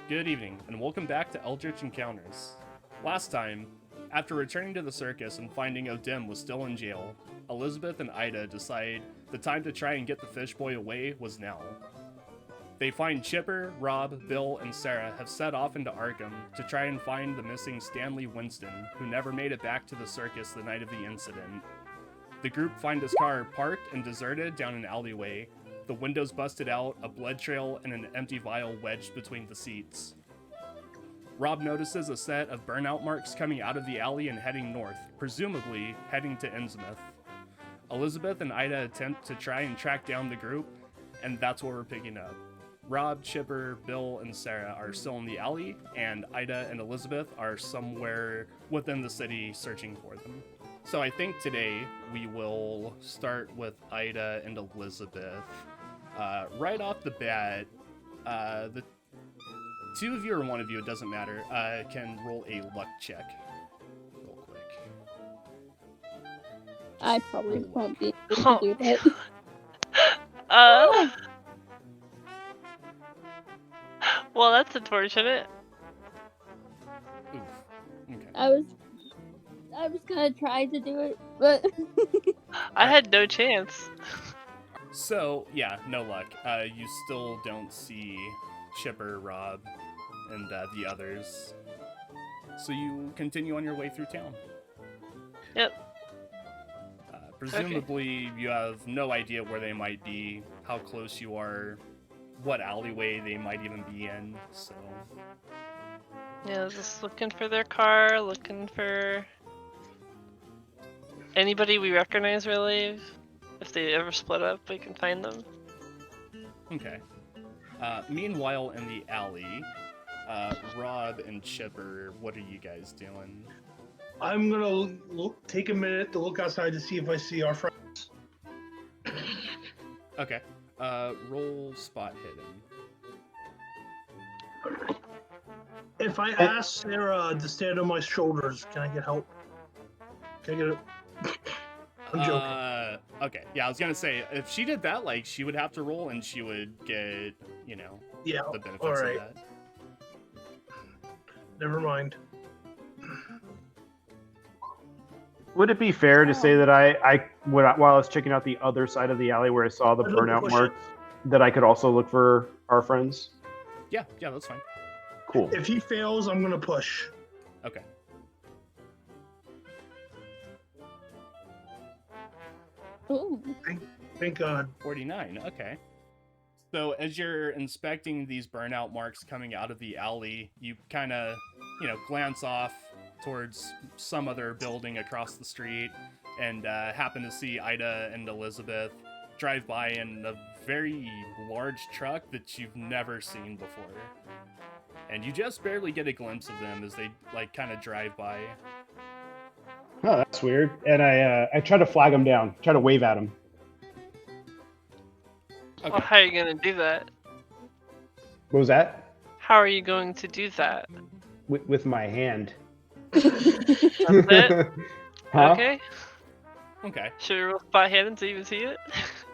Good evening, and welcome back to Eldritch Encounters. Last time, after returning to the circus and finding O'Dimm was still in jail, Elizabeth and Ida decide the time to try and get the fishboy away was now. They find Chipper, Rob, Bill, and Sarah have set off into Arkham to try and find the missing Stanley Winston, who never made it back to the circus the night of the incident. The group find his car parked and deserted down an alleyway, the windows busted out, a blood trail, and an empty vial wedged between the seats. Rob notices a set of burnout marks coming out of the alley and heading north, presumably heading to Innsmouth. Elizabeth and Ida attempt to try and track down the group, and that's what we're picking up. Rob, Chipper, Bill, and Sarah are still in the alley, and Ida and Elizabeth are somewhere within the city searching for them. So I think today we will start with Ida and Elizabeth. Right off the bat, the two of you or one of you, it doesn't matter, can roll a luck check real quick. I probably won't be able to do that. Well, that's unfortunate. Oof. Okay. I was gonna try to do it, but I had no chance. So, yeah, no luck. You still don't see Chipper, Rob, and the others. So you continue on your way through town. Yep. Presumably, you have no idea where they might be, how close you are, what alleyway they might even be in, so... Yeah, just looking for their car, looking for anybody we recognize, really. If they ever split up, we can find them. Okay. Meanwhile, in the alley, Rob and Chipper, what are you guys doing? I'm gonna take a minute to look outside to see if I see our friends. Okay. Roll spot hidden. If I ask Sarah to stand on my shoulders, can I get help? Can I get it? I'm joking. Okay. Yeah, I was gonna say, if she did that, like, she would have to roll and she would get, you know, Yeah, the benefits all right. of that. Never mind. Would it be fair to say that while I was checking out the other side of the alley where I saw the burnout mark, that I could also look for our friends? Yeah, that's fine. Cool. If he fails, I'm gonna push. Okay. ooh, Thank God. 49, okay. So as you're inspecting these burnout marks coming out of the alley, you kind of, glance off towards some other building across the street and happen to see Ida and Elizabeth drive by in a very large truck that you've never seen before. And you just barely get a glimpse of them as they, kind of drive by. Oh, that's weird. And I try to flag them down, try to wave at them. Okay. Well, how are you going to do that? What was that? How are you going to do that? With my hand. That's it? Huh? Okay. Should we roll spot hidden to even see it?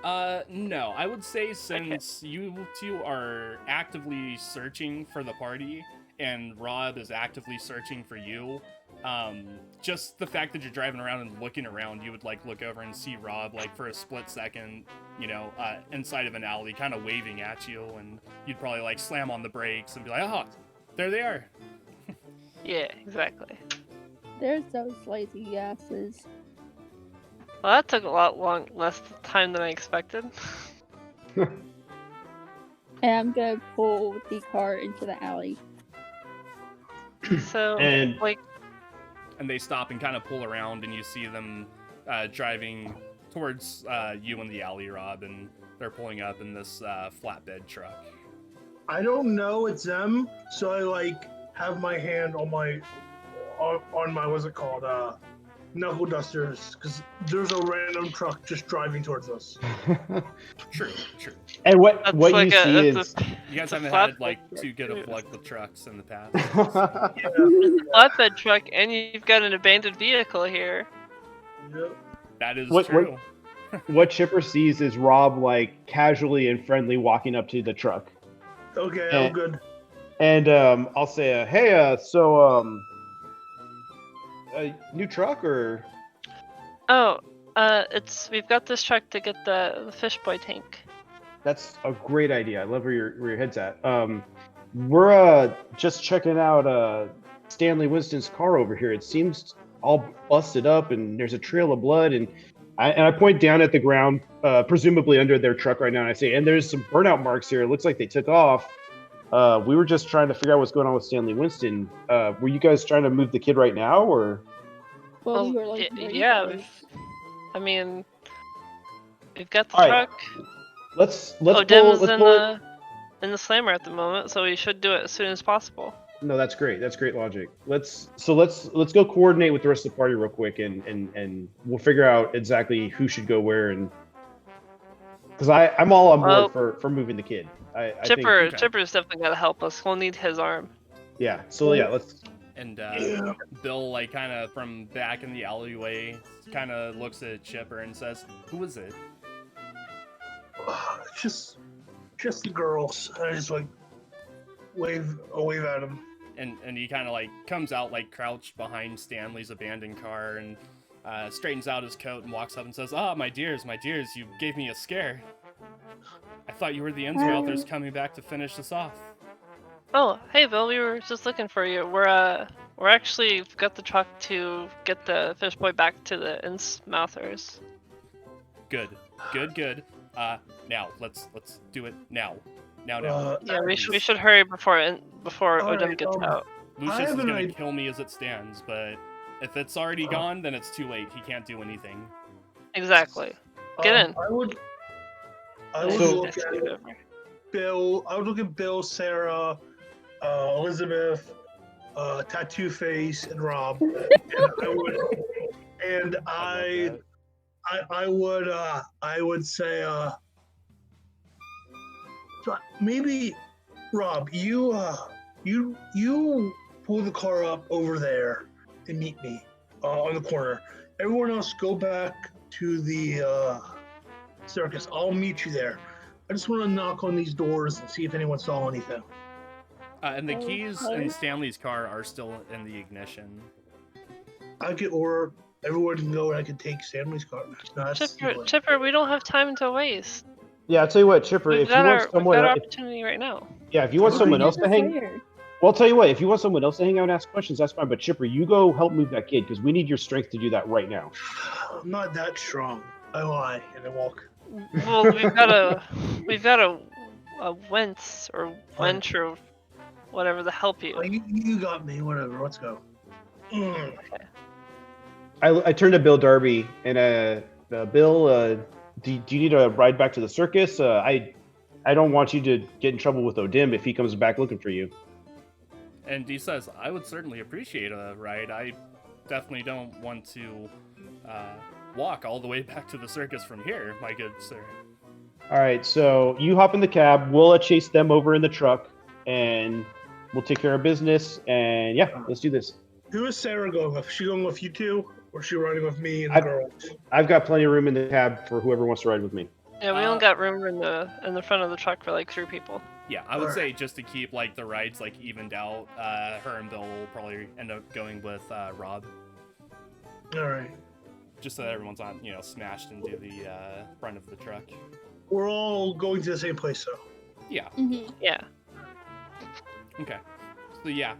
No. I would say since you two are actively searching for the party and Rob is actively searching for you, just the fact that you're driving around and looking around, you would look over and see Rob for a split second, inside of an alley, kind of waving at you, and you'd probably slam on the brakes and be like, "Oh, there they are." Yeah, exactly. there's those lazy asses. Well, that took a lot less time than I expected. And I'm gonna pull the car into the alley. So, And- And they stop and kind of pull around, and you see them driving towards you in the alley, Rob, and they're pulling up in this flatbed truck. I don't know it's them, so I have my hand on my what's it called? Knuckle dusters, because there's a random truck just driving towards us. True. And what that's you like see is... it's You guys a haven't had flatbed too good of truck. luck with trucks in the past. Yeah. a flatbed truck, and you've got an abandoned vehicle here. Yep. That is What- true. What Chipper sees is Rob casually and friendly walking up to the truck. Okay, Eh. I'm good. And I'll say, hey, a new truck or? Oh, we've got this truck to get the fishboy tank. That's a great idea. I love where your head's at. We're just checking out Stanley Winston's car over here. It seems all busted up, and there's a trail of blood. And I point down at the ground, presumably under their truck right now, and I say, and there's some burnout marks here. It looks like they took off. We were just trying to figure out what's going on with Stanley Winston. Were you guys trying to move the kid right now, or? Well, we were like, yeah. ready. We've got the All right. truck. Let's O'Dimm's pull in the slammer at the moment, so we should do it as soon as possible. No, that's great. That's great logic. Let's go coordinate with the rest of the party real quick, and we'll figure out exactly who should go where, and because I'm all on board for moving the kid. Chipper's definitely gotta help us. We'll need his arm. Yeah. So yeah, let's. And Bill, like, kind of from back in the alleyway, kind of looks at Chipper and says, "Who is it?" Just the girls. I just like wave at him. And he kind of like comes out like crouched behind Stanley's abandoned car and straightens out his coat and walks up and says, "Ah, my dears, you gave me a scare. I thought you were the Innsmouters coming back to finish this off." Oh, hey Bill, we were just looking for you. We're actually got the truck to get the fishboy back to the Innsmouthers. Good. Now let's do it now. Yeah, we should hurry before O'Dimm gets out. Lucius is gonna kill me as it stands, but if it's already gone, then it's too late. He can't do anything. Exactly. Get in. I would look at Bill. I would look at Bill, Sarah, Elizabeth, Tattoo Face, and Rob. I would say, maybe, Rob, you pull the car up over there and meet me on the corner. Everyone else go back to the circus. I'll meet you there. I just want to knock on these doors and see if anyone saw anything. And the keys in Stanley's car are still in the ignition. Or everyone can go and I can take Stanley's car. No, Chipper, we don't have time to waste. Yeah, I'll tell you what, Chipper. We've got our opportunity right now. Yeah, if you want someone else to hang. Well, I'll tell you what. If you want someone else to hang out and ask questions, that's fine. But Chipper, you go help move that kid because we need your strength to do that right now. I'm not that strong. I lie and I walk. Well, we've got a wench or whatever to help you. You got me. Whatever. Let's go. Okay. I turned to Bill Darby and Bill. Do you need a ride back to the circus? I don't want you to get in trouble with O'Dimm if he comes back looking for you. And he says, "I would certainly appreciate a ride. I definitely don't want to walk all the way back to the circus from here, my good sir." All right, so you hop in the cab. We'll chase them over in the truck, and we'll take care of business. And yeah, let's do this. Who is Sarah going with? Is she going with you two? Or is she riding with me and the girls? I've got plenty of room in the cab for whoever wants to ride with me. Yeah, we only got room in the front of the truck for like 3 people. Yeah, I would say just to keep like the rides like evened out, her and Bill will probably end up going with Rob. All right. Just so that everyone's not, smashed into the front of the truck. We're all going to the same place, though. Yeah. Mm-hmm. Yeah. Okay. So yeah,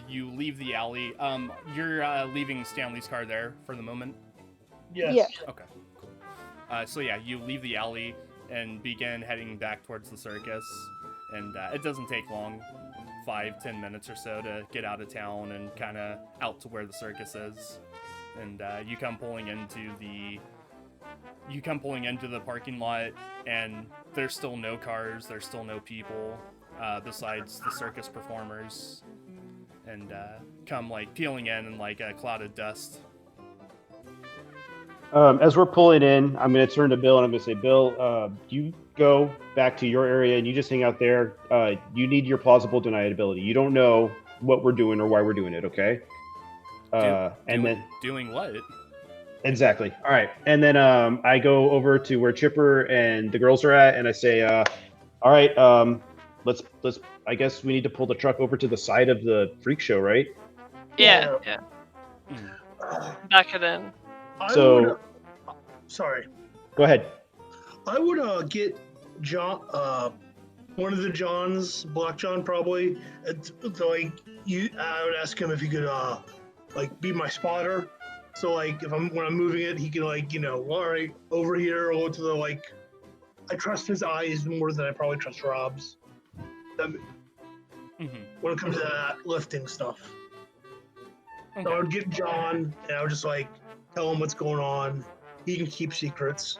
you leave the alley. You're leaving Stanley's car there for the moment? Yes. Yeah. Okay, cool. So yeah, you leave the alley and begin heading back towards the circus. And it doesn't take long, 5-10 minutes or so to get out of town and kind of out to where the circus is. And you come pulling into the parking lot, and there's still no cars, there's still no people. Besides the circus performers, and come like peeling in like a cloud of dust. As we're pulling in, I'm going to turn to Bill and I'm going to say, Bill, you go back to your area and you just hang out there. You need your plausible deniability. You don't know what we're doing or why we're doing it, okay? Doing what? Exactly. All right. And then I go over to where Chipper and the girls are at and I say, all right, let's. I guess we need to pull the truck over to the side of the freak show, right? Yeah. Uh, Back it in. So- Sorry. Go ahead. I would get John, one of the Johns, Black John probably. I would ask him if he could be my spotter. So like when I'm moving it, he can all right, over here, or go to the I trust his eyes more than I probably trust Rob's. When it comes to that lifting stuff. Okay. So I would get John, and I would just tell him what's going on. He can keep secrets.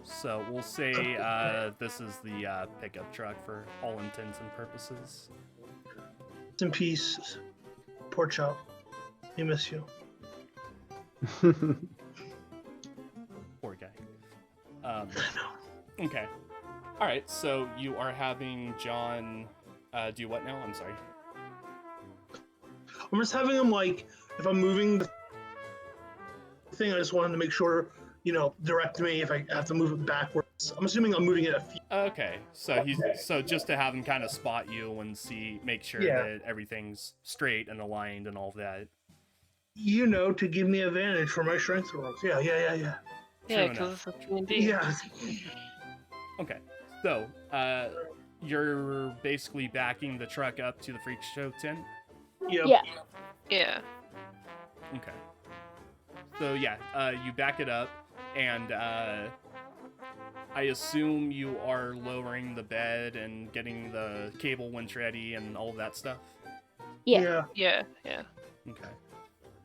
So we'll say this is the pickup truck for all intents and purposes. Rest in peace, Pork Chop. We miss you. Poor guy. Okay. All right. So you are having John do what now? I'm sorry. I'm just having him if I'm moving the thing, I just wanted to make sure, direct me if I have to move it backwards. I'm assuming I'm moving it a few. Okay. So so just to have him kind of spot you and make sure that everything's straight and aligned and all of that. To give me advantage for my strength rolls. Yeah. Yeah, True because enough. it's a D&D. Yeah. Okay. So you're basically backing the truck up to the freak show tent. Yep. Yeah. Yeah. Okay. So yeah, you back it up, and I assume you are lowering the bed and getting the cable winch ready and all of that stuff. Yeah. Yeah. Okay.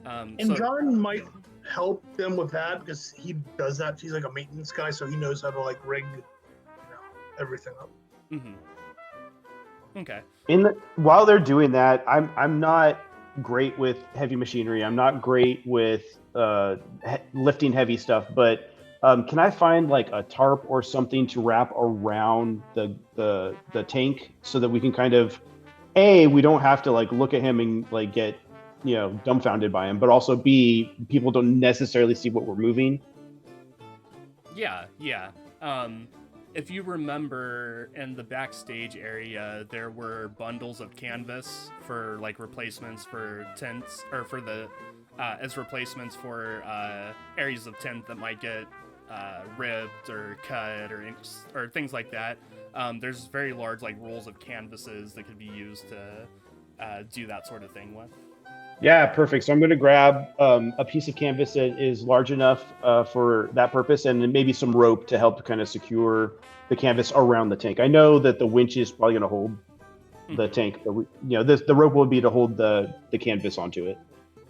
And So John might help them with that because he does that. He's like a maintenance guy, so he knows how to rig everything up. okay. While they're doing that, I'm not great with heavy machinery. I'm not great with lifting heavy stuff. But can I find a tarp or something to wrap around the tank so that we can kind of we don't have to look at him and get dumbfounded by him, but also B, people don't necessarily see what we're moving. Yeah. If you remember, in the backstage area, there were bundles of canvas for replacements for tents, or for the as replacements for areas of tent that might get ripped or cut or things like that. There's very large rolls of canvases that could be used to do that sort of thing with. Yeah, perfect. So I'm going to grab a piece of canvas that is large enough for that purpose, and then maybe some rope to help kind of secure the canvas around the tank. I know that the winch is probably going to hold the tank, but the rope will be to hold the canvas onto it.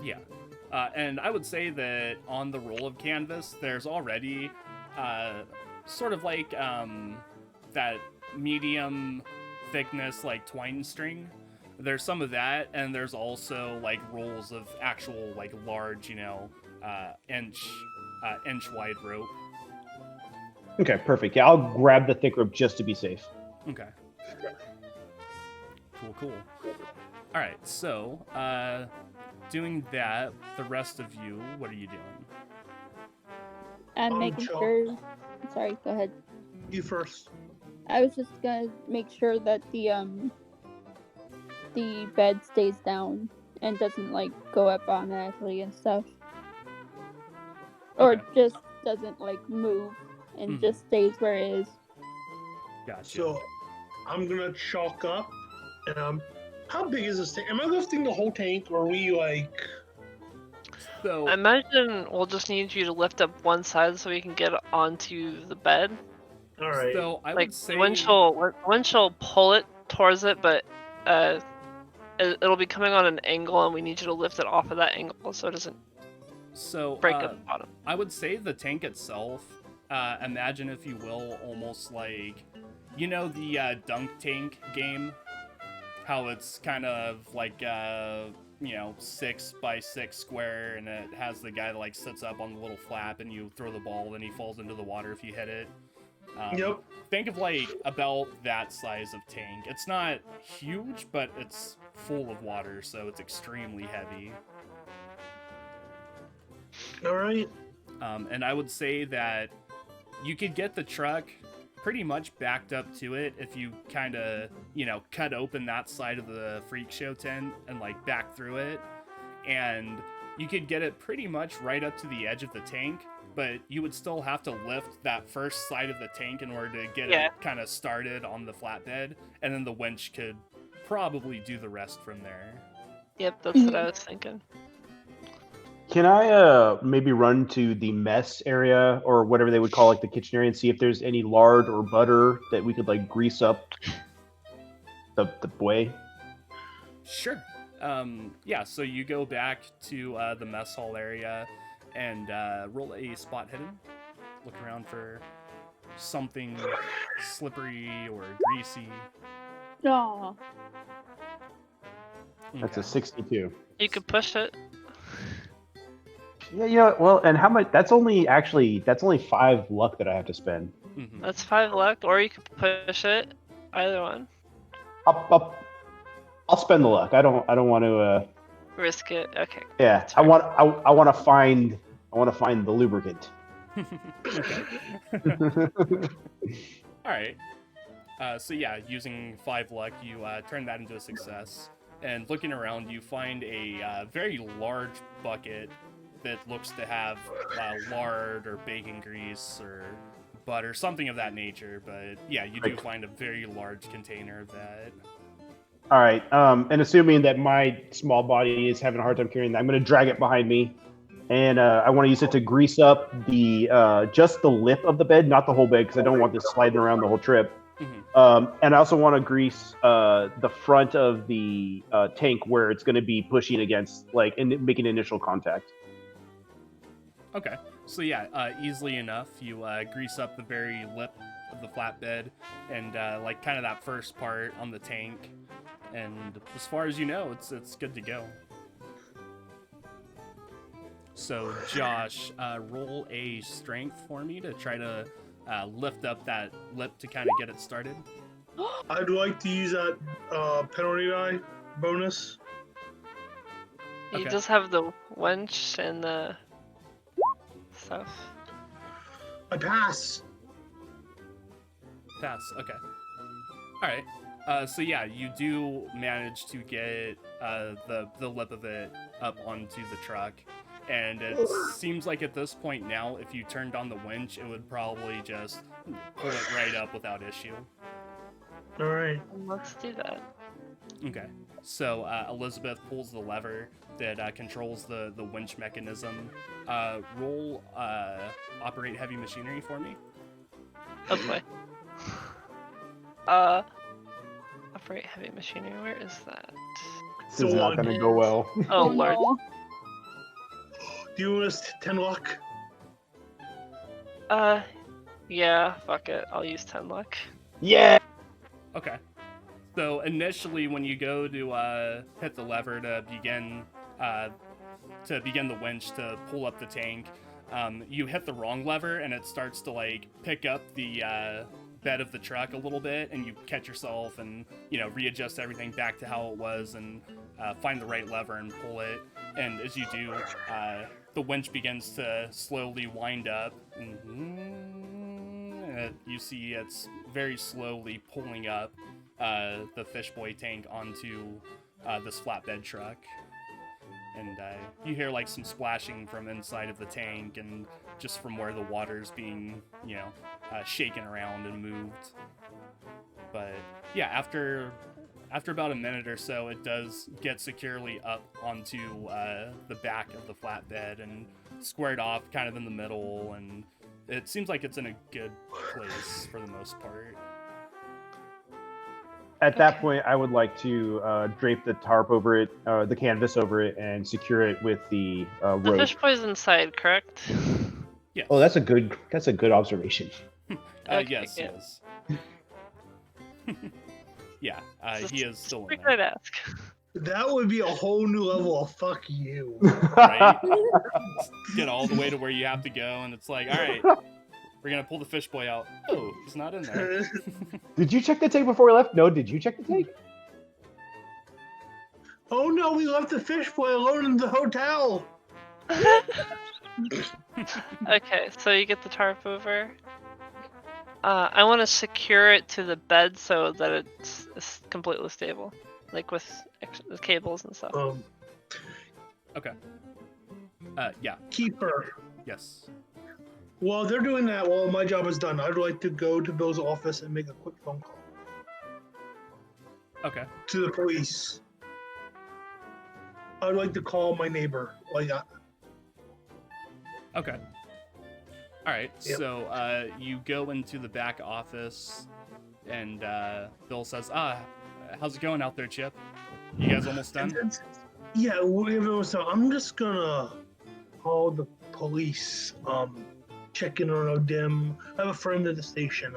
Yeah. And I would say that on the roll of canvas, there's already sort of that medium thickness twine string. There's some of that, and there's also rolls of actual large, inch wide rope. Okay, perfect. Yeah, I'll grab the thick rope just to be safe. Okay. Cool. All right, so doing that, the rest of you, what are you doing? I'm making John. sure. Sorry, go ahead. You first. I was just gonna make sure that the bed stays down and doesn't go up automatically and stuff, or Okay. just doesn't move and just stays where it is. Gotcha. So I'm gonna chalk up, and how big is this tank? Am I lifting the whole tank, or are we So I imagine we'll just need you to lift up one side so we can get onto the bed. All right? So I would say When she'll pull it towards it, but it'll be coming on an angle, and we need you to lift it off of that angle so it doesn't break at the bottom. I would say the tank itself, imagine if you will, almost the dunk tank game, how it's kind of 6x6 square, and it has the guy that sits up on the little flap, and you throw the ball and he falls into the water if you hit it. Yep. Think of about that size of tank. It's not huge, but it's full of water, so it's extremely heavy. All right. And I would say that you could get the truck pretty much backed up to it if you kind of, cut open that side of the Freakshow tent and, like, back through it. And you could get it pretty much right up to the edge of the tank, but you would still have to lift that first side of the tank in order to get it kind of started on the flatbed, and then the winch could probably do the rest from there. Yep, that's what I was thinking. Can I maybe run to the mess area or whatever they would call like the kitchen area and see if there's any lard or butter that we could like grease up the way? Sure. So you go back to the mess hall area and roll a spot hidden. Look around for something slippery or greasy. Aw. That's a 62. You could push it. Yeah, well, and how much? That's only 5 luck that I have to spend. Mm-hmm. That's 5 luck, or you could push it. Either one. I'll spend the luck. I don't want to Risk it. Okay. Yeah, I want to find the lubricant. All right. Using 5 luck, you turn that into a success. And looking around, you find a very large bucket that looks to have lard or bacon grease or butter, something of that nature. But yeah, you do find a very large container of that. All right. And assuming that my small body is having a hard time carrying that, I'm going to drag it behind me. And I want to use it to grease up the just the lip of the bed, not the whole bed, because I don't want this sliding around the whole trip. Mm-hmm. And I also want to grease the front of the tank where it's going to be pushing against, like, and making initial contact. Okay. So yeah, easily enough, you grease up the very lip of the flatbed and like kind of that first part on the tank. And as far as you know, it's good to go. So Josh, roll a strength for me to try to lift up that lip to kind of get it started. I'd like to use that penalty die bonus. You Okay. just have the wench and the stuff. I pass. Pass. Okay. All right. So yeah, you do manage to get the lip of it up onto the truck, and it seems like at this point now, if you turned on the winch, it would probably just pull it right up without issue. All right. Let's do that. Okay. So Elizabeth pulls the lever that controls the winch mechanism. Roll operate heavy machinery for me. Oh boy. Operate heavy machinery. Where is that? This is not going to go well. Oh lord. no. Do you want us 10 luck? Yeah. Fuck it. I'll use 10 luck. Yeah. Okay. So initially, when you go to hit the lever to begin the winch to pull up the tank, you hit the wrong lever and it starts to like pick up the bed of the truck a little bit, and you catch yourself and readjust everything back to how it was and find the right lever and pull it. And as you do, the winch begins to slowly wind up, and you see it's very slowly pulling up the fishboy tank onto this flatbed truck. And you hear like some splashing from inside of the tank and just from where the water's being, shaken around and moved. But yeah, after about a minute or so, it does get securely up onto the back of the flatbed and squared off kind of in the middle, and it seems like it's in a good place for the most part. At that point, I would like to drape the tarp over it, the canvas over it, and secure it with the The rope. fish boy's inside, correct? Yes. Oh, that's a good observation. Okay, yes, yeah. yes. Yeah, he is still in Figured there. I'd ask. That would be a whole new level of fuck you. Right? Get all the way to where you have to go, and it's like, all right, we're gonna pull the fish boy out. Oh, he's not in there. Did you check the tank before we left? No, did you check the tank? Oh no, we left the fish boy alone in the hotel. Okay, so you get the tarp over. I want to secure it to the bed so that it's completely stable, like with cables and stuff. Okay. Yeah. Keeper. Yes. While they're doing that, while my job is done, I'd like to go to Bill's office and make a quick phone call Okay. to the police. I'd like to call my neighbor. Like, Okay. All right. Yep. So you go into the back office, and Bill says, how's it going out there, Chip? You guys almost done? Yeah, I'm just gonna call the police. Check in on O'Dimm. I have a friend at the station.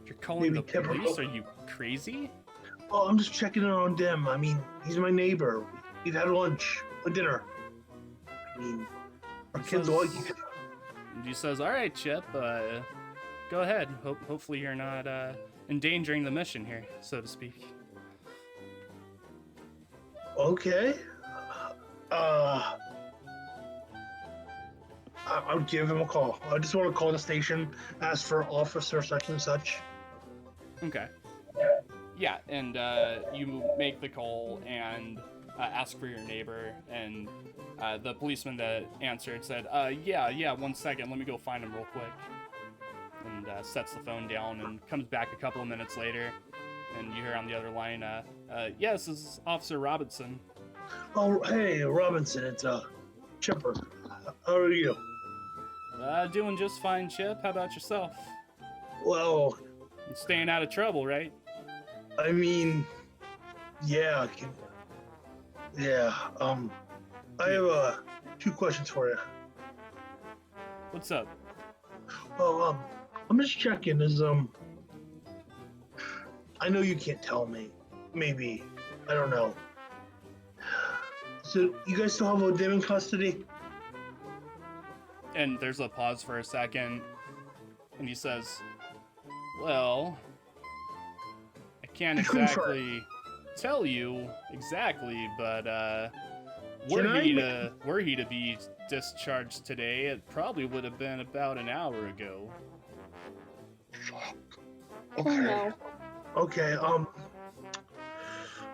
You're calling maybe the police? typical. Are you crazy? Well, I'm just checking in on O'Dimm. I mean, he's my neighbor. We've had lunch or dinner. I mean, our kids like you. He says, all right, Chip, go ahead. Hopefully you're not endangering the mission here, so to speak. Okay. I'll give him a call. I just want to call the station, ask for officer such and such. Okay. Yeah, and you make the call and ask for your neighbor, and the policeman that answered said, yeah, 1 second, let me go find him real quick. And sets the phone down and comes back a couple of minutes later, and you hear on the other line, yes, this is Officer Robinson. Oh, hey, Robinson, it's Chipper. How are you? Doing just fine, Chip. How about yourself? Well, You're staying out of trouble, right? I mean, yeah, I have 2 questions for you. What's up? Well, I'm just checking. I know you can't tell me. Maybe, I don't know. So you guys still have O'Dimm in custody? And there's a pause for a second, and he says, well, I can't exactly tell you exactly, but were he to be discharged today, it probably would have been about an hour ago. Fuck. Oh Okay. no. Okay,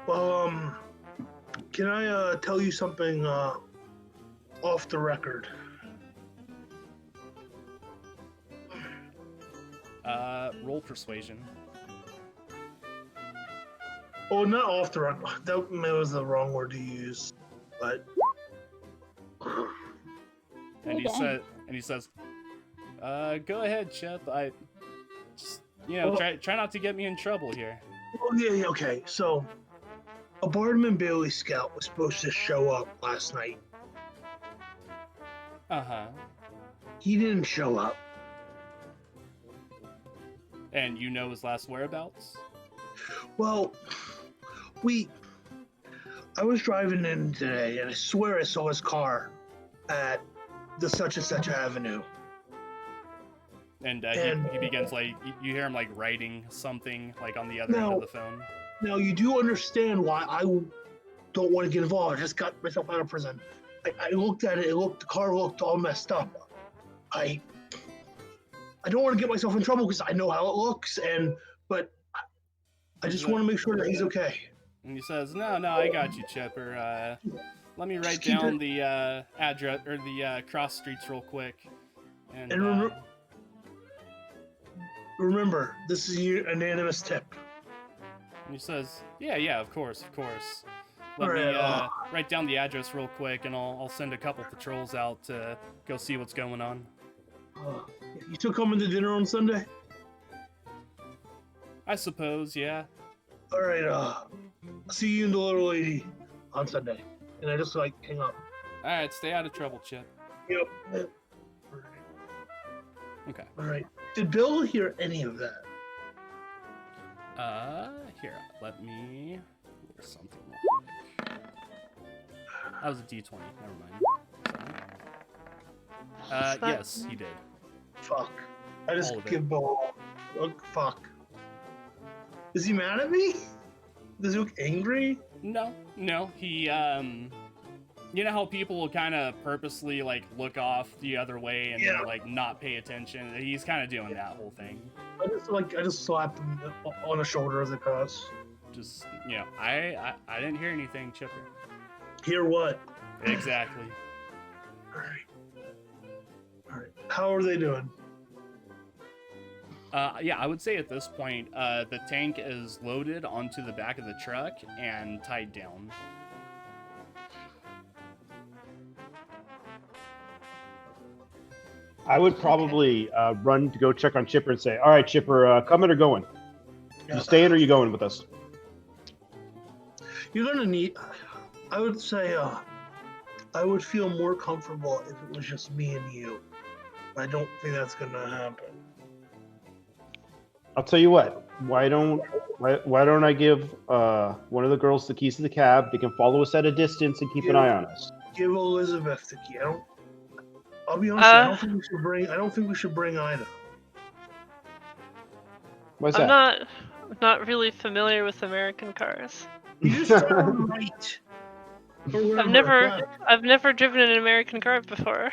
well, can I tell you something off the record? Roll persuasion. Oh, not off the record. That was the wrong word to use, but And he says, go ahead, Chip. I just, try not to get me in trouble here. oh yeah, okay. So, a Barnum and Bailey scout was supposed to show up last night. Uh-huh. He didn't show up. And you know his last whereabouts? Well, I was driving in today, and I swear I saw his car at the such and such avenue. And he begins, like, you hear him, like, writing something, like, on the other end of the phone. Now, you do understand why I don't want to get involved. I just got myself out of prison. I looked at it. The car looked all messed up. I don't want to get myself in trouble because I know how it looks, but I just want to make sure that he's okay. And he says, no, I got you, Chipper. Let me write down the address, or the cross streets real quick. And remember, this is an anonymous tip. And he says, yeah, of course. Let me write down the address real quick, and I'll send a couple patrols out to go see what's going on. You still coming to dinner on Sunday? I suppose, yeah. All right, I'll see you and the little lady on Sunday. And I just, hang up. All right, stay out of trouble, Chip. Yep. Okay. All right. Did Bill hear any of that? Here, let me roll something real quick. That was a D20, never mind. Sorry. Yes, he did. Fuck. I just All of it. give Bill fuck. Is he mad at me? Does he look angry? No, he, you know how people will kind of purposely, like, look off the other way and, Yeah. like, not pay attention? He's kind of doing that whole thing. I just slapped him on the shoulder as it passed. Just I didn't hear anything, Chipper. Hear what? Exactly. All right. How are they doing? I would say at this point, the tank is loaded onto the back of the truck and tied down. I would probably run to go check on Chipper and say, "All right, Chipper, coming or going? You staying or you going with us?" You're gonna need. I would say. I would feel more comfortable if it was just me and you. I don't think that's gonna happen. I'll tell you what. Why don't I give one of the girls the keys to the cab? They can follow us at a distance and keep an eye on us. Give Elizabeth the key. I'll be honest. I don't think we should bring Ida. Why's I'm that? not really familiar with American cars. You just sound right. I've never driven an American car before.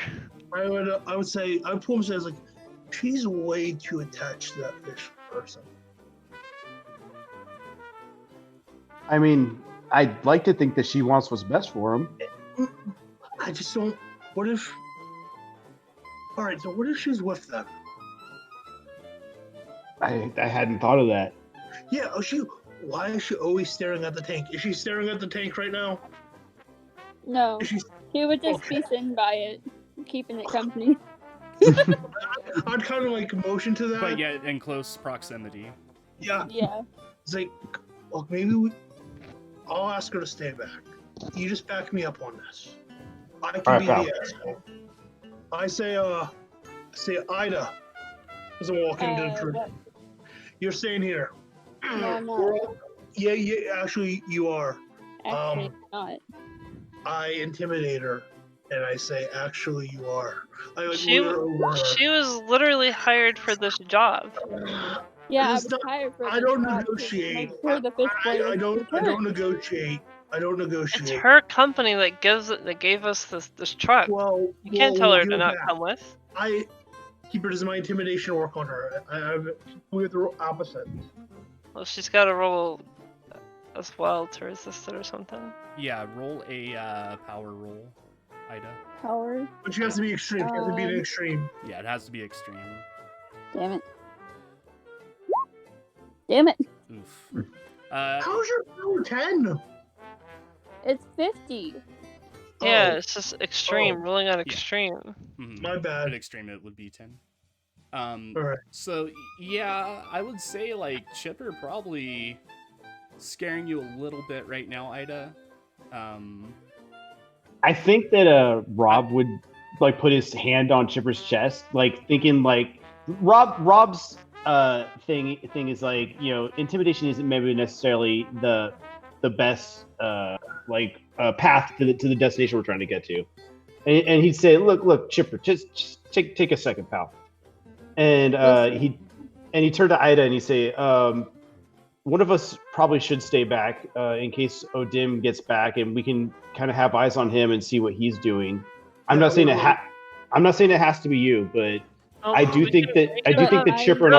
I would say I would pull him and say, like, she's way too attached to that fish person. I mean, I'd like to think that she wants what's best for him. I just don't. What if? All right. So what if she's with them? I hadn't thought of that. Yeah. Why is she always staring at the tank? Is she staring at the tank right now? No, he would just be sitting by it, keeping it company. I'd kind of like motion to that. But yet in close proximity. Yeah. Yeah. It's like, well, I'll ask her to stay back. You just back me up on this. I can be the asshole. I say Ida. As I'm walking into the truth. You're staying here. No, I'm not. Yeah. Actually, you are. Actually, not. I intimidate her, and I say, "Actually, you are." She was literally hired for this job. Yeah, I was hired for. I don't negotiate. I don't negotiate. It's her company that gave us this truck. Well, you can't tell her to not come with. Keeper, does my intimidation work on her? We're the opposite. Well, she's got to roll as well to resist it or something. Yeah, roll a power roll, Ida. Power. But she has to be extreme. She has to be an extreme. Yeah, it has to be extreme. Damn it. Damn it. Oof. How's your power 10? It's 50. Yeah, it's just extreme. Rolling on extreme. Mm-hmm. My bad. At extreme, it would be 10. All right. So yeah, I would say like Chipper probably scaring you a little bit right now, Ida. I think that Rob would like put his hand on Chipper's chest, like thinking like Rob's thing is like, you know, intimidation isn't maybe necessarily the best path to the destination we're trying to get to, and he'd say, look, Chipper, just take a second, pal, and he turned to Ida and he'd say, one of us probably should stay back in case O'Dimm gets back, and we can kind of have eyes on him and see what he's doing. I'm not saying it has to be you, but I do think that Chipper and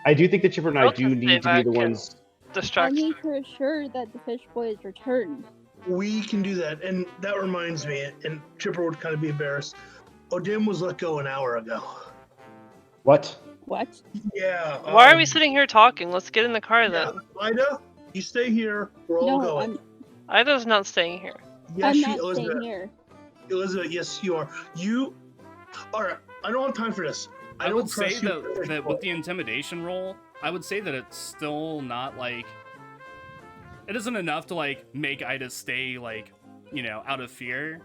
I do need to be the ones. I need to assure that the fish boy is returned. We can do that, and that reminds me, and Chipper would kind of be embarrassed. O'Dimm was let go an hour ago. What? What? Yeah. Why are we sitting here talking? Let's get in the car then. Ida, you stay here. We're all going. Ida's not staying here. Yes, I'm not staying here. Elizabeth, yes, you are. All right, I don't have time for this. I would say that with the intimidation roll, I would say that it's still not like, it isn't enough to like make Ida stay like, you know, out of fear,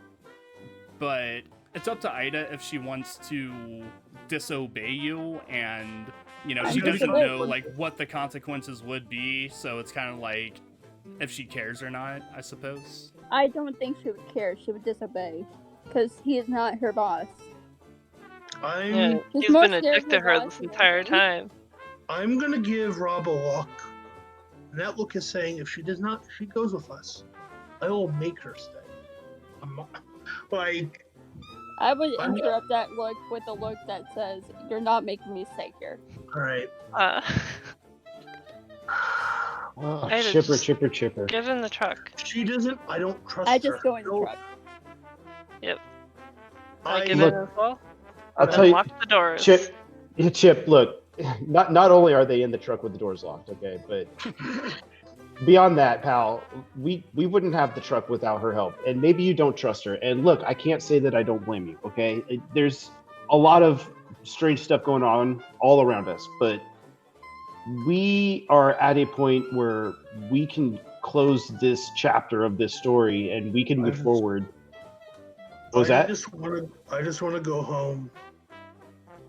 but it's up to Ida if she wants to disobey you, and you know, she doesn't know like what the consequences would be, so it's kind of like if she cares or not, I suppose. I don't think she would care. She would disobey because he is not her boss. He's been a dick to her this entire time. I'm gonna give Rob a look, and that look is saying if she goes with us, I will make her stay. I would interrupt that look with a look that says, "You're not making me stay here." All right. Oh, Hey, chipper, just- chipper, chipper. Get in the truck. She doesn't. I don't trust I her. just go in the No, truck. I I get Look, in as well. I'll And tell you, lock the doors. Chip, look, not only are they in the truck with the doors locked, okay, but beyond that, pal, we wouldn't have the truck without her help. And maybe you don't trust her. And look, I can't say that I don't blame you, okay? There's a lot of strange stuff going on all around us, but we are at a point where we can close this chapter of this story and we can move forward. What was I that? just want to go home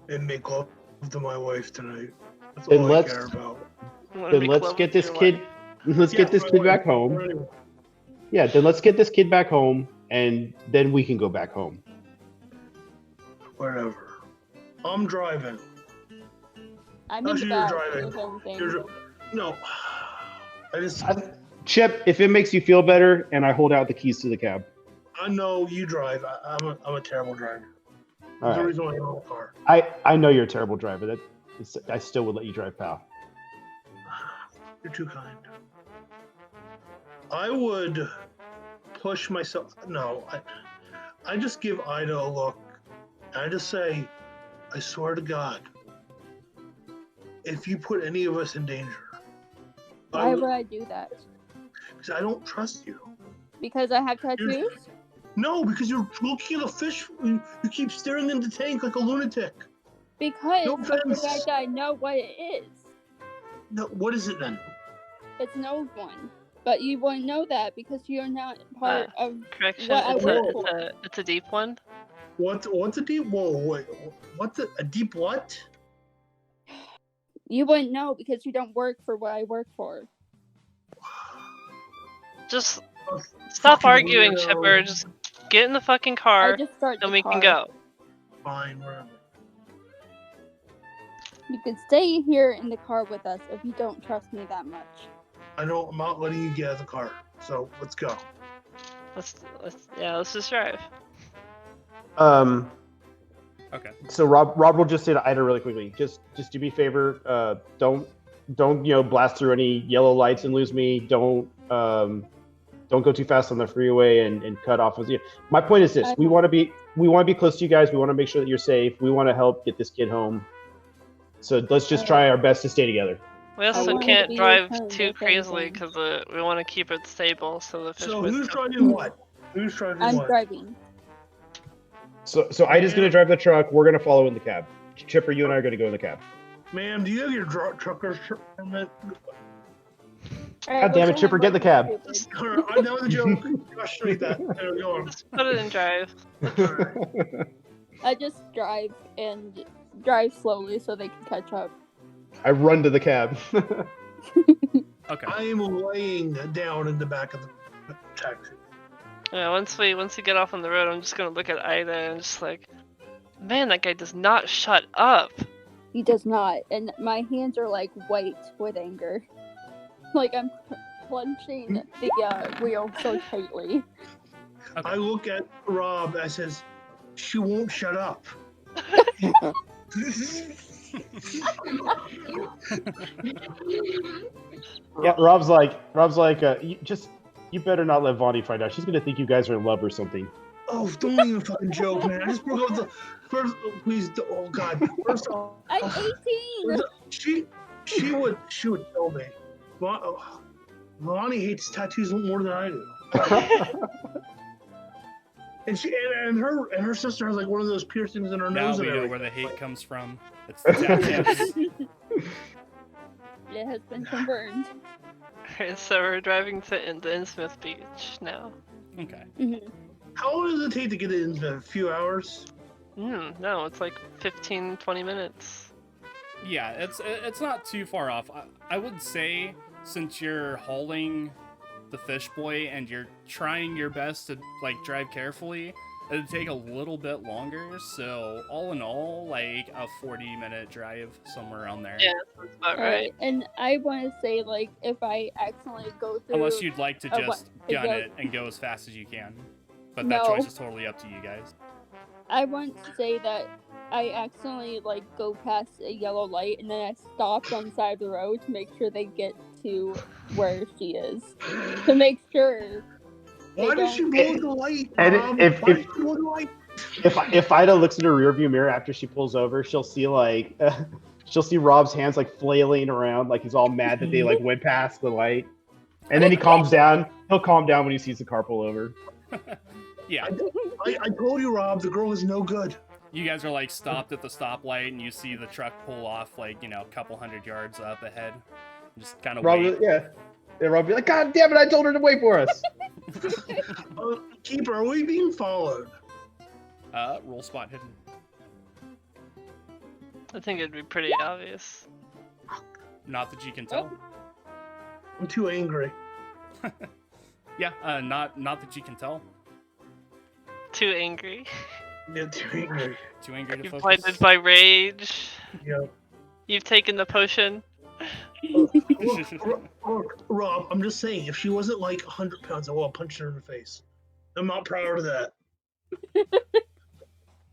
and make love to my wife tonight. That's Then all let's- I care about. Then let's get this kid. Let's get this kid back home. Anyway, Yeah, then let's get this kid back home, and then we can go back home. whatever. I'm driving. I'm in Actually, the you're back. driving. If anything. You're, no. I just. Chip, if it makes you feel better, and I hold out the keys to the cab. I know you drive. I'm a terrible driver. All There's a right. reason why I don't have a car. I know you're a terrible driver. I still would let you drive, pal. You're too kind. I would push myself. No, I just give Ida a look. And I just say, I swear to God, if you put any of us in danger, Why would I do that? because I don't trust you. Because I have tattoos? No, because you're looking at a fish. You keep staring in the tank like a lunatic. Because No of the offense. fact that I know what it is. No, what is it then? It's an old one. But you wouldn't know that because you're not part of Correction, what I work for. it's a deep one. What's a deep? Whoa, wait. What's a deep what? You wouldn't know because you don't work for what I work for. Just A stop fucking arguing, weirdo. Chipper. Just get in the fucking I car, just start and the we car. can go. Fine, whatever. You can stay here in the car with us if you don't trust me that much. I know I'm not letting you get out of the car, so let's go. Let's just drive. Okay. So Rob will just say to Ida really quickly, just do me a favor, don't blast through any yellow lights and lose me. Don't go too fast on the freeway and cut off with you. My point is this: we want to be close to you guys. We want to make sure that you're safe. We want to help get this kid home. So let's just try our best to stay together. We I also wanted to can't be drive your friend, too if crazily anything. because we want to keep it stable. So the fish. So boys who's don't- driving what? Who's driving I'm what? driving. So Ida's gonna drive the truck. We're gonna follow in the cab. Chipper, you and I are gonna go in the cab. Ma'am, do you have your trucker's permit? God damn it, Chipper, get in the cab. Alright, I'm done with the joke. Gosh, straight that. There we go. Just put it in drive. I just drive and drive slowly so they can catch up. I run to the cab. Okay. I am laying down in the back of the taxi. Yeah, once we get off on the road, I'm just gonna look at Ida and just like, man, that guy does not shut up. He does not, and my hands are like white with anger. Like I'm clenching the wheel so tightly. I look at Rob and says, she won't shut up. Rob's like, you better not let Vonnie find out. She's gonna think you guys are in love or something. Oh, don't even fucking joke, man. I just broke up with the first. Please, oh God. First off, I'm 18. she would kill me. Vonnie hates tattoos more than I do. And her sister has like one of those piercings in her Now nose. we and know everything. where the hate comes from. It's the tattoos. It has been confirmed. Alright, so we're driving to the Innsmouth Beach now. Okay. Mhm. How long does it take to get it in a few hours? No, it's like 15-20 minutes. Yeah, it's not too far off. I would say, since you're hauling the fish boy and you're trying your best to like drive carefully, it'd take a little bit longer. So all in all, like a 40-minute drive, somewhere around there. Yeah, that's about right. And I want to say, like, if I accidentally go through. Unless you'd like to what- just it gun goes- it and go as fast as you can. But that No. choice is totally up to you guys. I want to say that I accidentally go past a yellow light, and then I stopped on the side of the road to make sure they get to where she is, to make sure. Why did she blow the light? And Why did she blow the light? If Ida looks in her rearview mirror after she pulls over, she'll see she'll see Rob's hands flailing around, he's all mad that they went past the light, and then he calms down. He'll calm down when he sees the car pull over. Yeah. I told you, Rob, the girl is no good. You guys are stopped at the stoplight, and you see the truck pull off a couple hundred yards up ahead. Just kind of wait. Yeah, Rob be like, God damn it! I told her to wait for us. Keeper, are we being followed? Roll spot hidden. I think it'd be pretty obvious. Not that you can tell. I'm too angry. Yeah, not that you can tell. Too angry. Yeah, too angry. Too angry to You've focus. blinded by rage. Yeah. You've taken the potion. Look, Rob, I'm just saying, if she wasn't 100 pounds, I will punch her in the face. I'm not proud of that.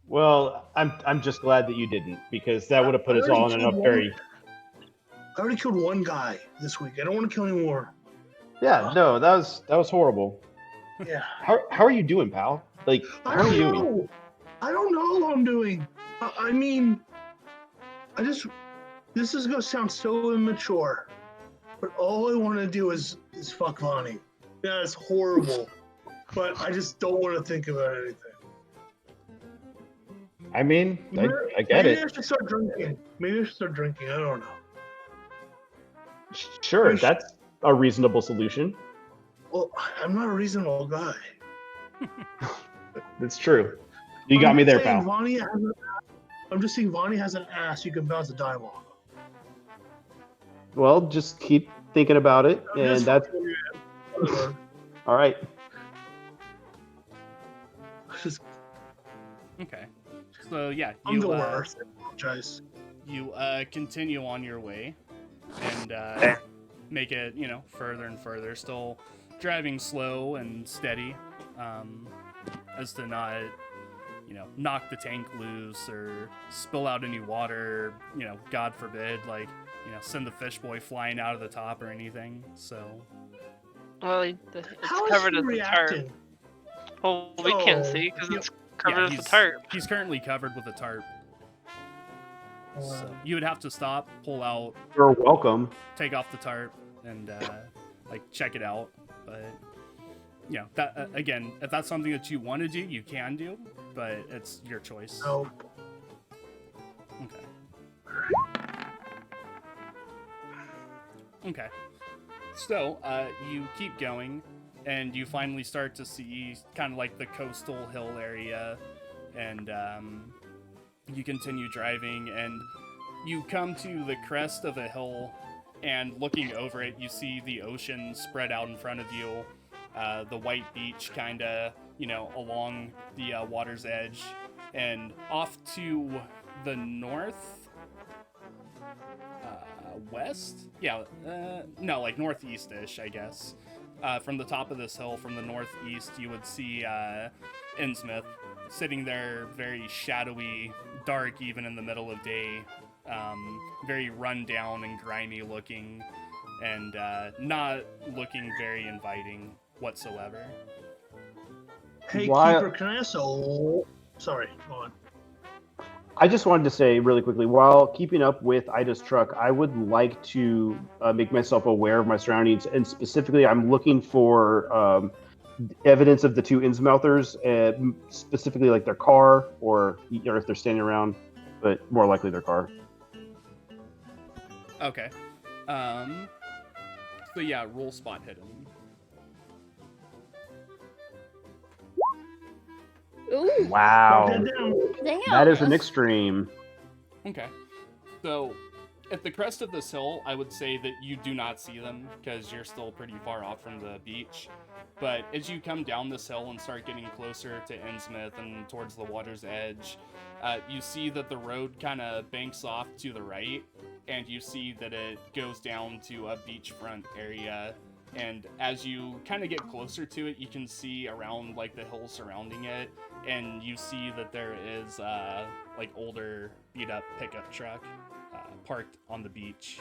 Well, I'm just glad that you didn't, because that would have put us all in an very. I already killed one guy this week. I don't want to kill any more. Yeah, no, that was horrible. Yeah. How are you doing, pal? How are you doing? I don't know how I'm doing. I mean, this is gonna sound so immature, but all I want to do is fuck Vonnie. Yeah, it's horrible, but I just don't want to think about anything. I mean, I get it. Maybe I should start drinking. I don't know. Sure, that's a reasonable solution. Well, I'm not a reasonable guy. That's true. You got me there, pal. I'm just saying Vonnie has an ass you can bounce a dime off. Well, just keep thinking about it, and that's all right. Okay. So yeah, I'm the worst. I apologize. You continue on your way, and make it further and further. Still driving slow and steady, as to not knock the tank loose or spill out any water. God forbid, send the fishboy flying out of the top or anything. So. Well, it's How covered is in he the tarp. reacting? Well, we can't see because it's covered Yeah, with the tarp. He's currently covered with a tarp. So you would have to stop, pull out, You're welcome. take off the tarp, and check it out. But that again, if that's something that you want to do, you can do, but it's your choice. No. Okay. So you keep going, and you finally start to see kind of the coastal hill area, and you continue driving, and you come to the crest of a hill, and looking over it, you see the ocean spread out in front of you, the white beach kind of, along the water's edge, and off to the north, west? Yeah, no, northeast-ish, I guess. From the top of this hill, from the northeast, you would see Innsmouth sitting there, very shadowy, dark even in the middle of day, very run down and grimy looking, and not looking very inviting whatsoever. Hey, Why- Keeper, can I ask Sorry, go on. I just wanted to say really quickly, while keeping up with Ida's truck, I would like to make myself aware of my surroundings, and specifically, I'm looking for evidence of the two Innsmouthers, specifically their car, or if they're standing around, but more likely their car. Okay. So yeah, roll spot hidden. Ooh, Wow, damn. that is an extreme. Okay. So, at the crest of this hill, I would say that you do not see them, because you're still pretty far off from the beach. But as you come down this hill and start getting closer to Innsmouth and towards the water's edge, you see that the road kind of banks off to the right, and you see that it goes down to a beachfront area and as you kind of get closer to it, you can see around like the hills surrounding it, and you see that there is like older beat up pickup truck parked on the beach.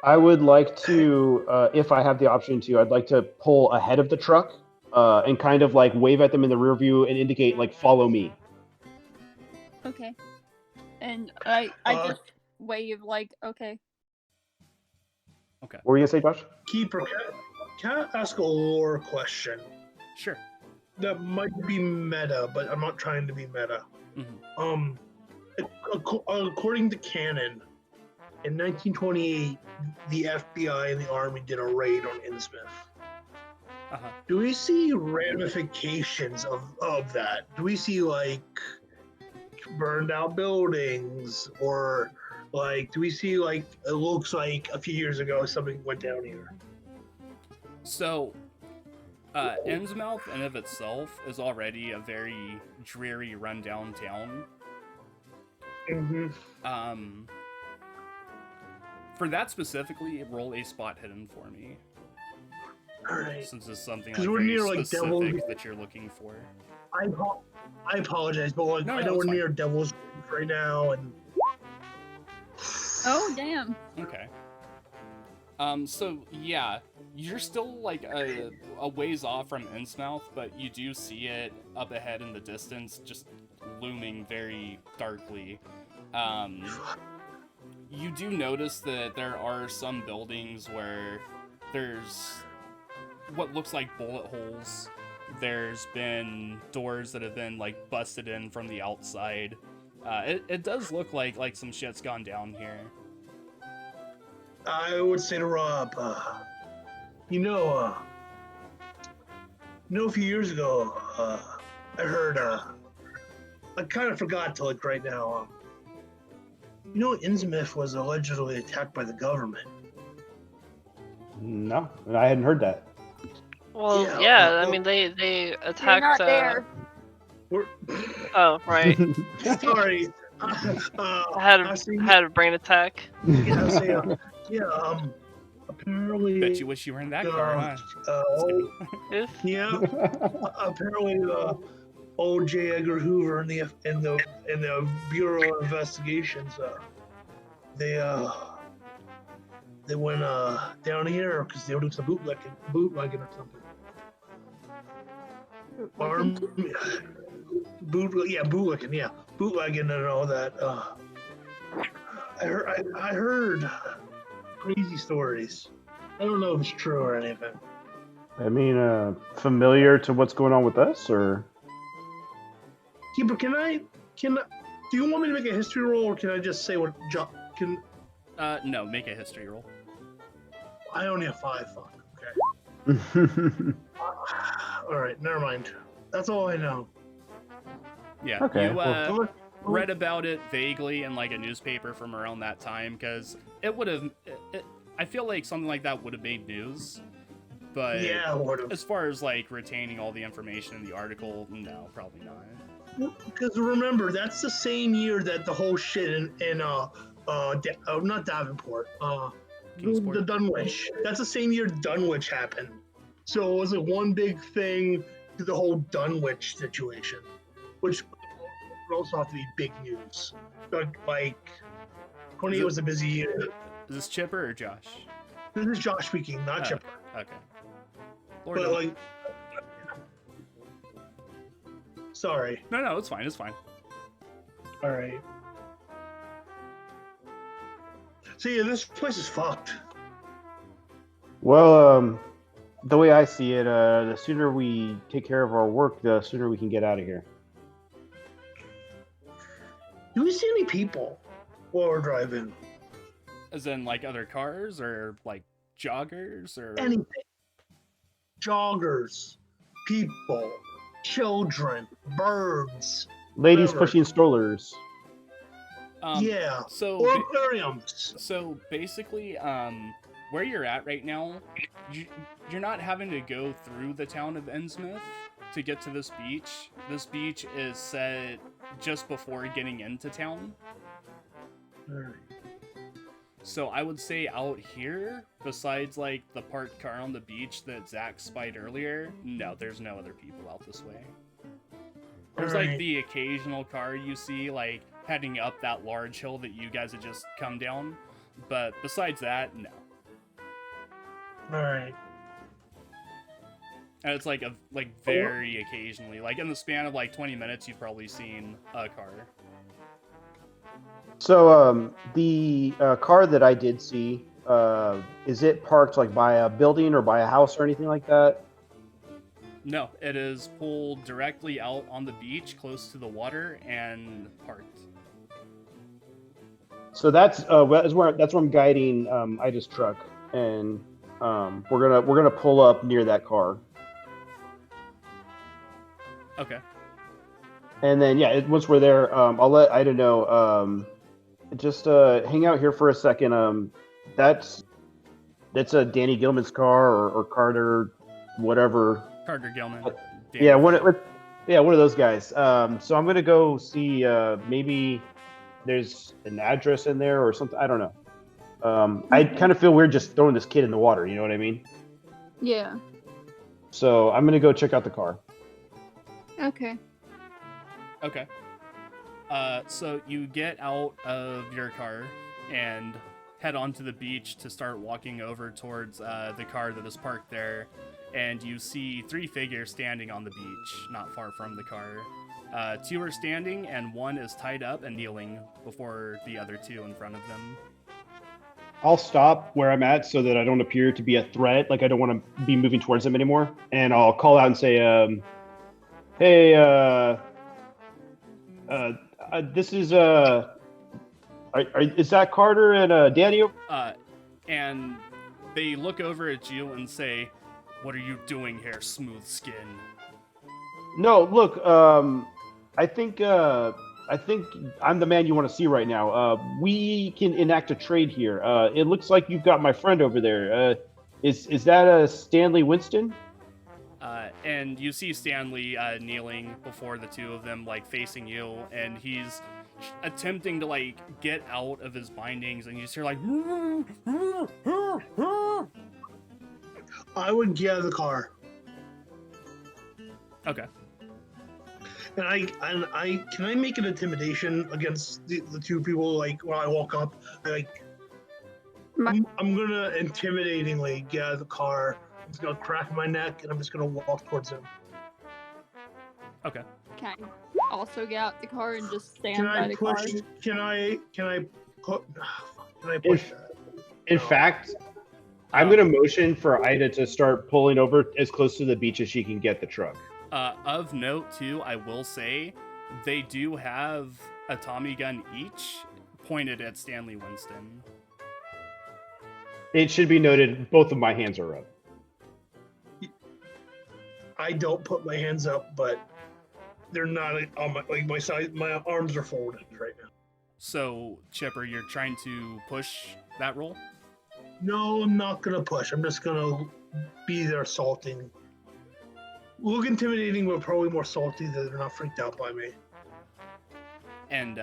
I would like to, if I have the option to, I'd like to pull ahead of the truck and kind of like wave at them in the rear view and indicate like follow me. Okay. And I just wave like, okay. Okay. What were you gonna say, Josh? Keeper, can I ask a lore question? Sure. That might be meta, but I'm not trying to be meta. Mm-hmm. According to canon, in 1928, the FBI and the Army did a raid on Innsmouth. Uh-huh. Do we see ramifications of that? Do we see like burned out buildings, or like do we see like it looks like a few years ago something went down here? So, Innsmouth in of itself is already a very dreary, rundown town. Mm-hmm. For that specifically, roll a spot hidden for me. All right. Since it's something 'Cause like we're very near, like, specific Devil's- that you're looking for. I apologize, but like No, I know it's we're fine. near Devil's Reef right now, and Oh, damn. Okay. So yeah, you're still like a ways off from Innsmouth, but you do see it up ahead in the distance, just looming very darkly. You do notice that there are some buildings where there's what looks like bullet holes. There's been doors that have been like busted in from the outside. It does look like some shit's gone down here. I would say to Rob, you know, a few years ago, I heard, I kind of forgot to look right now. Innsmouth was allegedly attacked by the government. No, I hadn't heard that. Well, Yeah, yeah, well- I mean they You're attacked. not there. We're Oh, right. sorry. I had a brain attack. Apparently. Bet you wish you were in that car, huh? Oof. Yeah. Apparently, old J. Edgar Hoover in the Bureau of Investigations, they went down here because they were doing some bootlegging or something. Bootlegging and all that. I heard crazy stories. I don't know if it's true or anything. I mean, familiar to what's going on with us, or? Keeper, do you want me to make a history roll, or can I just say what No, make a history roll. I only have 5. Fuck. Okay. All right, never mind. That's all I know. Yeah, Okay, you well- read about it vaguely in like a newspaper from around that time, because it would have. I feel like something like that would have made news, but Yeah, would've. as far as like retaining all the information in the article, no, probably not. Because remember, that's the same year that the whole shit in not Davenport, Kingsport? the Dunwich. That's the same year Dunwich happened. So it was like one big thing to the whole Dunwich situation, which would also have to be big news. Like 28 was a busy year. Is this Chipper or Josh? This is Josh speaking, not Oh, Chipper. Okay. Lord But knows. like, sorry. No, it's fine. It's fine. All right. So yeah, this place is fucked. Well, the way I see it, the sooner we take care of our work, the sooner we can get out of here. Do we see any people while we're driving? As in like other cars or like joggers or Anything? Joggers, people, children, birds. Ladies Whatever. pushing strollers. Yeah. So Or aquariums. So basically, where you're at right now, you're not having to go through the town of Innsmouth to get to this beach. This beach is set just before getting into town. Alright. So I would say out here, besides like the parked car on the beach that Zach spied earlier, no, there's no other people out this way. There's like Alright. the occasional car you see like heading up that large hill that you guys had just come down, but besides that, no. Alright. And it's like very occasionally, like in the span of like 20 minutes, you've probably seen a car. So the car that I did see, is it parked like by a building or by a house or anything like that? No, it is pulled directly out on the beach, close to the water, and parked. So that's where I'm guiding Ida's truck, and we're gonna pull up near that car. Okay. And then once we're there, I'll let Ida know. Just hang out here for a second. That's a Danny Gilman's car or Carter, whatever. Carter Gilman. Yeah, one of those guys. So I'm gonna go see. Maybe there's an address in there or something. I don't know. I kind of feel weird just throwing this kid in the water. You know what I mean? Yeah. So I'm gonna go check out the car. Okay. Okay. So you get out of your car and head onto the beach to start walking over towards the car that is parked there, and you see 3 figures standing on the beach, not far from the car. 2 are standing, and 1 is tied up and kneeling before the other 2 in front of them. I'll stop where I'm at so that I don't appear to be a threat. Like I don't want to be moving towards them anymore, and I'll call out and say, "Hey, this is is that Carter and Danny?" And they look over at you and say, "What are you doing here, smooth skin?" No, look, I think I'm the man you want to see right now. We can enact a trade here. It looks like you've got my friend over there. Is that Stanley Winston? And you see Stanley kneeling before the 2 of them, like facing you, and he's attempting to like get out of his bindings, and you just hear like. I would get out of the car. Okay. And I can I make an intimidation against the 2 people? Like when I walk up, I'm gonna intimidatingly get out of the car. I'm just gonna crack my neck, and I'm just gonna walk towards him. Okay. Can I also get out the car and just stand Can by I the push? car? Can I push that? In fact, I'm gonna motion for Ida to start pulling over as close to the beach as she can get the truck. Of note, too, I will say, they do have a Tommy gun each pointed at Stanley Winston. It should be noted, both of my hands are up. I don't put my hands up, but they're not on my side. My arms are folded right now. So, Chipper, you're trying to push that roll? No, I'm not gonna push. I'm just gonna be there salting. Look intimidating, but probably more salty that they're not freaked out by me. And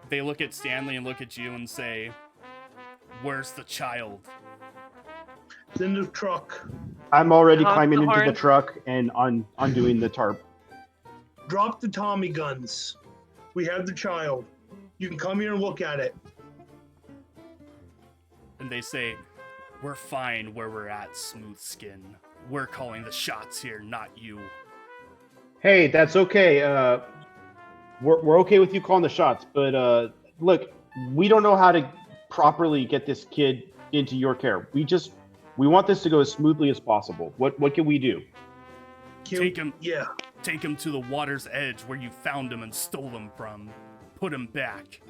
they look at Stanley and look at you and say, "Where's the child?" It's in the truck. I'm already Honk climbing the into the horn. truck and undoing the tarp. Drop the Tommy guns. We have the child. You can come here and look at it. And they say, "We're fine where we're at, smooth skin. We're calling the shots here, not you." Hey, that's okay. We're okay with you calling the shots, but look, we don't know how to properly get this kid into your care. We want this to go as smoothly as possible. What can we do? Take him. Yeah. Take him to the water's edge where you found him and stole him from. Put him back.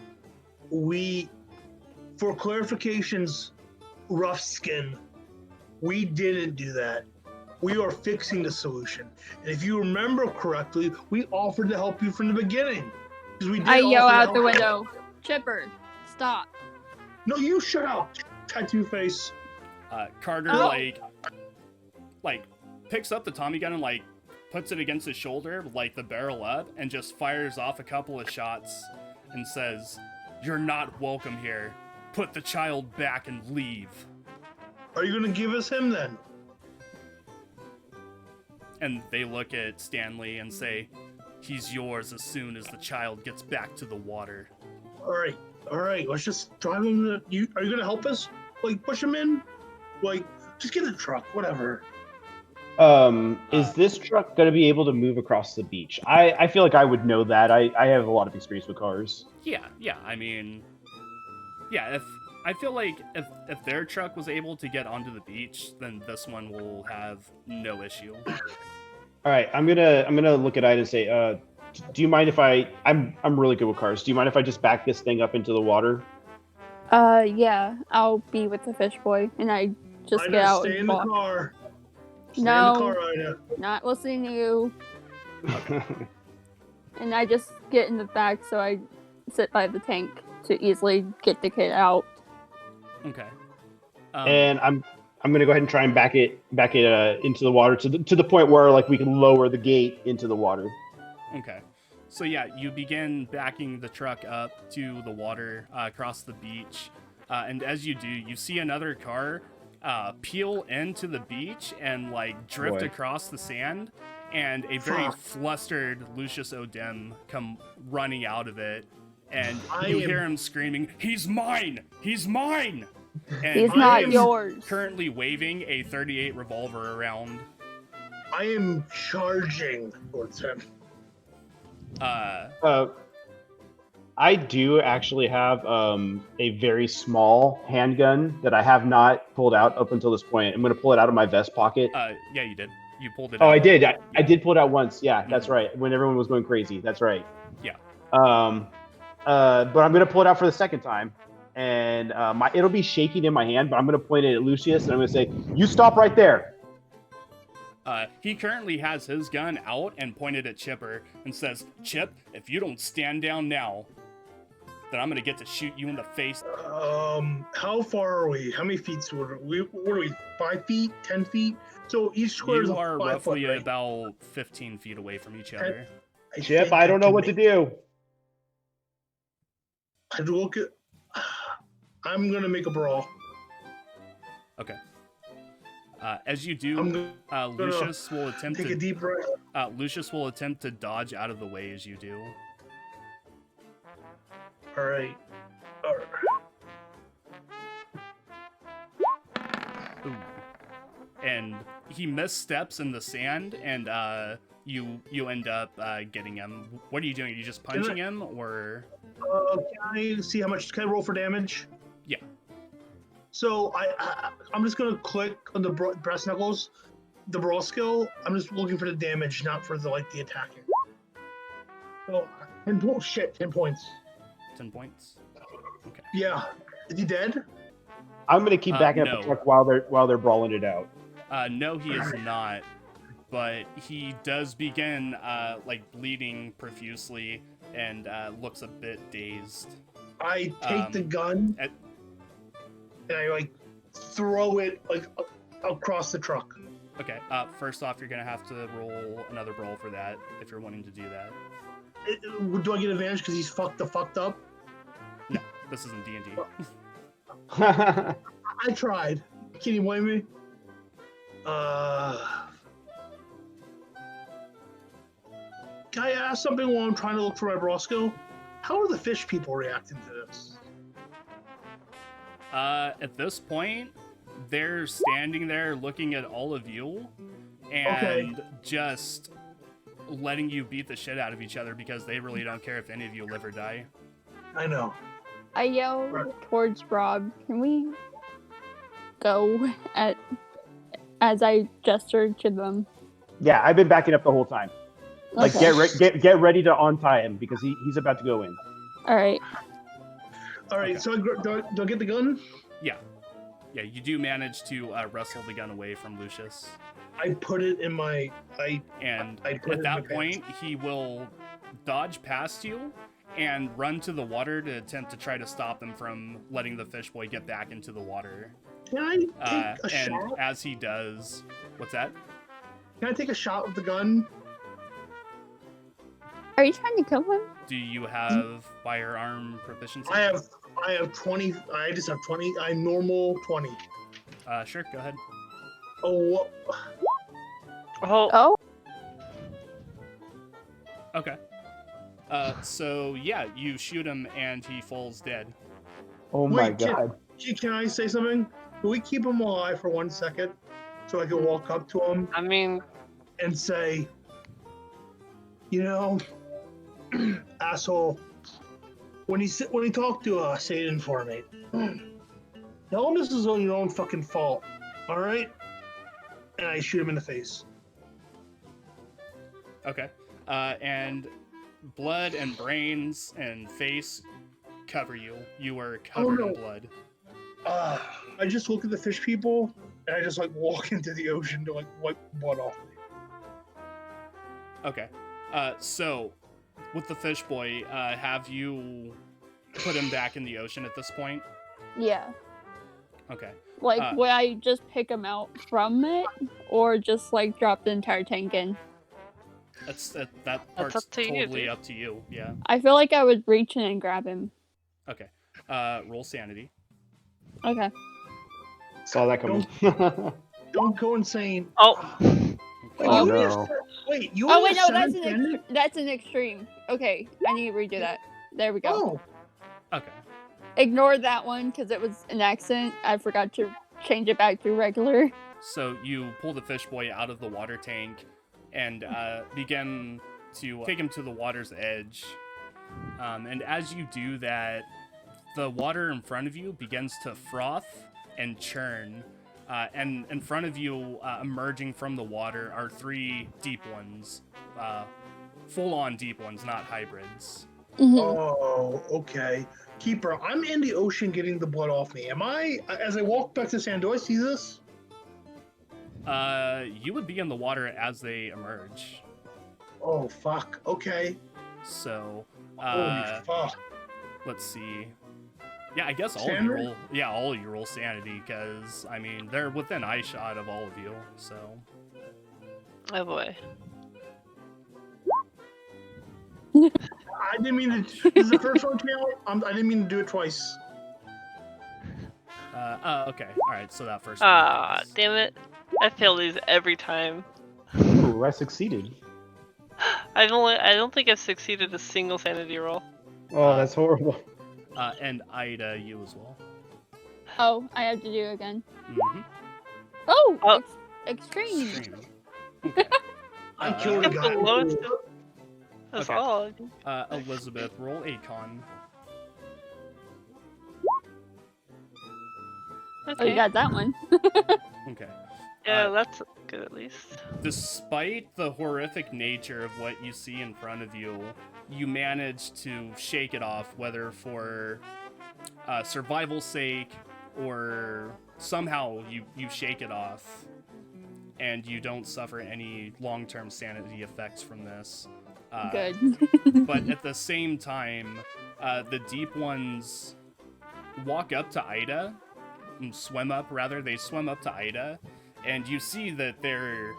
For clarifications, rough skin, we didn't do that. We are fixing the solution. And if you remember correctly, we offered to help you from the beginning. Because we did I yell offer to out the help you. window, "Chipper, stop!" No, you shut up, tattoo face. Carter Oh. like picks up the Tommy gun and like puts it against his shoulder, like the barrel up, and just fires off a couple of shots and says, "You're not welcome here. put the child back and leave. Are you gonna give us him then? And they look at Stanley and say, he's yours as soon as the child gets back to the water. All right. Let's just drive him. Are you gonna help us? Like push him in? Like just get the truck, whatever. Is this truck going to be able to move across the beach? I feel like I would know that. I have a lot of experience with cars. Yeah. I mean, yeah. I feel like if their truck was able to get onto the beach, then this one will have no issue. All right, I'm gonna look at Ida and say, do you mind if I'm really good with cars. Do you mind if I just back this thing up into the water? Yeah, I'll be with the fish boy, and I just Ida, get out stay and in the walk. car. Stay No. in the car, Ida. Not listening to you. And I just get in the back, so I sit by the tank to easily get the kid out. Okay. And I'm gonna go ahead and try and back it into the water to the point where like we can lower the gate into the water. Okay. So yeah, you begin backing the truck up to the water across the beach, and as you do, you see another car peel into the beach and like drift across the sand, and a very flustered Lucious O'Dimm come running out of it, and you hear him screaming, "He's mine! He's mine!" And He's not yours. Currently waving a .38 revolver around. I am charging towards him. I do actually have a very small handgun that I have not pulled out up until this point. I'm going to pull it out of my vest pocket. Yeah, you did. You pulled it out. out. I did. I did pull it out once. Yeah, that's right. When everyone was going crazy. That's right. Yeah. But I'm going to pull it out for the second time. And it'll be shaking in my hand, but I'm going to point it at Lucius, and I'm going to say, "You stop right there." He currently has his gun out and pointed at Chipper and says, "Chip, if you don't stand down now, then I'm going to get to shoot you in the face." How far are we? How many feet are we? What are we? 5 feet? 10 feet? So each square is You are 5 roughly foot, right? about 15 feet away from each other. Chip, I don't know what to do. I look at. I'm gonna make a brawl. Okay. As you do, Lucius will attempt Take a deep breath. Lucius will attempt to dodge out of the way as you do. All right. Ooh. And he missteps in the sand, and you end up getting him. What are you doing? Are you just punching him, or? Can I see how much? Can I roll for damage? Yeah. So I'm just gonna click on the brass knuckles, the brawl skill. I'm just looking for the damage, not for the attacking. So 10 points. 10 points. 10 points. Okay. Yeah. Is he dead? I'm gonna keep backing up the truck while they're brawling it out. No, he is not. But he does begin bleeding profusely and looks a bit dazed. I take the gun and I throw it across the truck. Okay. First off, you're gonna have to roll another brawl for that if you're wanting to do that. Do I get advantage because he's fucked up? No, this isn't D&D. I tried. Can you blame me? Can I ask something while I'm trying to look for my brawl skill? How are the fish people reacting to this? At this point, they're standing there looking at all of you and just letting you beat the shit out of each other because they really don't care if any of you live or die. I know. I yell towards Rob, "Can we go?" as I gesture to them. Yeah, I've been backing up the whole time. Okay. Get ready to untie him because he's about to go in. All right. Okay. So do I get the gun? Yeah, you do manage to wrestle the gun away from Lucius. I put it in my... At that point, he will dodge past you and run to the water to attempt to try to stop them from letting the fish boy get back into the water. Can I take a shot? And as he does... What's that? Can I take a shot with the gun? Are you trying to kill him? Do you have firearm proficiency? I I have 20. I just have 20. I'm normal 20. Sure, go ahead. Oh, Oh, Oh, Okay. So yeah, you shoot him and he falls dead. Oh my Wait, god. can I say something? Can we keep him alive for 1 second so I can walk up to him I mean, and say, you know, asshole, when he talked to Satan for me, tell him this is on your own fucking fault, all right? And I shoot him in the face. Okay. And blood and brains and face cover you. You are covered in no. blood. I just look at the fish people and I just like walk into the ocean to like wipe blood off me. Okay. So with the fish boy, have you put him back in the ocean at this point? yeah. Okay. Like, would I just pick him out from it, or just like drop the entire tank in? That part's up to you, totally dude. up to you. Yeah. I feel like I would reach in and grab him. Okay. Roll sanity. Okay. Saw that coming. Don't go insane. oh, Oh, You no. wait, you Oh only wait, no, have that's an 7 that's an extreme. Okay, I need to redo that. There we go. Oh, Okay. Ignore that one because it was an accident. I forgot to change it back to regular. So you pull the fish boy out of the water tank and begin to take him to the water's edge. And as you do that, the water in front of you begins to froth and churn. And in front of you, emerging from the water, are 3 deep ones. Full-on deep ones, not hybrids. Mhm. oh, okay. Keeper, I'm in the ocean getting the blood off me. Am I, as I walk back to sand, do I see this? You would be in the water as they emerge. Oh, fuck. Okay. So, Holy fuck. let's see. Yeah, I guess all of you Sanity? roll. Yeah, all of you roll sanity because I mean they're within eye shot of all of you. So oh boy. I didn't mean to. This is the first one count. I didn't mean to do it twice. okay, all right. So that first. one Ah, counts. damn it. I fail these every time. Ooh, I succeeded. I don't think I've succeeded a single sanity roll. Oh, that's horrible. And Ida, you as well. Oh, I have to do it again. Mm-hmm. Oh, Oh. extreme. Extreme. Okay. I killed a That's guy. the lowest. That's Okay. all. Elizabeth, roll a con. Oh, Okay. you got that one. Okay. Yeah, that's good at least. Despite the horrific nature of what you see in front of you, you manage to shake it off, whether for survival's sake or somehow you shake it off and you don't suffer any long-term sanity effects from this. Good. But at the same time, the deep ones walk up to Ida, swim up rather. They swim up to Ida, and you see that they're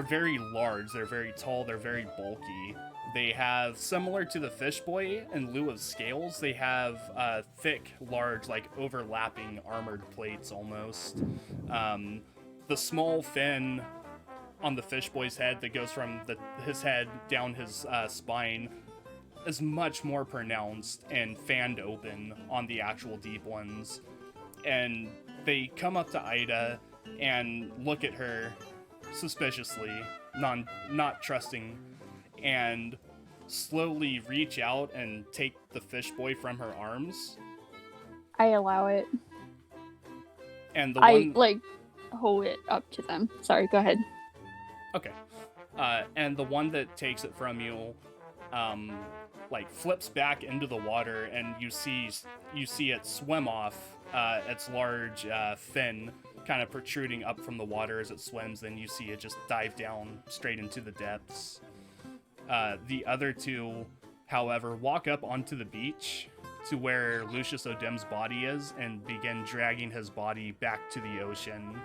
very large. They're very tall. They're very bulky. They have, similar to the fish boy, in lieu of scales, they have thick, large, like overlapping armored plates almost. The small fin on the fish boy's head that goes from his head down his spine is much more pronounced and fanned open on the actual deep ones. And they come up to Ida and look at her suspiciously, not trusting, and slowly reach out and take the fish boy from her arms. I allow it. And the I one, like hold it up to them. Sorry, go ahead. okay, and the one that takes it from you, like flips back into the water, and you see it swim off. Its large fin kind of protruding up from the water as it swims. Then you see it just dive down straight into the depths. The other 2, however, walk up onto the beach to where Lucious O'Dimm's body is and begin dragging his body back to the ocean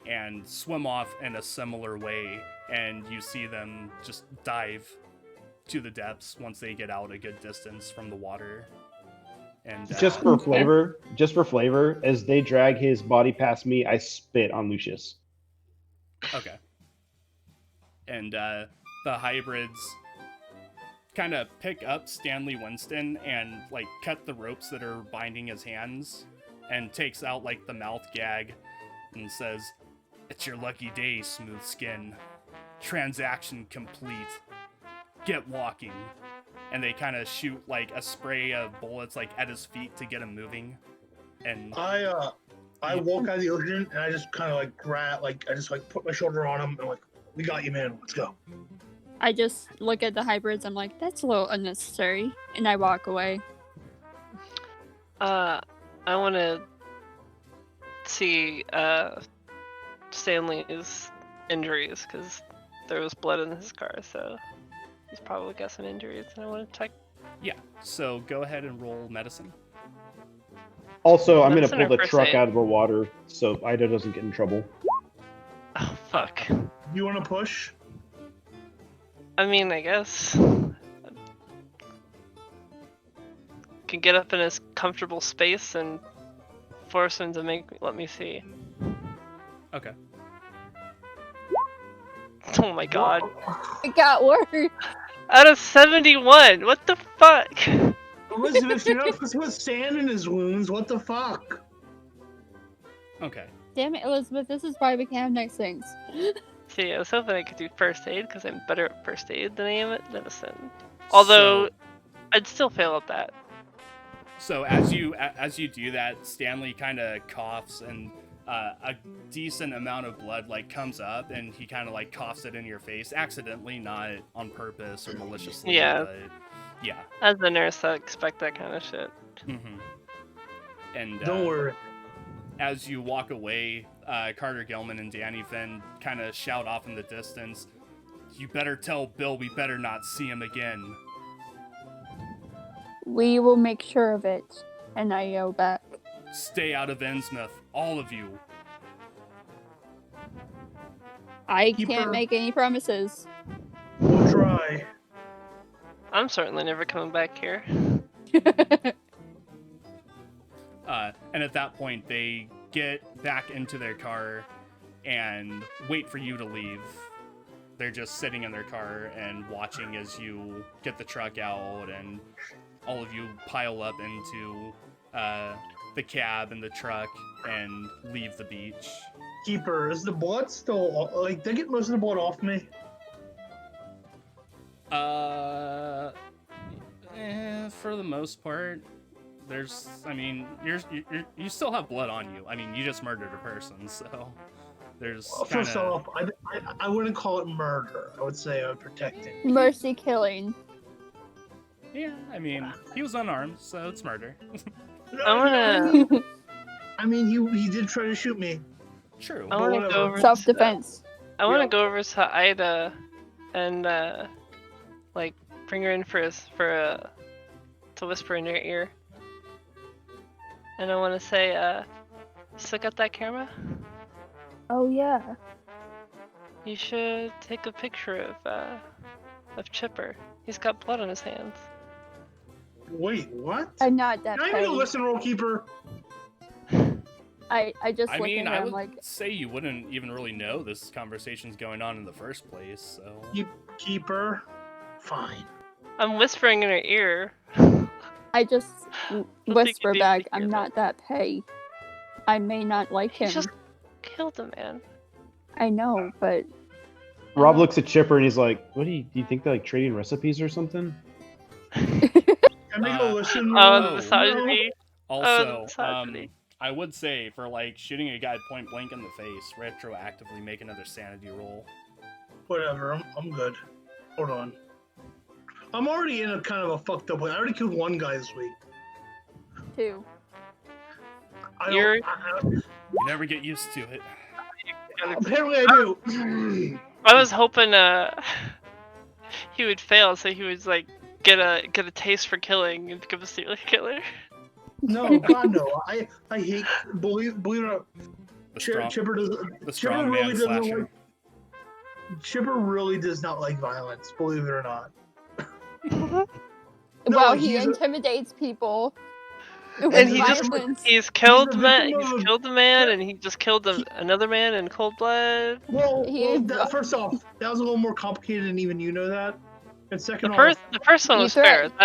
and swim off in a similar way. And you see them just dive to the depths once they get out a good distance from the water. And Just for flavor, as they drag his body past me, I spit on Lucius. Okay. And the hybrids kind of pick up Stanley Winston and like cut the ropes that are binding his hands, and takes out like the mouth gag and says, "It's your lucky day, smooth skin. Transaction complete. Get walking." And they kind of shoot like a spray of bullets like at his feet to get him moving. And I walk out of the ocean and I just kind of like I just put my shoulder on him and like, we got you, man. Let's go. I just look at the hybrids. I'm like, that's a little unnecessary, and I walk away. I want to see Stanley's injuries because there was blood in his scar, so he's probably got some injuries, and I want to check. yeah, so go ahead and roll medicine. Also, I'm gonna Medicine pull or the first truck aid? out of the water so Ida doesn't get in trouble. Oh fuck. You want to push? I mean, I guess can get up in his comfortable space and force him to let me see. Okay. Oh my god. It got worse. Out of 71, what the fuck? Elizabeth, you're not supposed to put sand in his wounds. What the fuck? Okay. Damn it, Elizabeth. This is why we can have nice things. See, I was hoping I could do first aid because I'm better at first aid than I am at medicine. Although, I'd still fail at that. So as you do that, Stanley kind of coughs, and a decent amount of blood like comes up, and he kind of like coughs it in your face, accidentally, not on purpose or maliciously. Yeah. But yeah. As a nurse, I expect that kind of shit. Mm-hmm. And Don't worry. as you walk away, Carter Gilman and Danny Finn kind of shout off in the distance, "You better tell Bill we better not see him again." We will make sure of it. And I yell back. "Stay out of Innsmouth, all of you." I Keep can't her- make any promises. We'll try. I'm certainly never coming back here. And at that point, they get back into their car and wait for you to leave. They're just sitting in their car and watching as you get the truck out, and all of you pile up into the cab and the truck and leave the beach. Keeper, is the blood still like? Did I get most of the blood off me? For the most part, there's. I mean, you still have blood on you. I mean, you just murdered a person, so there's. First kinda, off, I wouldn't call it murder. I would say protecting. Mercy killing. Yeah, I mean, he was unarmed, so it's murder. I wanna, I mean, he did try to shoot me. True. I wanna whatever. go over. Self-defense. I wanna Yep. go over to Ida, and like bring her in to whisper in your ear. And I wanna say, still got that camera? Oh, yeah. You should take a picture of Chipper. He's got blood on his hands. Wait, what? I'm not that Can I even petty. listen, roll keeper? I just I look mean, at her. I I'm would like, say you wouldn't even really know this conversation's going on in the first place, so. Keeper, fine. I'm whispering in her ear. I just whisper need back, to I'm hear not that petty. I may not like He him. just killed a man. I know, but Rob looks at Chipper and he's like, "What do you think they're like trading recipes or something?" Can I make a listen? Oh, roll? the misogyny. Also, misogyny. I would say for like shooting a guy point blank in the face, retroactively make another sanity roll. Whatever, I'm good. Hold on. I'm already in a kind of a fucked up way. I already killed one guy this week. 2. You're- You never get used to it. Apparently I do. I was hoping he would fail, so he would like get a taste for killing and become a serial killer. No, God no. I hate believe it or not. The strong, Chipper does. the Chipper strong really man doesn't slasher. like. Chipper really does not like violence. Believe it or not. No, Well, he he's a- intimidates people. It And was he just violence. he's killed He's a man. victim He's of- killed a man, and he just killed another man in cold blood. Well, He- first off, that was a little more complicated, and even you know that. And second The first one You was fair. threat-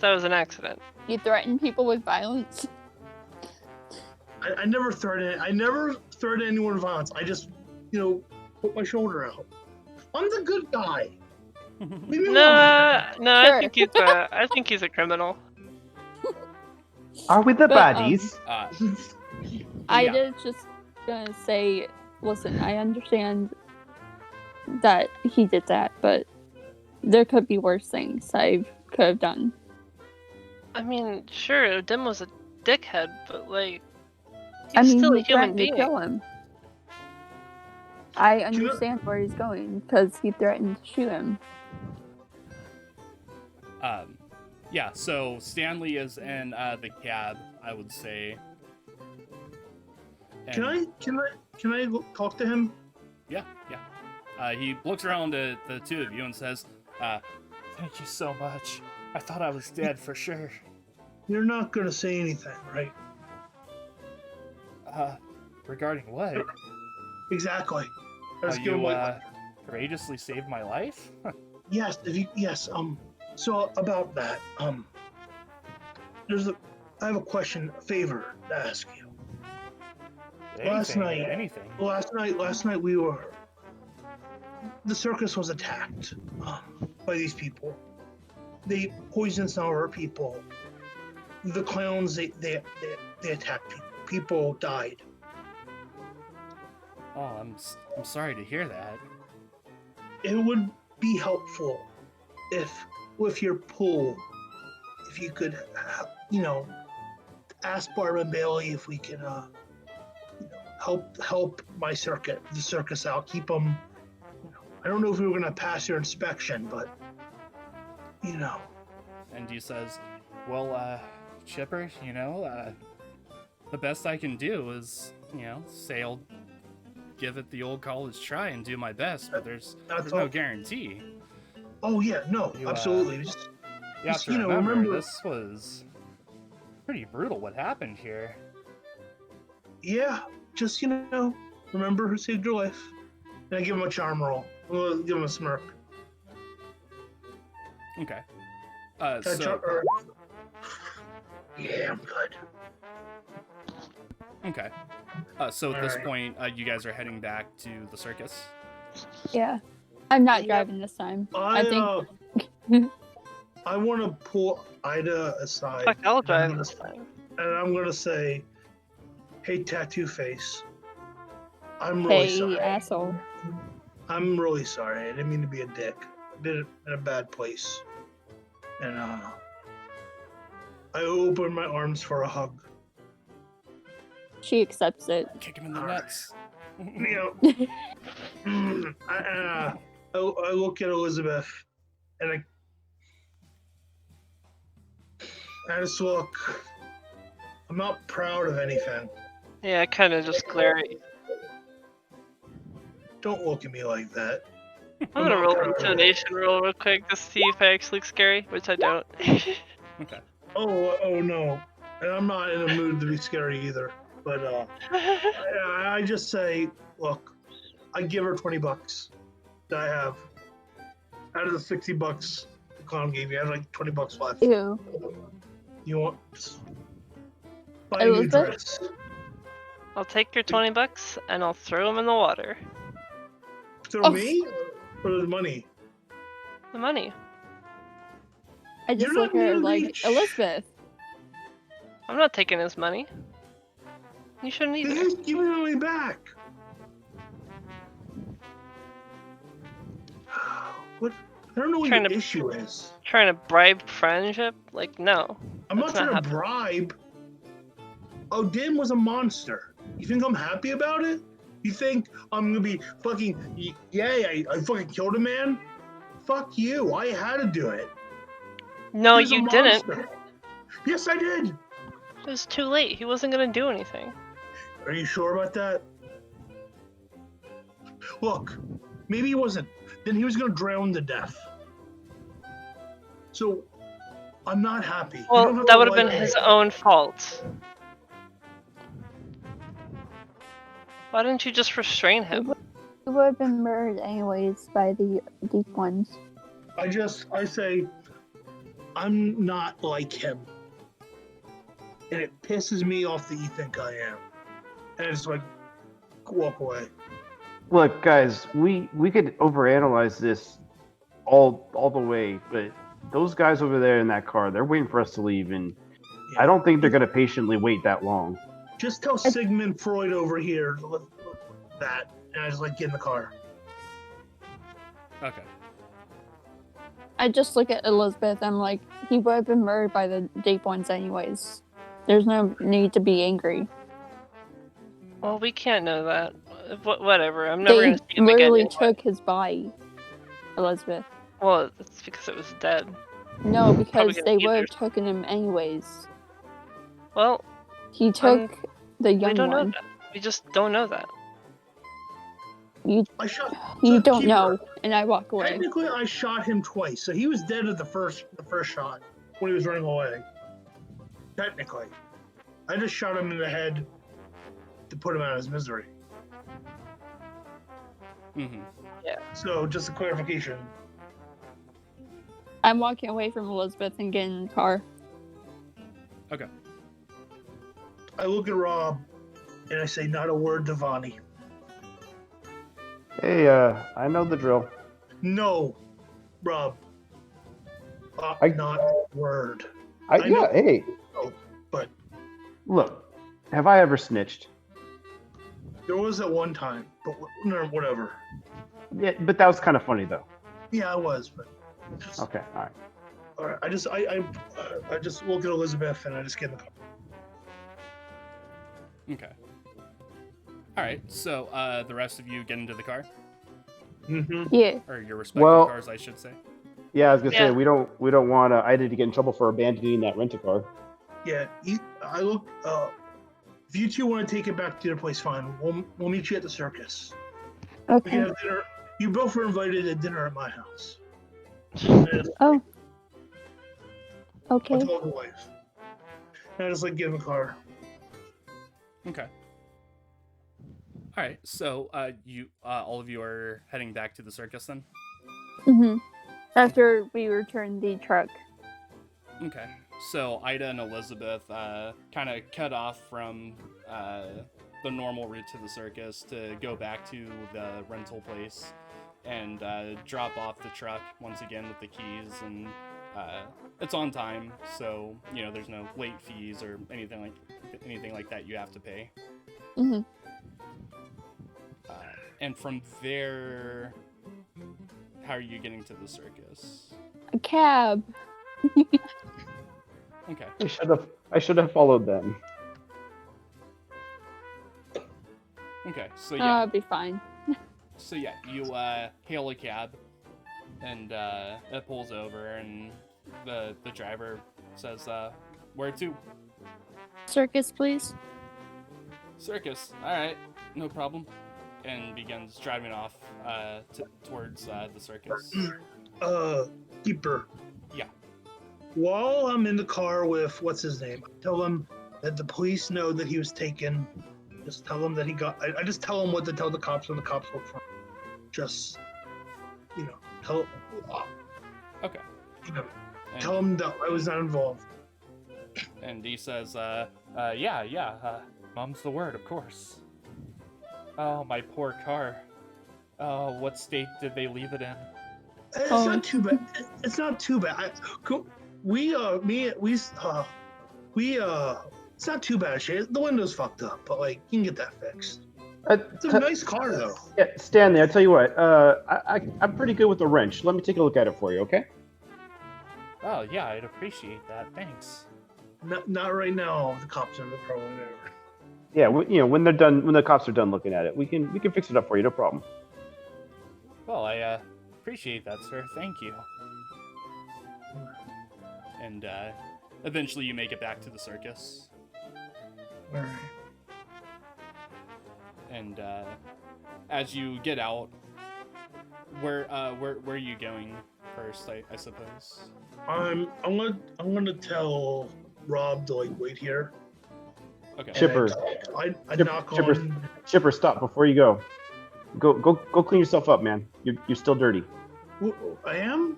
That was an accident. You threaten people with violence. I never threatened. I never threatened anyone with violence. I just, put my shoulder out. I'm the good guy. Leave me alone. No, Sure. I think he's a criminal. Are we the But, baddies? Ida's just gonna say, listen, I understand that he did that, but there could be worse things I could have done. I mean, sure, O'Dimm was a dickhead, but like, he's he still a human threatened being. to kill him. I understand where he's going because he threatened to shoot him. Yeah, so Stanley is in the cab, I would say. And, Can I talk to him? Yeah. He looks around at the two of you and says, "Thank you so much. I thought I was dead for sure." You're not gonna say anything, right? Regarding what? Exactly. How Let's give him you like, courageously saved my life? yes. So about that, I have a question, a favor to ask you. Last night we were. The circus was attacked by these people. They poisoned some of our people. The clowns they attacked people. People died. Oh, I'm sorry to hear that. It would be helpful if with your pool, if you could, ask Barb and Bailey if we can, help the circus out, keep them. I don't know if we were gonna pass your inspection, but And he says, "Well, Chipper, the best I can do is, say I'll give it the old college try and do my best, but there's no guarantee." Oh yeah, no, absolutely. You have to remember, this was pretty brutal what happened here. Yeah, just remember who saved your life. And I give him a charm roll. We'll give him a smirk. Okay. Yeah, I'm good. Okay. So at this point, you guys are heading back to the circus. Yeah. I'm not driving this time. I think. I want to pull Ida aside. Fuck, I'll drive this time. And I'm going to say, hey, Tattoo Face. I'm really sorry. Hey, asshole. I'm really sorry. I didn't mean to be a dick. I did it in a bad place. And I opened my arms for a hug. She accepts it. Kick him in the nuts. I look at Elizabeth, and I just look. I'm not proud of anything. Yeah, I kind of just glare at you. Don't look at me like that. I'm gonna roll an intimidation roll real quick to see if I actually look scary, which I don't. Okay. Oh no. And I'm not in a mood to be scary either. But I just say, look, I give her $20 that I have. Out of the $60 the clown gave me, I have like $20 left. Ew. You want buy a new dress? I'll take your $20 and I'll throw them in the water. Throw me or the money? The money. I just You're look not at her near like, Leech. Elizabeth. I'm not taking his money. You shouldn't either. Then just give me the money back. What? I don't know what your issue is. Trying to bribe friendship? Like, no. I'm not That's trying not to bribe. O'Dimm was a monster. You think I'm happy about it? You think I'm gonna be fucking, yay, I fucking killed a man? Fuck you, I had to do it. No, He was a you didn't. monster. Yes, I did. It was too late. He wasn't gonna do anything. Are you sure about that? Look, maybe he wasn't. Then he was gonna drown to death. So, I'm not happy. You Well, don't have that to would have like been his me. own fault. Why didn't you just restrain him? He would have been murdered anyways by the deep ones. I say, I'm not like him. And it pisses me off that you think I am. And I just like walk away. Look, guys, we could overanalyze this all the way, but those guys over there in that car, they're waiting for us to leave, and Yeah. I don't think they're gonna patiently wait that long. Just tell Sigmund Freud over here that, and I just like get in the car. Okay. I just look at Elizabeth. I'm like, he would have been murdered by the deep ones anyways. There's no need to be angry. Well, we can't know that. Whatever. I'm never They gonna see him again. literally Anyway. took his body, Elizabeth. Well, it's because it was dead. No, because Probably they gonna would eat have taken him anyways. Well, He took the young we don't know one. that. We just don't know that. I shot. You so don't keep know, her. and I walk away. Technically, I shot him twice, so he was dead at the first shot when he was running away. Technically, I just shot him in the head to put him out of his misery. Mm-hmm. So, just a clarification. I'm walking away from Elizabeth and getting in the car. Okay. I look at Rob and I say, "Not a word to Vonnie." Hey, I know the drill. No, Rob. Not a word. I I know- hey. but- Look, have I ever snitched? There was at one time, but no, whatever. Yeah, but that was kind of funny though. Yeah, I was, but Okay, all right. all right. I just look at Elizabeth and I just get in the car. Okay. All right. So the rest of you get into the car, Mm-hmm. Yeah. or your respective Well- cars, I should say. Yeah, I was gonna Yeah. say we don't want Ida to get in trouble for abandoning that rent-a-car. Yeah, I look. If you two want to take it back to your place, fine. We'll meet you at the circus. We Okay. can have dinner. You both were invited to dinner at my house. Oh. Okay. I told the wife. And I just like get in the car. Okay. All right. So you all of you are heading back to the circus then. Mhm. After we return the truck. Okay. So Ida and Elizabeth kind of cut off from the normal route to the circus to go back to the rental place and drop off the truck once again with the keys, and it's on time, so there's no late fees or anything like that you have to pay. Mhm. And from there, how are you getting to the circus? A cab. Okay. I should have followed them. Okay. So yeah. I'll be fine. So yeah, you hail a cab, and it pulls over, and the driver says, "Where to?" Circus, please. Circus. All right, no problem. And begins driving off towards the circus. Keeper. Yeah. While I'm in the car with what's his name, I tell him that the police know that he was taken. Just tell him that he got. I just tell him what to tell the cops when the cops look for him. Just, tell. Okay. And, Tell him that I was not involved. and he says, yeah, mom's the word, of course. Oh, my poor car. Oh, what state did they leave it in? It's Oh. not too bad. It's not too bad. It's not too bad. Shit, the window's fucked up, but you can get that fixed. It's a nice car though. Yeah, Stanley, I tell you what, I'm pretty good with the wrench. Let me take a look at it for you, okay? Oh, yeah, I'd appreciate that. Thanks. Not right now. The cops are probably there. Yeah, when they're done, when the cops are done looking at it, we can fix it up for you, no problem. Well, I appreciate that, sir. Thank you. And eventually you make it back to the circus. All right. And as you get out, where are you going first, I suppose. I'm gonna tell Rob to like wait here. Okay. Chipper. I Chip- knock Chipper. on. Chipper, stop before you go. Go clean yourself up, man. You're still dirty. I am.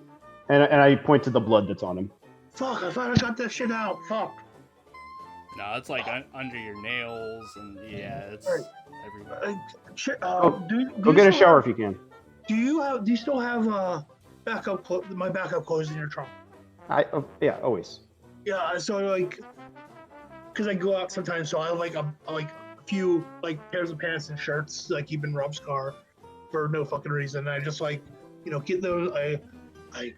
And I point to the blood that's on him. Fuck! I thought I got that shit out. Fuck. No, it's like under your nails, and yeah, it's Right. everywhere. Go get a shower if you can. Do you still have my backup clothes in your trunk? Yeah, always. Yeah, so like, cause I go out sometimes, so I have like a few like pairs of pants and shirts that I keep in Rob's car for no fucking reason. I just like, get those. I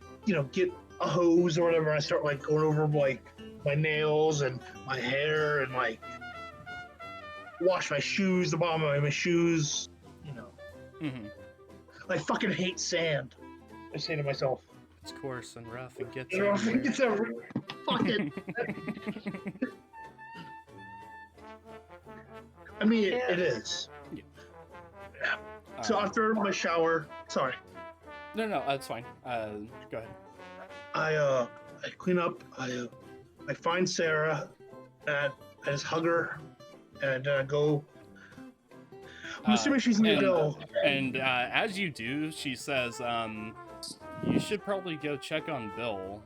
get a hose or whatever. And I start like going over like my nails and my hair and like wash my shoes, the bottom of my shoes. Mm-hmm. I fucking hate sand. I say to myself. It's coarse and rough and gets You know, everywhere. it's everywhere. Fuck it. I mean, it is. Yeah. So after my shower, sorry, No, that's fine. Go ahead. I clean up. I find Sarah, and I just hug her, and go. I'm assuming she's near Bill. And as you do, she says, you should probably go check on Bill.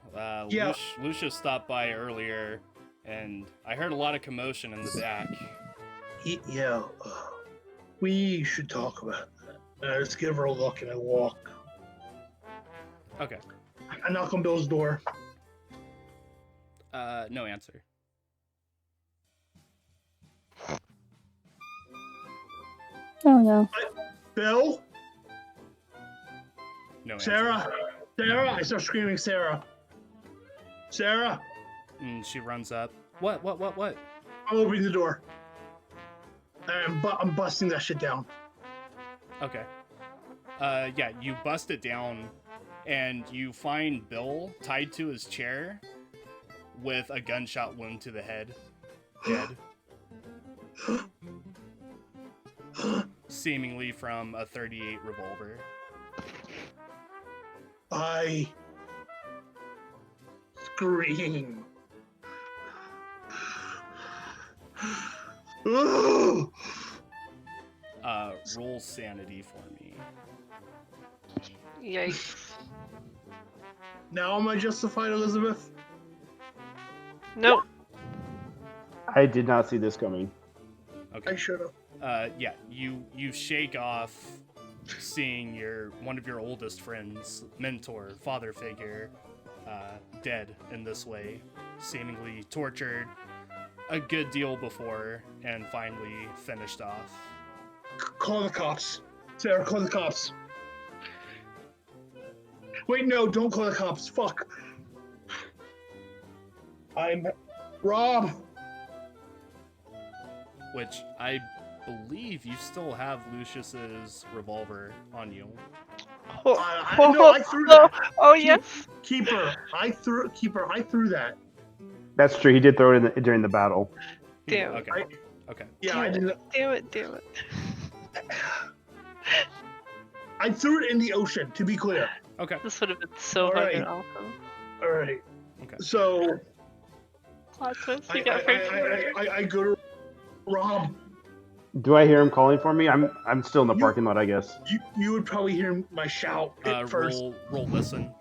Yeah. Lucius stopped by earlier, and I heard a lot of commotion in the back. We should talk about that. And I just give her a look and I walk. Okay. I knock on Bill's door. No answer. Oh no. Bill? No answer. Sarah! I start screaming, Sarah! Sarah! And she runs up. What? I'm opening the door. And I'm busting that shit down. Okay. Yeah, you bust it down, and you find Bill tied to his chair with a gunshot wound to the head. Dead. Seemingly from a .38 revolver. I scream. Roll sanity for me. Yikes. Now am I justified, Elizabeth? Nope. I did not see this coming. Okay. I should have. Yeah, you shake off seeing one of your oldest friends, mentor, father figure, dead in this way, seemingly tortured a good deal before, and finally finished off. Call the cops. Sarah, call the cops. Wait, no, don't call the cops. Fuck. I'm Rob. Which I believe you still have Lucius's revolver on you. No, I threw that. Oh yes. Keeper. I threw that. That's true. He did throw it during the battle. Damn. Okay. Okay. Yeah, I didn't. Damn it. I threw it in the ocean, to be clear. Okay. This would have been so Alright. fucking awesome. All right. Okay. So Plot twist, I, we got I go to Rob. Do I hear him calling for me? I'm still in the parking lot, I guess. You would probably hear my shout at first. Roll listen.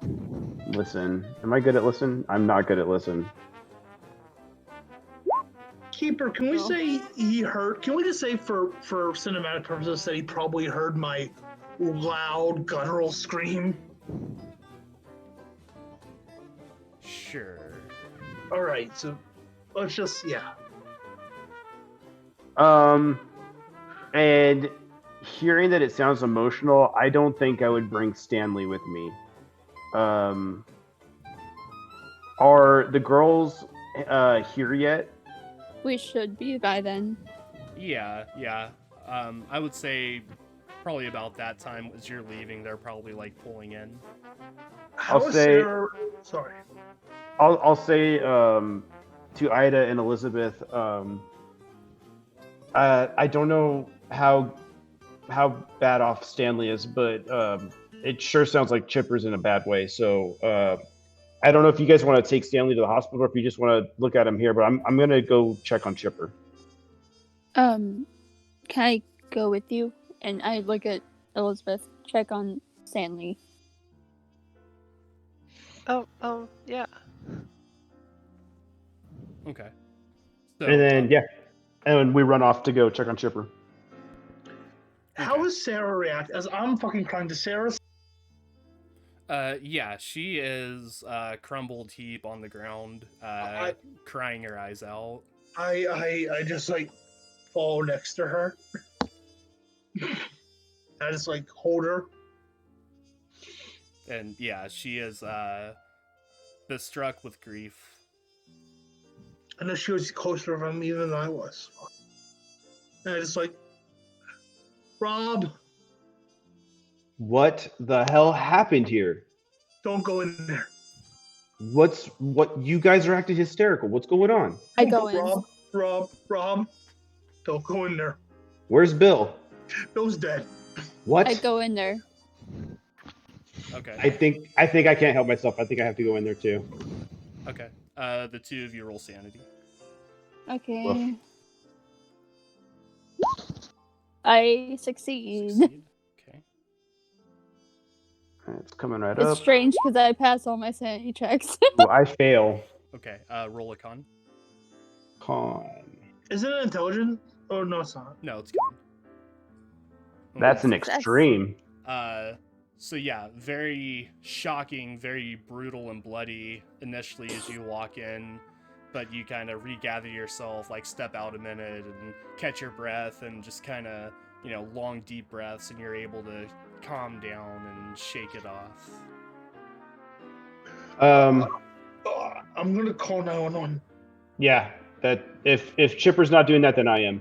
Listen. Am I good at listen? I'm not good at listen. Keeper, can we say he heard? Can we just say for cinematic purposes that he probably heard my loud guttural scream? Sure. All right, so let's just And hearing that it sounds emotional, I don't think I would bring Stanley with me. Are the girls here yet? We should be by then. Yeah. I would say probably about that time as you're leaving, they're probably like pulling in. I'll say- Sorry. I'll say to Ida and Elizabeth, I don't know how bad off Stanley is, but it sure sounds like Chipper's in a bad way. So I don't know if you guys want to take Stanley to the hospital or if you just want to look at him here, but I'm gonna go check on Chipper. Can I go with you? And I look at Elizabeth, check on Stanley. Oh, yeah. Okay. So, And then and we run off to go check on Chipper. How does Sarah react as I'm fucking crying to Sarah? yeah, she is crumbled heap on the ground, crying her eyes out. I just like fall next to her. I just like hold her. And yeah, she is struck with grief. I know she was closer to him even than I was. And I just like, Rob, What the hell happened here? don't go in there. What you guys are acting hysterical. What's going on? I go in. Rob, don't go in there. Where's Bill? Bill's dead. What? I go in there. Okay. I think I can't help myself. I think I have to go in there too. Okay. The two of you roll sanity. Okay. Woof. I succeed. Okay. It's coming right It's up. strange because I pass all my sanity checks. Ooh, I fail. Okay. Roll a con. Con. Is it intelligent? Oh, no, it's not. No, it's con. That's an That's- extreme. So yeah, very shocking, very brutal and bloody initially as you walk in, but you kind of regather yourself, like step out a minute and catch your breath and just kind of, long deep breaths, and you're able to calm down and shake it off. I'm gonna call 911. Yeah. That if Chipper's not doing that, then I am.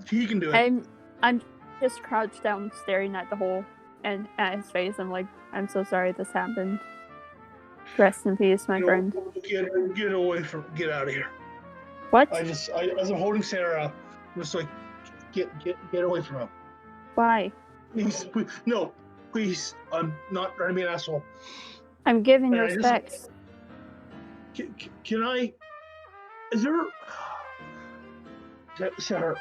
He can do it. I'm just crouched down staring at the hole and at his face. I'm like, I'm so sorry this happened. Rest in peace, my friend. Get away from. Get out of here. What? as I'm holding Sarah, I'm just like, get away from him. Why? Please, no, please. I'm not trying to be an asshole. I'm giving And I just- respects. Can I? Is there? Sarah,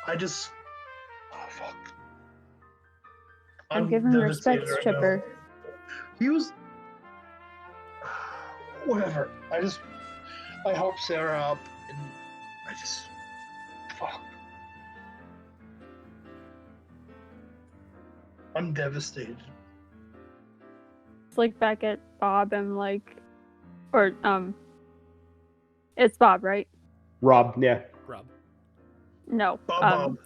I just. Oh fuck. I'm giving devastated respects, right Chipper. now. He was. Whatever. I helped Sarah up, and I just. Fuck. I'm devastated. Look back at Bob and it's Bob, right? Rob, yeah. Rob. No. Bob.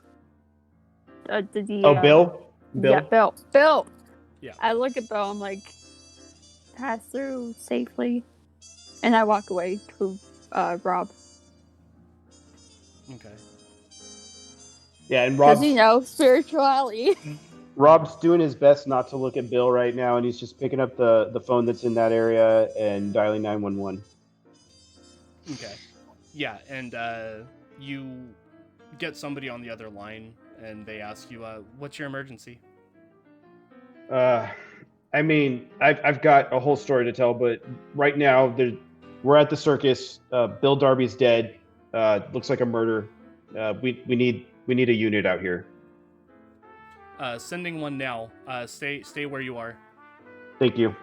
Bill? Yeah, Bill. Yeah. I look at Bill. I'm like, pass through safely, and I walk away to Rob. Okay. Yeah, and Because spirituality. Rob's doing his best not to look at Bill right now, and he's just picking up the phone that's in that area and dialing 911. Okay. Yeah, and you get somebody on the other line, and they ask you, what's your emergency? I mean, I've got a whole story to tell, but right now we're at the circus. Bill Darby's dead. Looks like a murder. We need a unit out here. Sending one now. Stay where you are. Thank you.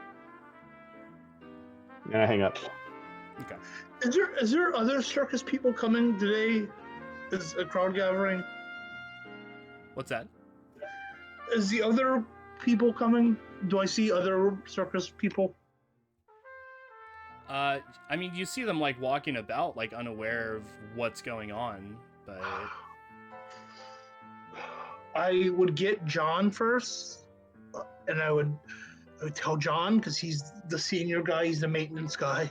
And I hang up. Okay. Is there other circus people coming today? Is a crowd gathering? What's that? Is the other people coming? Do I see other circus people? I mean, you see them like walking about, like unaware of what's going on, but I would get John first, and I would tell John because he's the senior guy, he's the maintenance guy.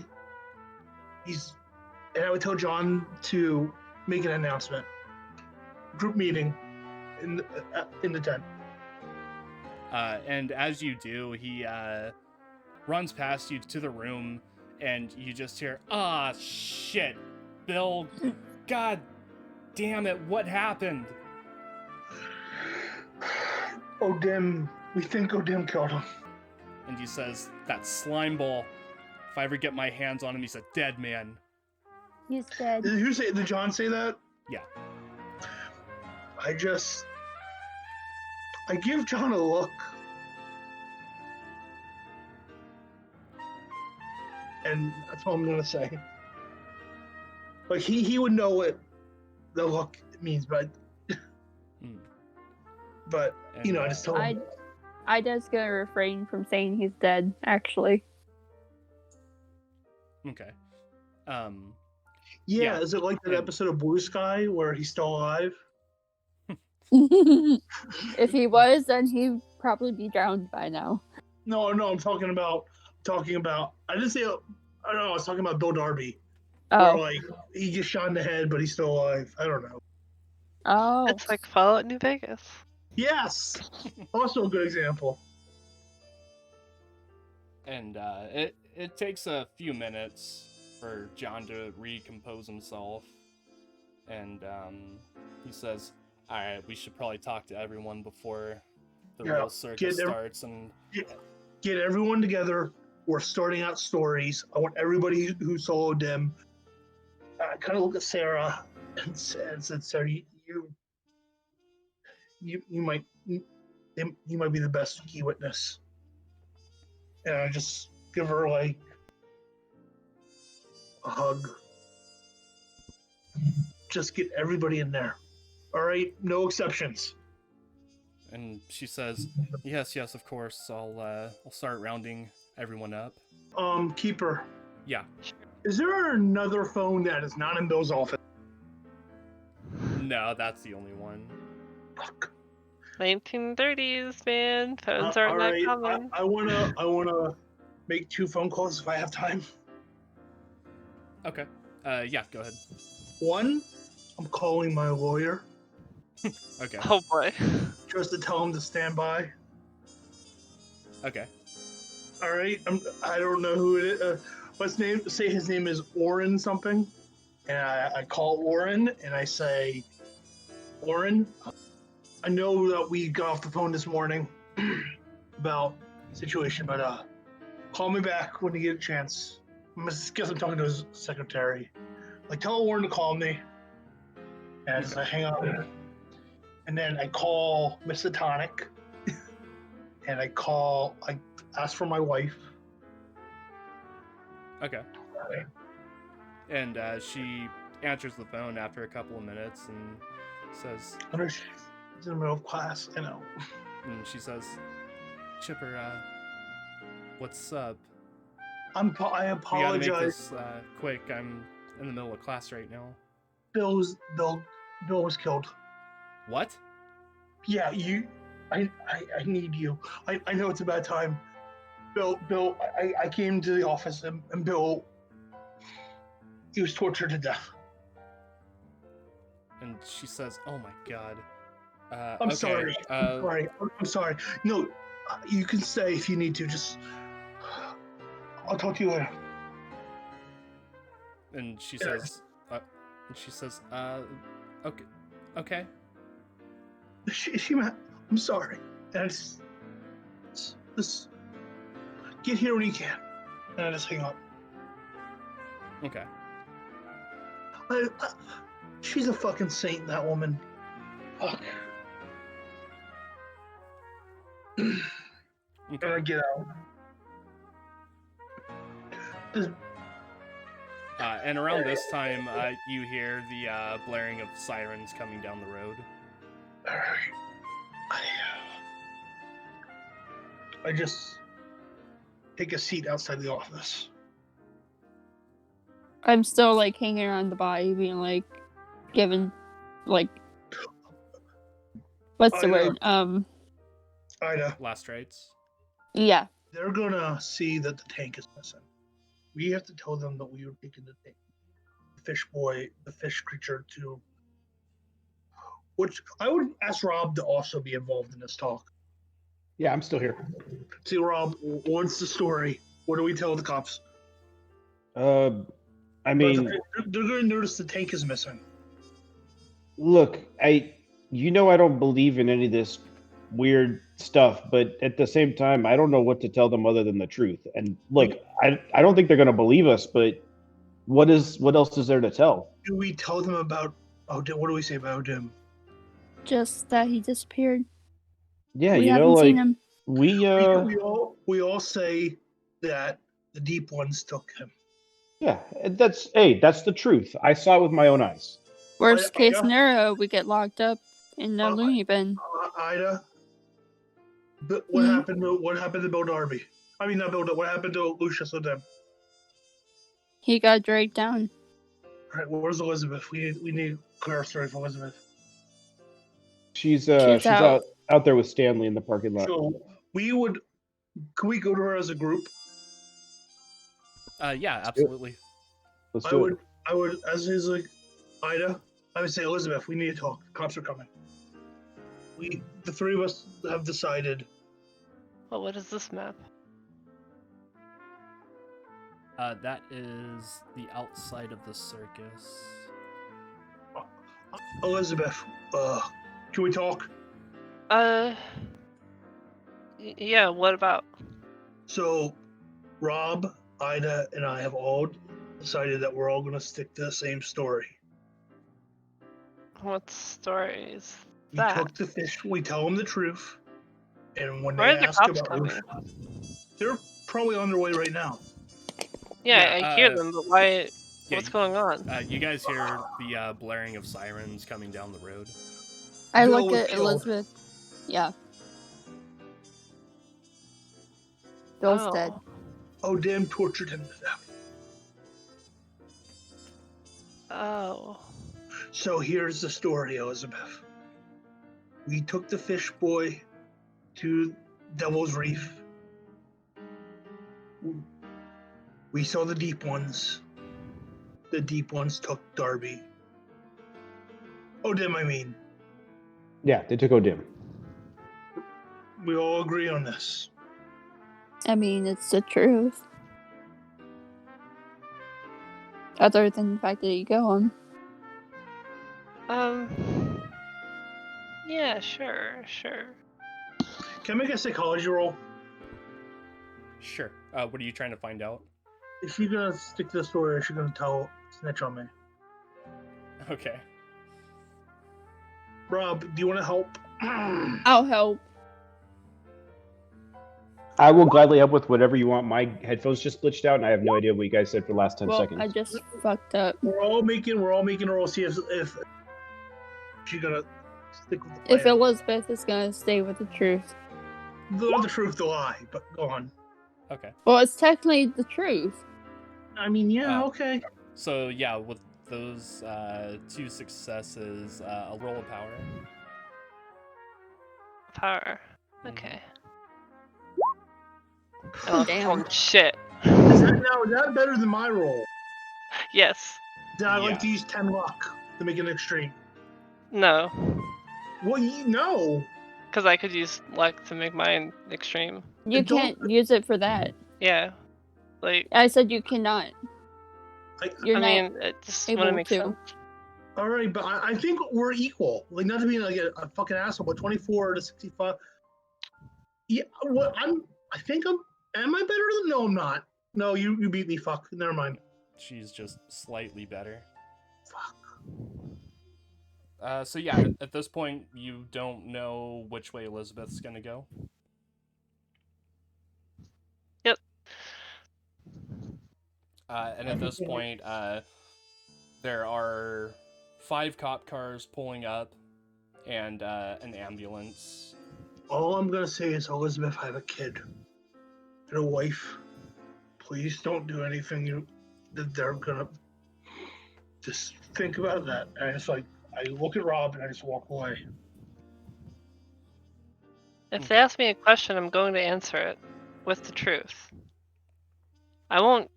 And I would tell John to make an announcement, group meeting in the tent. and as you do, he runs past you to the room, and you just hear, "Ah, shit, Bill, God damn it, what happened?" O'Dimm, we think O'Dimm killed him. and he says, "That slime ball. If I ever get my hands on him, he's a dead man." He's dead. Did John say that? Yeah. I give John a look. And that's all I'm gonna say. Like he would know what the look means, but but And, I just told him. I just gonna refrain from saying he's dead, actually. Okay. Yeah, is it like that episode of Blue Sky where he's still alive? If he was, then he'd probably be drowned by now. No, I'm talking about. I didn't say. I don't know. I was talking about Bill Darby. Where, Oh. like, he just shot in the head, but he's still alive. I don't know. Oh. It's like Fallout New Vegas. Yes! Also a good example. And it takes a few minutes for John to recompose himself. And he says, "All right, we should probably talk to everyone before the real circus starts." And get everyone together. We're starting out stories. I want everybody who saw O'Dimm. I kind of look at Sarah and said, "Sarah, you might be the best key witness." And I just give her like a hug. Just get everybody in there. All right, no exceptions. And she says, "Yes, of course. I'll start rounding everyone up." Keeper. Yeah. Is there another phone that is not in Bill's office? No, that's the only one. Fuck. 1930s, man. Phones aren't all that right. common. I wanna make 2 phone calls if I have time. Okay. Yeah, go ahead. One, I'm calling my lawyer Okay. Oh boy. just to tell him to stand by. Okay. All right. I don't know who it is. What's name? Say his name is Oren something, and I call Oren and I say, "Oren, I know that we got off the phone this morning about the situation, but call me back when you get a chance." I guess I'm talking to his secretary. Like, tell Oren to call me, and I hang up, and then I call Mr. Tonic, and I ask for my wife. Okay. And she answers the phone after a couple of minutes and says, She's in the middle of class, I know. and she says, "Chipper, what's up? I We gotta make apologize. this quick. I'm in the middle of class right now." Bill was killed. What? Yeah, I need you. I know it's a bad time. Bill, I came to the office and Bill, he was tortured to death. And she says, "Oh my god." I'm okay, sorry. I'm sorry. No, you can stay if you need to. Just, I'll talk to you later. And she says, okay. She I'm sorry. And I just get here when you can. And I just hang up. Okay. She's a fucking saint, that woman. Fuck. Okay. I get out. And around this time, you hear the blaring of sirens coming down the road. Alright. I just take a seat outside the office. I'm still like hanging around the body, being like, given, like, what's the word? Ida, Last rites. Yeah. they're gonna see that the tank is missing. We have to tell them that we were taking the tank, the fish boy, the fish creature to. Which I would ask Rob to also be involved in this talk. Yeah, I'm still here. See, Rob, what's the story? What do we tell the cops? I mean, they're gonna notice the tank is missing. look, I don't believe in any of this weird stuff, but at the same time, I don't know what to tell them other than the truth. And look, I don't think they're gonna believe us, but what else is there to tell? Do we tell them about Odim? What do we say about Odim? Just that he disappeared. Yeah, We you haven't know, seen like him. We all say that the deep ones took him. yeah, that's the truth. I saw it with my own eyes. Worst case yeah. scenario, we get locked up in the loony bin. Ida, but what happened? What happened to Bill Darby? I mean, not Bill. What happened to Lucious O'Dimm? He got dragged down. All right, where's Elizabeth? We need a clear story for Elizabeth. She's out. out there with Stanley in the parking lot. So can we go to her as a group? Yeah, absolutely. Let's do it. I would, as is like Ida, I would say, Elizabeth, we need to talk. The cops are coming. The three of us have decided. Well, what is this map? That is the outside of the circus. Elizabeth, can we talk? Yeah, what about? So, Rob, Ida, and I have all decided that we're all going to stick to the same story. What story is We that? took the fish. We tell them the truth, and when Where they are the ask cops about coming? they're probably on their way right now. Yeah, Yeah, I hear them, but why? yeah, What's going on? You guys hear the blaring of sirens coming down the road. I Bill look was at killed. Elizabeth. Yeah. Bill's dead. O'Dimm tortured him to death. Oh. So here's the story, Elizabeth. We took the fish boy to Devil's Reef. We saw the deep ones. The deep ones took Darby. O'Dimm, I mean. Yeah, they took O'Dimm. We all agree on this. I mean, it's the truth. Other than the fact that you go him. Yeah, sure. Can I make a psychology roll? Sure. What are you trying to find out? Is she gonna stick to the story or is she gonna snitch on me? Okay. Rob, do you want to help? I'll help. I will gladly help with whatever you want. My headphones just glitched out, and I have no idea what you guys said for the last 10 Well, seconds. I just fucked up. We're all making a roll. See if she's gonna stick with the plan. If Elizabeth is gonna stay with the truth. Not the truth, the lie, but go on. Okay. Well, it's technically the truth. I mean, yeah, okay. So yeah, with those 2 successes, I'll roll a power. Power. Okay. Oh, Oh, damn. shit. Is that better than my roll? Yes. Did I like Yeah. to use 10 luck to make an extreme? No. Well, no. Because I could use luck to make mine extreme. You Don't- can't use it for that. Yeah. Like, I said you cannot. You're I not mean, it just able wouldn't make to. sense. All right, but I think we're equal. Like, not to be like a fucking asshole, but 24 to 65. Yeah, what I think I'm. Am I better than? No, I'm not. No, you beat me. Fuck. Never mind. She's just slightly better. Fuck. So yeah, at this point, you don't know which way Elizabeth's gonna go. Yep. And at this point, there are 5 cop cars pulling up, and an ambulance. All I'm gonna say is, Elizabeth, I have a kid and a wife. Please don't do anything that they're gonna. Just think about that. And it's like I look at Rob and I just walk away. If they ask me a question, I'm going to answer it with the truth. I won't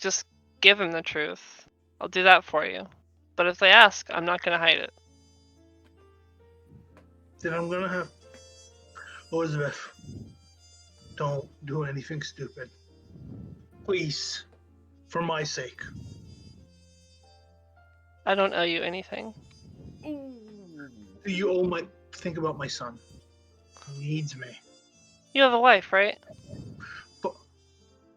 just give them the truth. I'll do that for you. But if they ask, I'm not going to hide it. Then I'm gonna have Elizabeth. Don't do anything stupid. Please, for my sake. I don't owe you anything. You owe my. Think about my son. needs me. You have a wife, right? But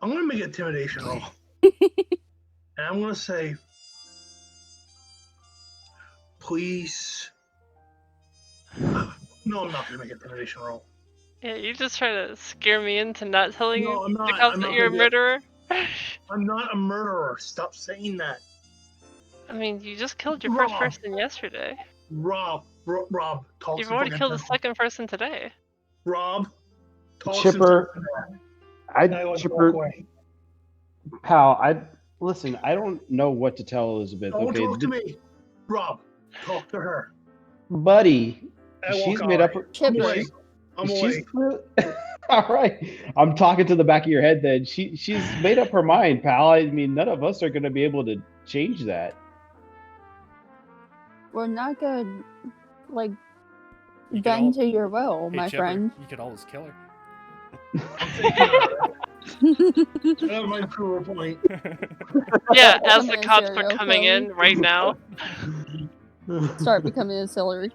I'm gonna make an intimidation roll. And I'm gonna say, please. No, I'm not gonna make an intimidation roll. Yeah, you just try to scare me into not telling No, I'm the not. cops I'm that not you're a gonna do it. murderer. I'm not a murderer. Stop saying that. I mean, you just killed your first Rob. person yesterday. Rob, talk You've some already fucking killed the sense. second person today. Rob, talk Chipper, some sense. I want to walk Chipper, away. pal, listen. I don't know what to tell Elizabeth. Don't Okay, talk to me. Rob, talk to her. buddy, I walk she's made up. away. Chipper. I'm away. I'm She's away. all right. I'm talking to the back of your head. Then she's made up her mind, pal. I mean, none of us are going to be able to change that. We're not gonna like You could bend al- to your will, Hey, my Chipper, friend. you could always kill her. That's my true point. Yeah, as Becoming the a cops serial are coming killer. in right now. Start becoming a serial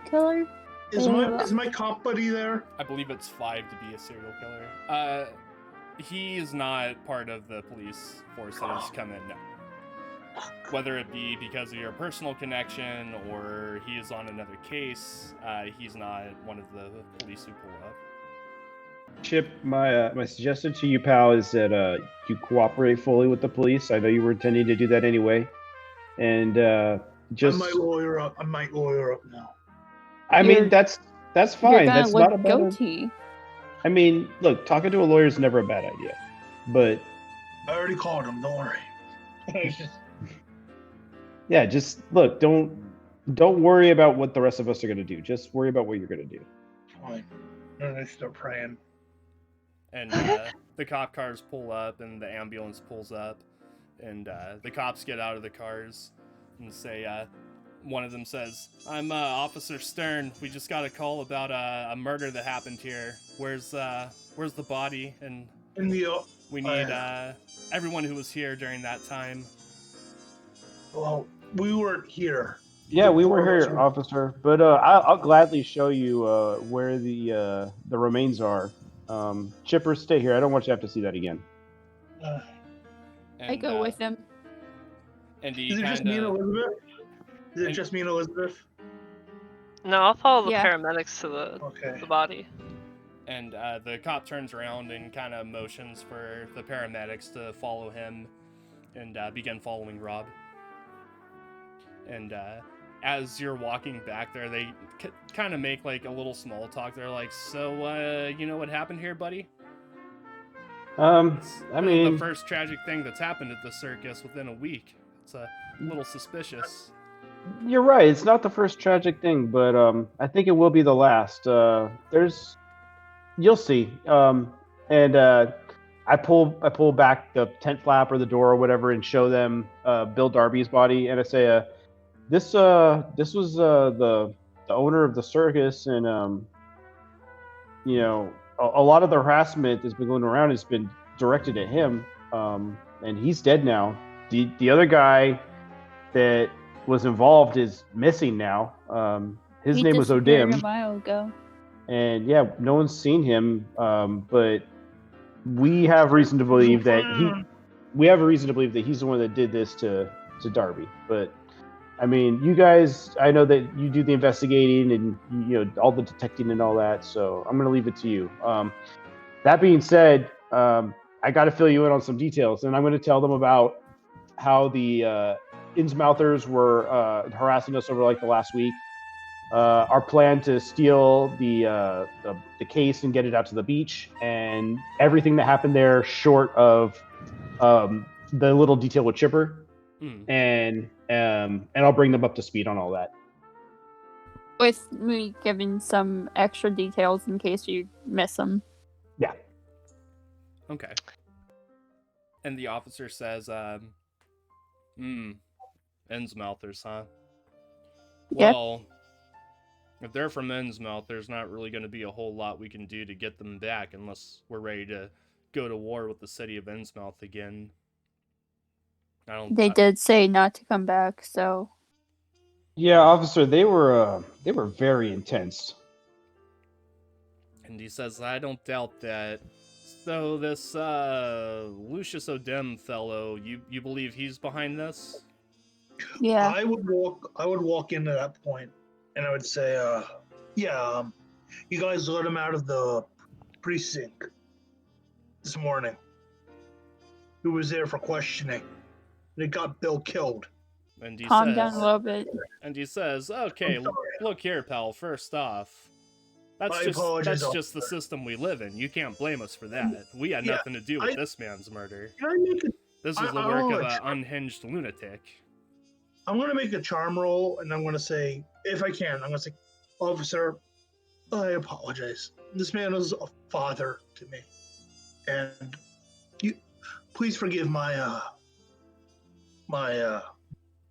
killer. Is my cop buddy there? I believe it's 5 to be a serial killer. He is not part of the police force that has come in now. Whether it be because of your personal connection or he is on another case, he's not one of the police who pull up. Chip, my suggestion to you, pal, is that you cooperate fully with the police. I know you were intending to do that anyway, and just. I might lawyer up now. I mean, that's You're fine. gonna That's not a look bad. guilty. I mean, look, talking to a lawyer is never a bad idea, but I already called him. Don't worry. yeah, just look. Don't worry about what the rest of us are gonna do. Just worry about what you're gonna do. Fine. And I start praying. And the cop cars pull up and the ambulance pulls up. And the cops get out of the cars and say, one of them says, I'm Officer Stern. We just got a call about a murder that happened here. Where's the body? And In the we need everyone who was here during that time. well, we weren't here. Yeah, we were Four of us here, were- officer. But I'll gladly show you where the remains are. Chipper, stay here. I don't want you to have to see that again. And, I go with him. And he Is it just me and kinda, Elizabeth? Is it just me and Elizabeth? No, I'll follow the Yeah. paramedics to Okay. the body. and the cop turns around and kind of motions for the paramedics to follow him and begin following Rob. And as you're walking back there, they kind of make like a little small talk. They're like, "So, you know what happened here, buddy?" It's I mean, the first tragic thing that's happened at the circus within a week. It's a little suspicious. you're right. It's not the first tragic thing, but I think it will be the last. You'll see. And I pull back the tent flap or the door or whatever and show them Bill Darby's body, and I say, this was the owner of the circus, and you know, a lot of the harassment that's been going around has been directed at him, and he's dead now. The other guy that was involved is missing now. His He name was disappeared O'Dimm, a while ago. and yeah, no one's seen him. But we have reason to believe that he's the one that did this to Darby. But I mean, you guys, I know that you do the investigating and you know all the detecting and all that, so I'm gonna leave it to you. That being said, I got to fill you in on some details, and I'm going to tell them about how the Innsmouthers were harassing us over like the last week. Our plan to steal the case and get it out to the beach, and everything that happened there, short of the little detail with Chipper. And I'll bring them up to speed on all that. With me giving some extra details in case you miss them. Yeah. Okay. And the officer says, Innsmouthers, huh? Yeah. Well, if they're from Innsmouth, there's not really going to be a whole lot we can do to get them back unless we're ready to go to war with the city of Innsmouth again. They did say not to come back, so... Yeah, officer, they were very intense. And he says, I don't doubt that. So this Lucious O'Dimm fellow, you believe he's behind this? Yeah. I would walk into that point, and I would say, yeah, you guys let him out of the precinct this morning. Who was there for questioning? They got Bill killed. And he Calm says, down a little bit. And he says, okay, I'm sorry. look here, pal, first off, that's I apologize, just the officer. system we live in. You can't blame us for that. We had Yeah, nothing to do with this man's murder. Can I make it? This I- is the I work don't of know, an it's- unhinged lunatic. I'm gonna make a charm roll, and I'm gonna say, if I can, I'm gonna say, officer, I apologize. This man is a father to me, and you, please forgive my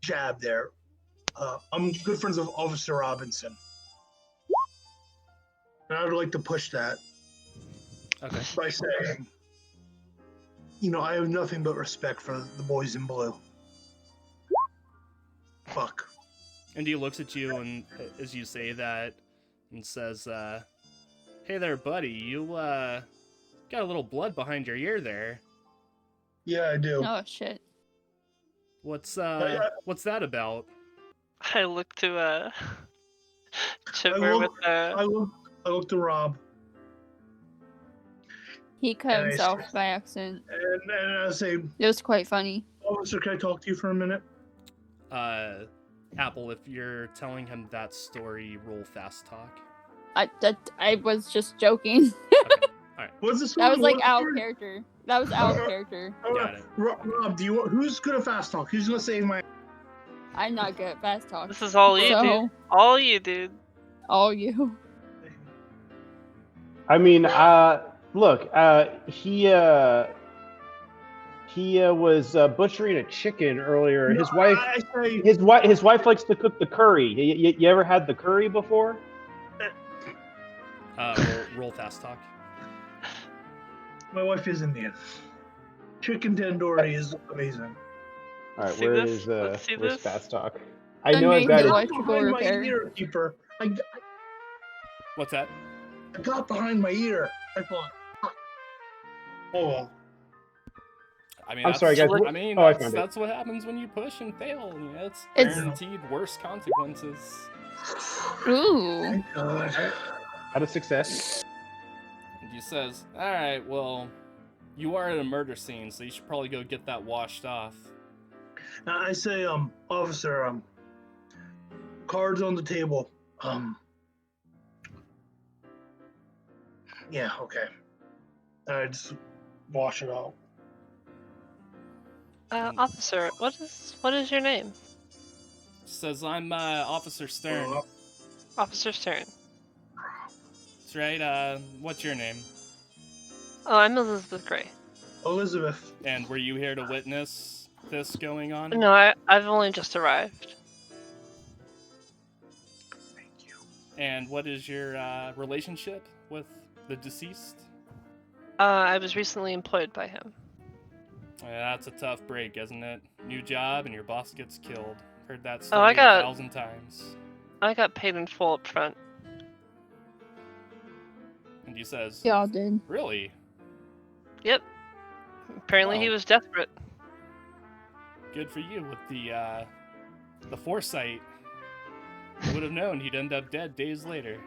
jab there. I'm good friends with Officer Robinson, and I would like to push that Okay. by saying, I have nothing but respect for the boys in blue. Fuck. And he looks at you and as you say that and says, hey there, buddy, you got a little blood behind your ear there. Yeah, I do. Oh shit. What's yeah. what's that about? I look to I Chipper look, with I look to Rob, He cut And I himself s- by accident. and I say, It was quite funny. officer, can I talk to you for a minute? Apple, if you're telling him that story, roll fast talk. I was just joking. What's this? That was like out of character. That was out of character. Got it. Rob, who's good at fast talk? Who's gonna save my? I'm not good at fast talk. This is all you, So- dude. All you, dude. All you. I mean, look, he was butchering a chicken earlier. His wife, I say, his wife likes to cook the curry. You ever had the curry before? Roll fast talk. my wife is Indian. Chicken tandoori is amazing. All right, See where this? is Let's see where's this? fast talk? I know I've got Amazing it. wife. Electrical Behind my repair. ear, keeper. I What's that? got behind my ear. I thought. Oh well. I mean, I'm that's- sorry, guys. I mean, Oh, I found it. that's what happens when you push and fail. It's It's- guaranteed worse consequences. Ooh. Thank God. Out of success. And he says, all right, well, you are at a murder scene, so you should probably go get that washed off. I say, officer, cards on the table. Yeah, okay. I just wash it out. Officer, what is your name? Says, I'm Officer Stern. Officer Stern. That's right. What's your name? Oh, I'm Elizabeth Gray. Elizabeth. And were you here to witness this going on? No, I've only just arrived. Thank you. And what is your relationship with the deceased? I was recently employed by him. That's a tough break, isn't it? New job and your boss gets killed. Heard that Oh, story I got- 1,000 times. I got paid in full up front. And he says, Y'all did. really? Yep. Apparently he Wow. was desperate. Good for you with the foresight. I would have known he'd end up dead days later.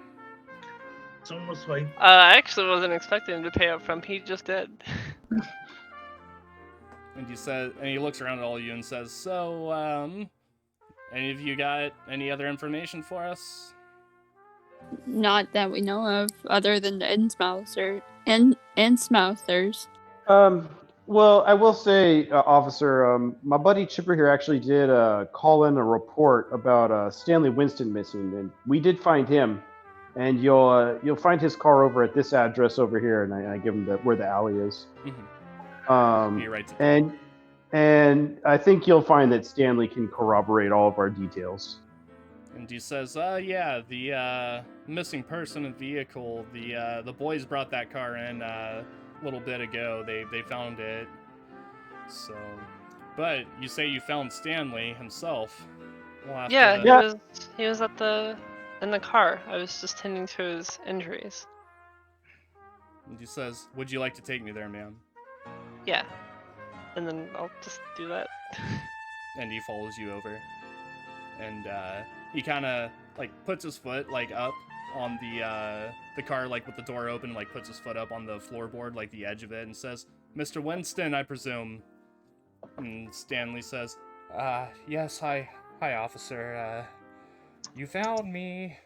It's almost like I actually wasn't expecting him to pay up front. He just did. And he looks around at all of you and says, so, any of you got any other information for us? Not that we know of, other than the Innsmouthers. Well, I will say, officer, my buddy Chipper here actually did call in a report about Stanley Winston missing, and we did find him. And you'll find his car over at this address over here, and I give him where the alley is. He writes it. And I think you'll find that Stanley can corroborate all of our details. And he says, yeah, the missing person and vehicle, the boys brought that car in a little bit ago. They found it. So, but you say you found Stanley himself. We'll have Yeah, to- he was in the car. I was just tending to his injuries. And he says, "Would you like to take me there, ma'am?" Yeah. And then I'll just do that. And he follows you over. And he kind of like puts his foot like up on the car, like with the door open, like puts his foot up on the floorboard, like the edge of it, and says, "Mr. Winston, I presume." And Stanley says, "Yes, hi, officer. You found me."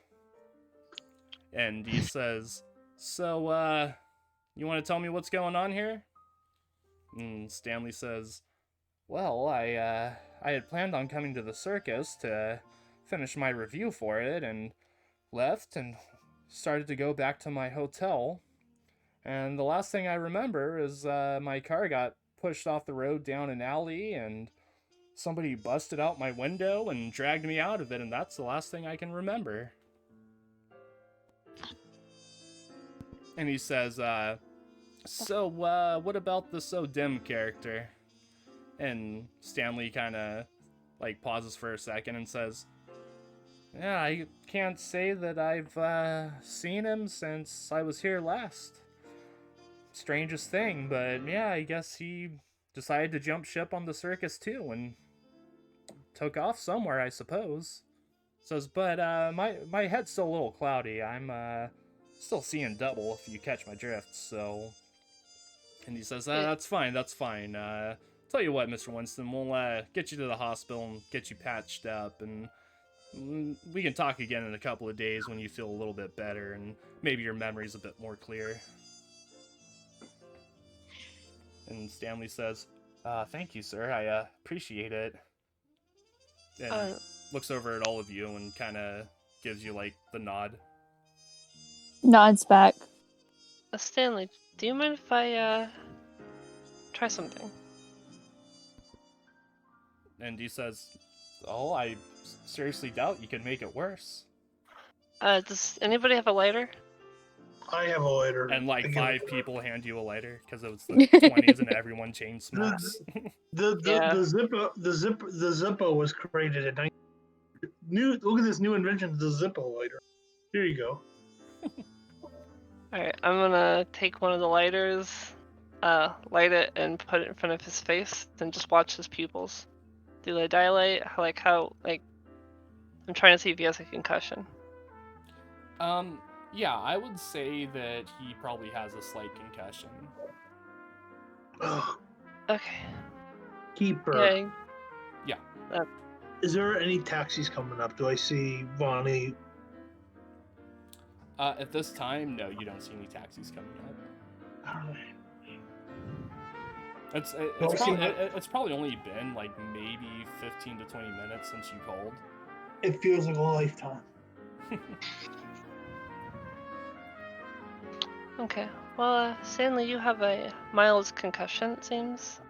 And he says, "So, you want to tell me what's going on here?" And Stanley says, "Well, I had planned on coming to the circus to finish my review for it, and left and started to go back to my hotel. And the last thing I remember is my car got pushed off the road down an alley, and somebody busted out my window and dragged me out of it, and that's the last thing I can remember." And he says, "So, what about this O'Dimm character?" And Stanley kind of, like, pauses for a second and says, "Yeah, I can't say that I've seen him since I was here last. Strangest thing, but yeah, I guess he decided to jump ship on the circus too and took off somewhere, I suppose." Says, "But my head's still a little cloudy. I'm still seeing double, if you catch my drift, so..." And he says, "That's fine, that's fine. Tell you what, Mr. Winston, we'll get you to the hospital and get you patched up, and we can talk again in a couple of days when you feel a little bit better and maybe your memory's a bit more clear." And Stanley says, "Thank you, sir. I appreciate it." And looks over at all of you and kind of gives you, like, the nod. Nods back. Stanley, do you mind if I try something? And he says, "Oh, I seriously doubt you can make it worse." Does anybody have a lighter? I have a lighter. And like I give 5 it- people hand you a lighter because it was the 20s and everyone chain smokes. Yeah. The Zippo was created in look at this new invention, the Zippo lighter. Here you go. Alright, I'm gonna take one of the lighters, light it, and put it in front of his face, then just watch his pupils. Do they dilate? I'm trying to see if he has a concussion. Yeah, I would say that he probably has a slight concussion. Ugh, Okay. keeper. Yeah. Is there any taxis coming up? Do I see Vonnie? At this time, no, you don't see any taxis coming up. It's probably only been like maybe 15 to 20 minutes since you called. It feels like a lifetime. Okay. Well, Stanley, you have a mild concussion, it seems.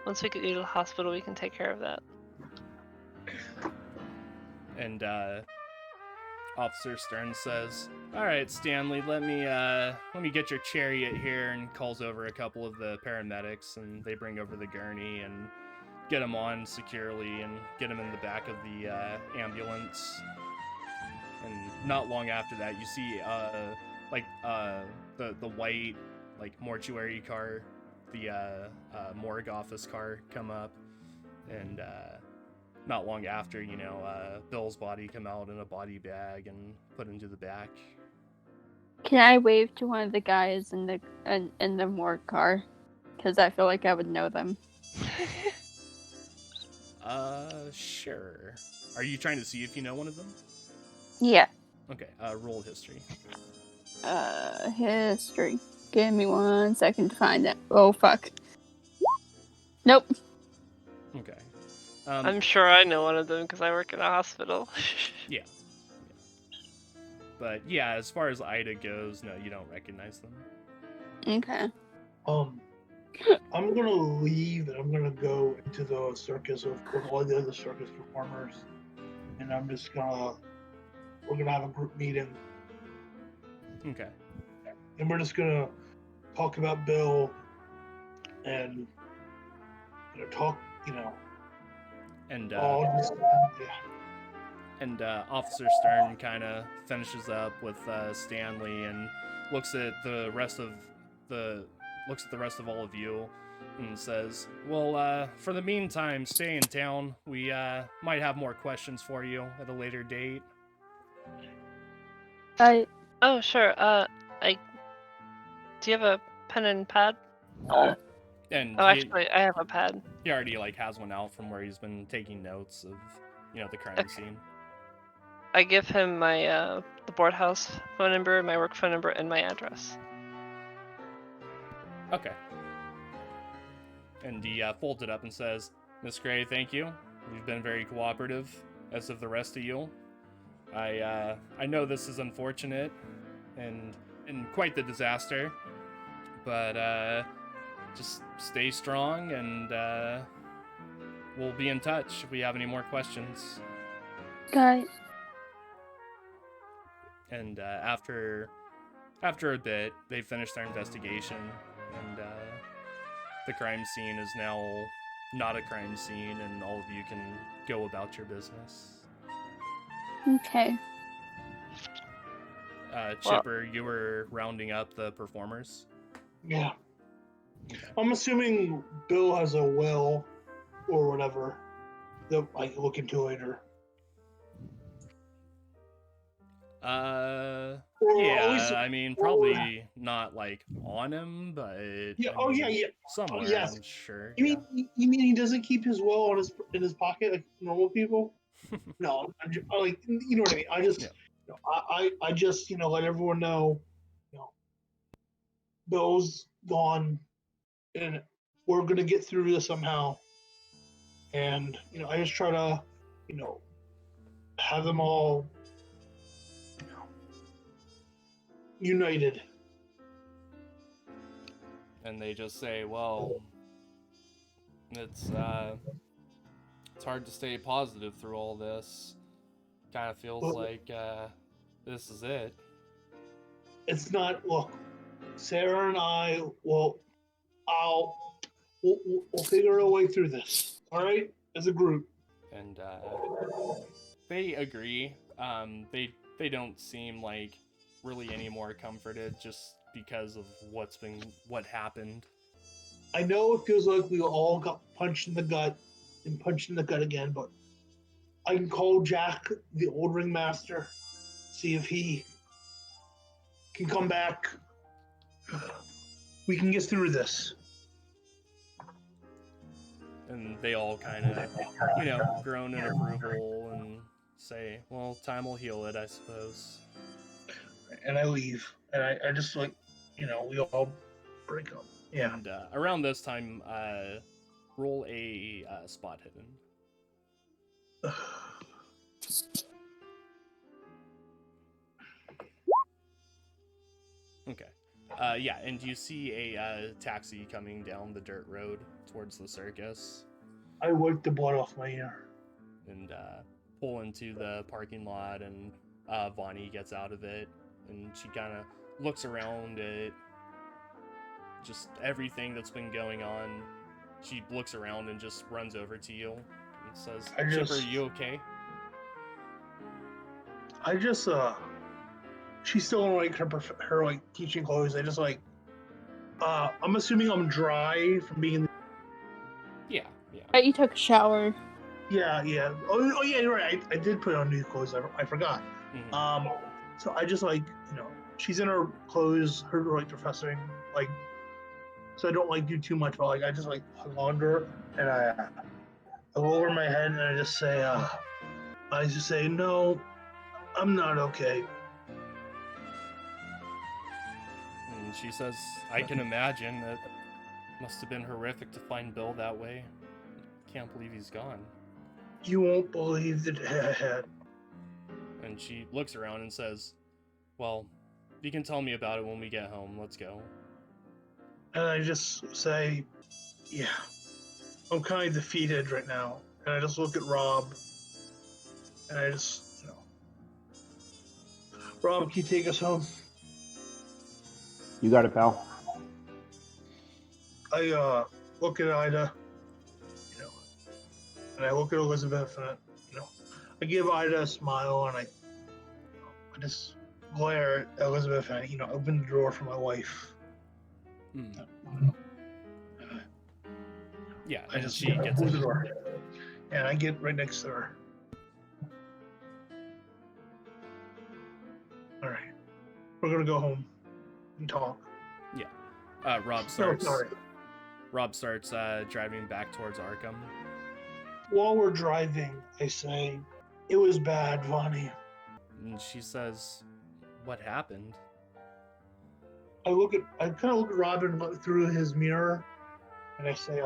Once we get you to the hospital, we can take care of that. And Officer Stern says, "All right, Stanley, let me get your chariot here," and calls over a couple of the paramedics, and they bring over the gurney and get him on securely and get him in the back of the ambulance. And not long after that, you see the white, like, mortuary car, the morgue office car come up, and not long after, Bill's body come out in a body bag and put into the back. Can I wave to one of the guys in the morgue car? Because I feel like I would know them. Sure. Are you trying to see if you know one of them? Yeah. Okay, roll history. History. Give me 1 second to find it. Oh, fuck. Nope. Okay. I'm sure I know one of them because I work in a hospital. Yeah. But yeah, as far as Ida goes, no, you don't recognize them. Okay. I'm gonna leave and I'm gonna go into the circus with all the other circus performers, and we're gonna have a group meeting, Okay. and we're just gonna talk about Bill and talk, And all this, yeah. And Officer Stern kind of finishes up with Stanley and looks at the rest of all of you and says, "Well, for the meantime, stay in town. We might have more questions for you at a later date." Oh, sure. Do you have a pen and pad? And Actually, I have a pad. he already has one out from where he's been taking notes of the crime scene. I give him my the board house phone number, my work phone number, and my address. Okay. And he folds it up and says, "Miss Gray, thank you. You've been very cooperative, as of the rest of you. I know this is unfortunate and quite the disaster, but just stay strong, and we'll be in touch if we have any more questions." Guy. And after a bit, they finish their investigation, and the crime scene is now not a crime scene, and all of you can go about your business. Okay. Chipper, you were rounding up the performers? Yeah. I'm assuming Bill has a will or whatever that I can look into later. I mean, probably not on him, but Yeah. I mean, Yeah. somewhere. Oh, yes. I'm sure. You mean he doesn't keep his will in his pocket like normal people? No, you know what I mean. I just, I just let everyone know, Bill's gone, and we're gonna get through this somehow. And I just try to, have them all, united. And they just say, "Well, it's hard to stay positive through all this. Kind of feels like this is it." It's not. Look, Sarah and I will. We'll figure a way through this. All right, as a group. And they agree. They don't seem really any more comforted just because of what happened. I know it feels like we all got punched in the gut and punched in the gut again, but I can call Jack, the old ringmaster, see if he can come back. We can get through this. And they all kind of, groan in approval and say, "Well, time will heal it, I suppose." And I leave. And I just we all break up. Yeah. And around this time, roll a spot hidden. Okay. Yeah, and you see a taxi coming down the dirt road towards the circus. I wiped the blood off my ear. And pull into the parking lot, and Vonnie gets out of it, and she kind of looks around at just everything that's been going on. She looks around and just runs over to you and says, "Chipper, are you okay?" She's still in her teaching clothes. I just I'm assuming I'm dry from being. Yeah. You took a shower. Yeah. Oh yeah, you're right. I did put on new clothes. I forgot. Mm-hmm. So I just she's in her clothes, her professing, so I don't do too much, but I just hug on to her, and I lower my head and I just say, "No, I'm not okay." And she says, "I can imagine. It must have been horrific to find Bill that way. Can't believe he's gone." You won't believe the day I had. And she looks around and says, "Well, you can tell me about it when we get home. Let's go." And I just say, "Yeah, I'm kind of defeated right now." And I just look at Rob, and I just, "Rob, can you take us home?" You got it, pal. I look at Ida, and I look at Elizabeth, and I give Ida a smile and I just glare at Elizabeth and open the door for my wife. Yeah, I and just she gets close it. the door, and I get right next to her. All right, we're gonna go home and talk. Yeah. Rob starts. No, sorry. Rob starts driving back towards Arkham. While we're driving, I say, "It was bad, Vonnie." And she says, "What happened?" I kind of look at Robin through his mirror, and I say,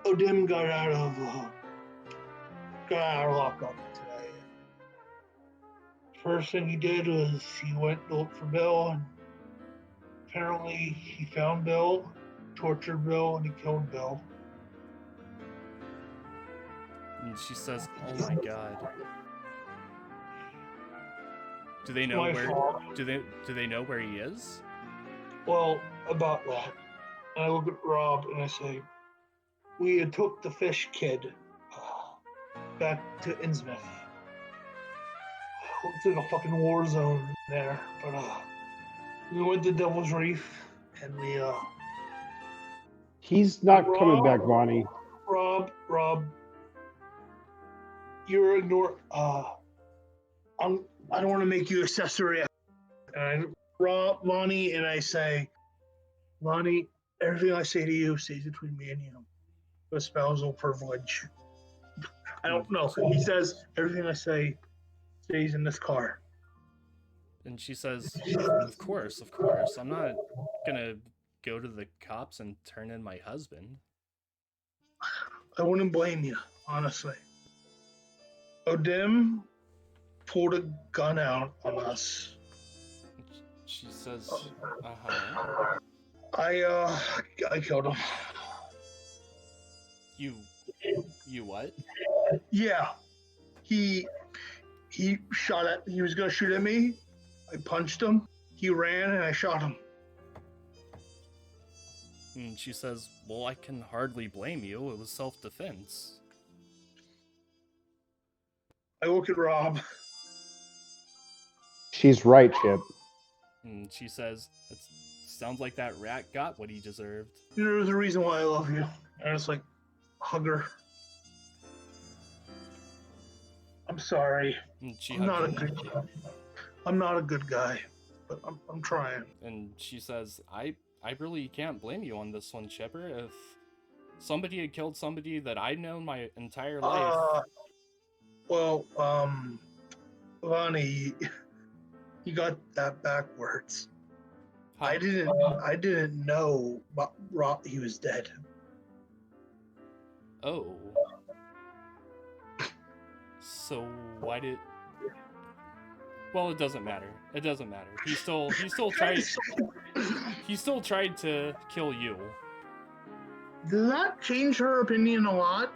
O'Dimm got out of lockup today. First thing he did was he went to look for Bill, and apparently he found Bill, tortured Bill, and he killed Bill. And she says, "Oh my god." Do they know My where? fault. Do they know where he is? Well, about that, and I look at Rob and I say, we had took the fish kid back to Innsmouth. Looks like a fucking war zone there, but we went to Devil's Reef and we He's not coming back, Vonnie. Rob, you're ignore. I don't want to make you accessory. And Lonnie, and I say, Lonnie, everything I say to you stays between me and you. A spousal privilege. I don't know. He says everything I say stays in this car. And she says, of course. I'm not gonna go to the cops and turn in my husband." I wouldn't blame you, honestly. O'Dimm pulled a gun out on us. She says, "Uh-huh." I killed him. You what? Yeah. He was gonna shoot at me. I punched him. He ran and I shot him. And she says, "Well, I can hardly blame you. It was self-defense." I look at Rob. She's right, Chip. And she says, "It sounds like that rat got what he deserved." There's a reason why I love you. And I just hug her. I'm sorry. And she I'm not a hugs him. good guy. I'm not a good guy, but I'm trying. And she says, I really can't blame you on this one, Chipper. If somebody had killed somebody that I'd known my entire life. Lonnie, you got that backwards. How? I didn't know Rob he was dead. Oh. So why did? Well, it doesn't matter. It doesn't matter. He still tried. He still tried to kill you. Does that change her opinion a lot?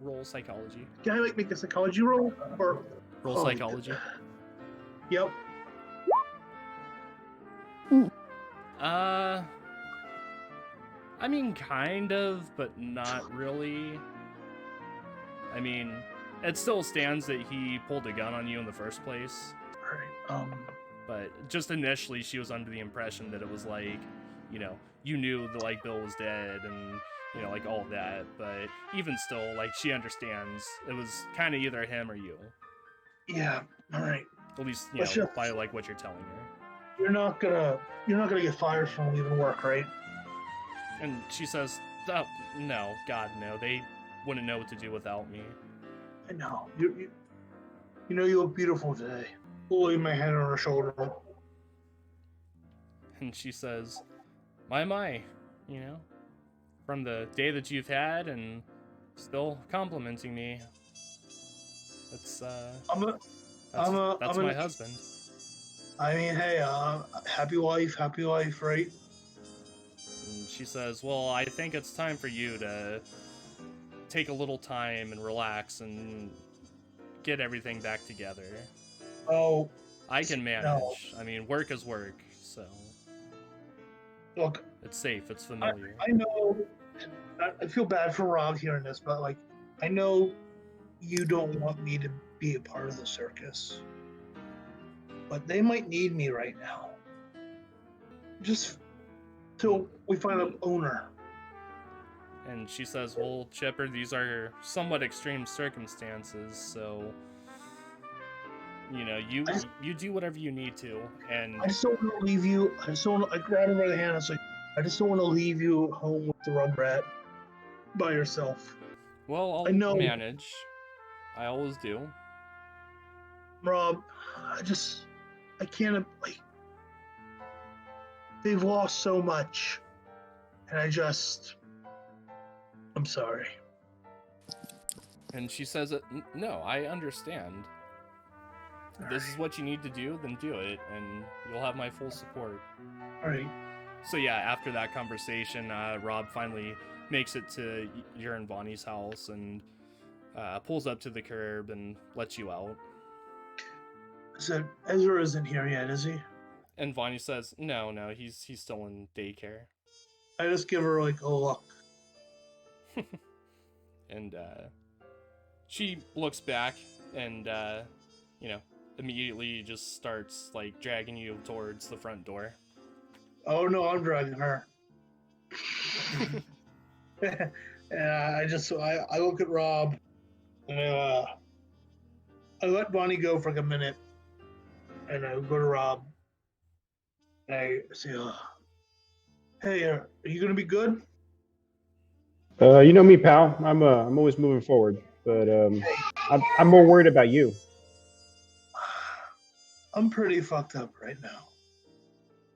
Roll psychology. Can I make a psychology roll or Roll psychology. Yep. I mean, kind of, but not really. I mean, it still stands that he pulled a gun on you in the first place. Alright, But just initially, she was under the impression that it was you knew that Bill was dead and all of that. But even still, she understands it was kind of either him or you. yeah, alright. At least by what you're telling her. You're not gonna get fired from leaving work, right? And she says, "Oh, no, God, no. They wouldn't know what to do without me." I know. You look beautiful today. Pulling my hand on her shoulder. And she says, my, from the day that you've had and still complimenting me. That's my husband. I mean, hey, happy wife, right? And she says, well, I think it's time for you to take a little time and relax and get everything back together. Oh, I can manage. No. I mean, work is work, so Look, it's safe, it's familiar. I know I feel bad for Rob hearing this, but like, I know you don't want me to be a part of the circus, but they might need me right now. Just till we find an owner. And she says, well, Chipper, these are somewhat extreme circumstances, so, you know, you do whatever you need to, and... I just don't want to leave you. I grab her by the hand and say, I just don't want to leave you at home with the Rugrat by yourself. Well, I'll I know. manage. I always do. Rob, I can't, like, they've lost so much, and I'm sorry. And she says, no, I understand. If this is what you need to do, then do it, and you'll have my full support. All right. So yeah, after that conversation, Rob finally makes it to your and Bonnie's house and pulls up to the curb and lets you out. So Ezra isn't here yet, is he? And Bonnie says, no, he's still in daycare. I just give her like, oh look. And she looks back and, you know, immediately just starts like dragging you towards the front door. Oh no, I'm dragging her. And I look at Rob, and I let Bonnie go for like a minute, and I go to Rob, and I say, "Hey, are you gonna be good?" You know me, pal. I'm always moving forward, but I'm more worried about you. I'm pretty fucked up right now,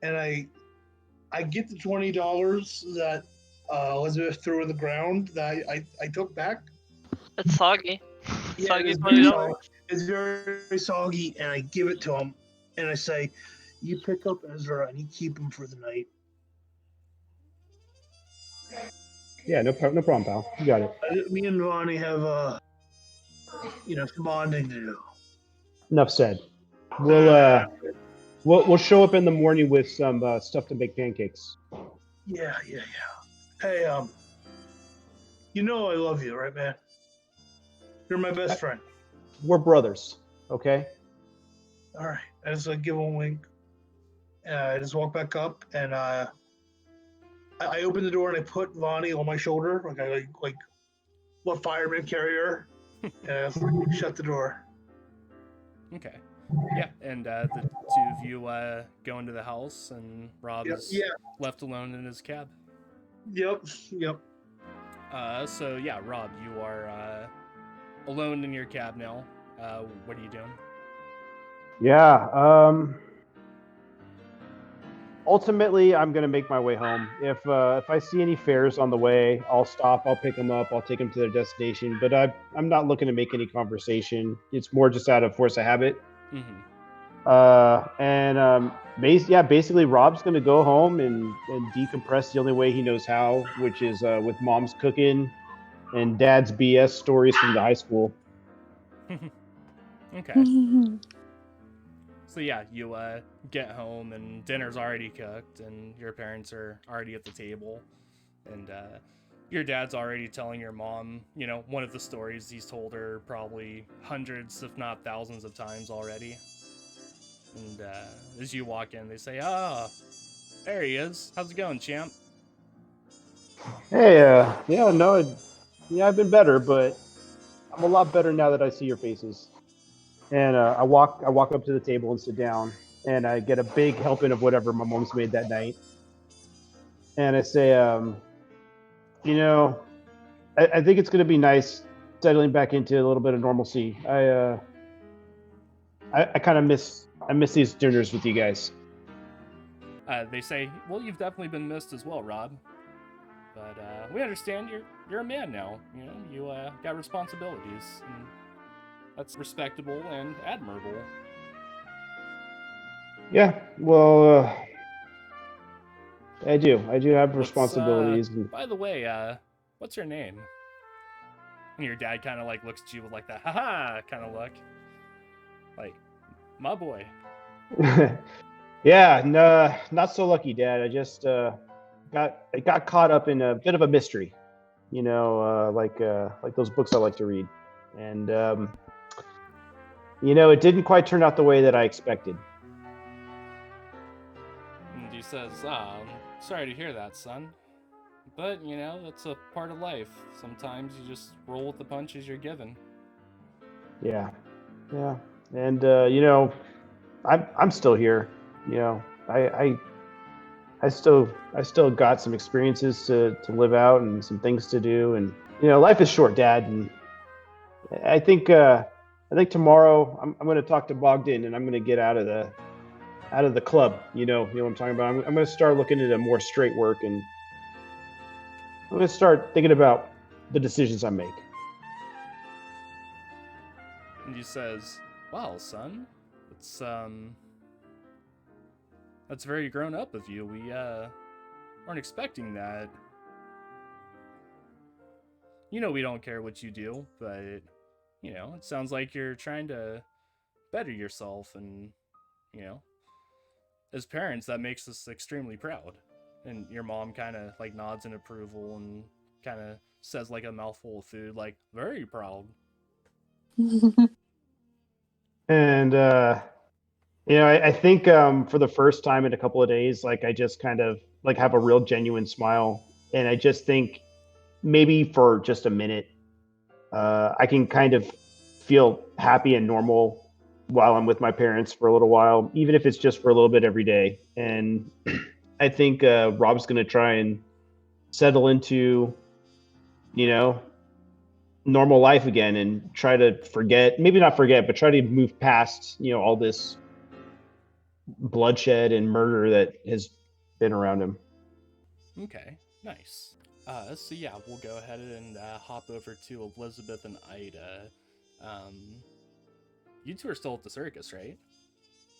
and I get the $20 that Elizabeth threw in the ground that I took back. It's soggy. Yeah, Soggy it's $20. It's very soggy, and I give it to him, and I say, "You pick up Ezra and you keep him for the night." Yeah, no problem, pal. You got it. Me and Ronnie have some bonding to do. Enough said. We'll show up in the morning with some stuff to make pancakes. Yeah. Hey, you know I love you, right, man? You're my best friend. We're brothers, okay? All right. I just give him a wink. I just walk back up, and I open the door and I put Lonnie on my shoulder, like I like what fireman carry her, and I shut the door. Okay. Yeah, and the two of you go into the house, and Rob is left alone in his cab. Yep. So yeah, Rob, you are alone in your cab now. What are you doing? Yeah. Ultimately, I'm gonna make my way home. If I see any fares on the way, I'll stop. I'll pick them up. I'll take them to their destination. But I'm not looking to make any conversation. It's more just out of force of habit. Mm-hmm. Basically, Rob's gonna go home and decompress the only way he knows how, which is with Mom's cooking and Dad's BS stories from the high school. Okay. So yeah, you get home and dinner's already cooked and your parents are already at the table, and your dad's already telling your mom, you know, one of the stories he's told her probably hundreds, if not thousands of times already. And as you walk in, they say, there he is. How's it going, champ? Hey, I've been better, but I'm a lot better now that I see your faces. And I walk up to the table and sit down, and I get a big helping of whatever my mom's made that night. And I say, I think it's going to be nice settling back into a little bit of normalcy. I kind of miss these dinners with you guys. They say, well, you've definitely been missed as well, Rob. But we understand you're a man now. You know, you got responsibilities. And that's respectable and admirable. Yeah, well, I do have responsibilities. By the way, what's your name? And your dad kind of like looks at you with like that haha kind of look. Like, my boy. Yeah, no, not so lucky, Dad. I just got caught up in a bit of a mystery, like those books I like to read, and it didn't quite turn out the way that I expected. And he says, sorry to hear that, son. But, that's a part of life. Sometimes you just roll with the punches you're given. Yeah. And I'm still here. I still got some experiences to live out and some things to do, and life is short, Dad. And I think tomorrow I'm going to talk to Bogdan, and I'm going to get out of the club. You know what I'm talking about. I'm going to start looking into more straight work, and I'm going to start thinking about the decisions I make. And he says, "Well, son, that's very grown up of you. We weren't expecting that. We don't care what you do, but it sounds like you're trying to better yourself, and as parents, that makes us extremely proud." And your mom kind of like nods in approval and kind of says like a mouthful of food, like, "Very proud." And I think for the first time in a couple of days, like I just kind of like have a real genuine smile, and I just think maybe for just a minute, I can kind of feel happy and normal while I'm with my parents for a little while, even if it's just for a little bit every day. And I think Rob's going to try and settle into, normal life again, and try to maybe not forget, but try to move past, all this bloodshed and murder that has been around him. Okay, nice. So yeah, we'll go ahead and hop over to Elizabeth and Ida. You two are still at the circus, right?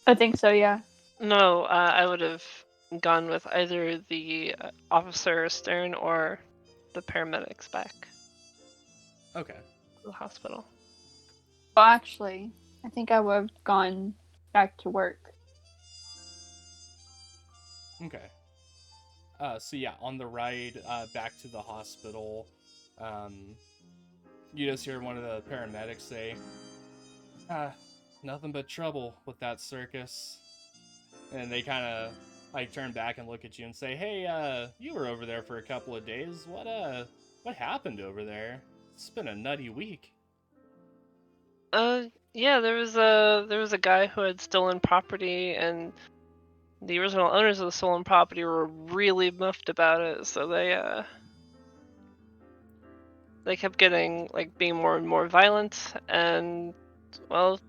I think so, yeah. No, I would have gone with either the officer Stern or the paramedics back Okay. to the hospital. Well, actually, I think I would have gone back to work. Okay. So yeah, on the ride back to the hospital, you just hear one of the paramedics say, "Nothing but trouble with that circus." And they kind of like turn back and look at you and say, "Hey, you were over there for a couple of days. What happened over there? It's been a nutty week." Yeah, there was a guy who had stolen property, and the original owners of the stolen property were really miffed about it, so they kept getting being more and more violent, and well,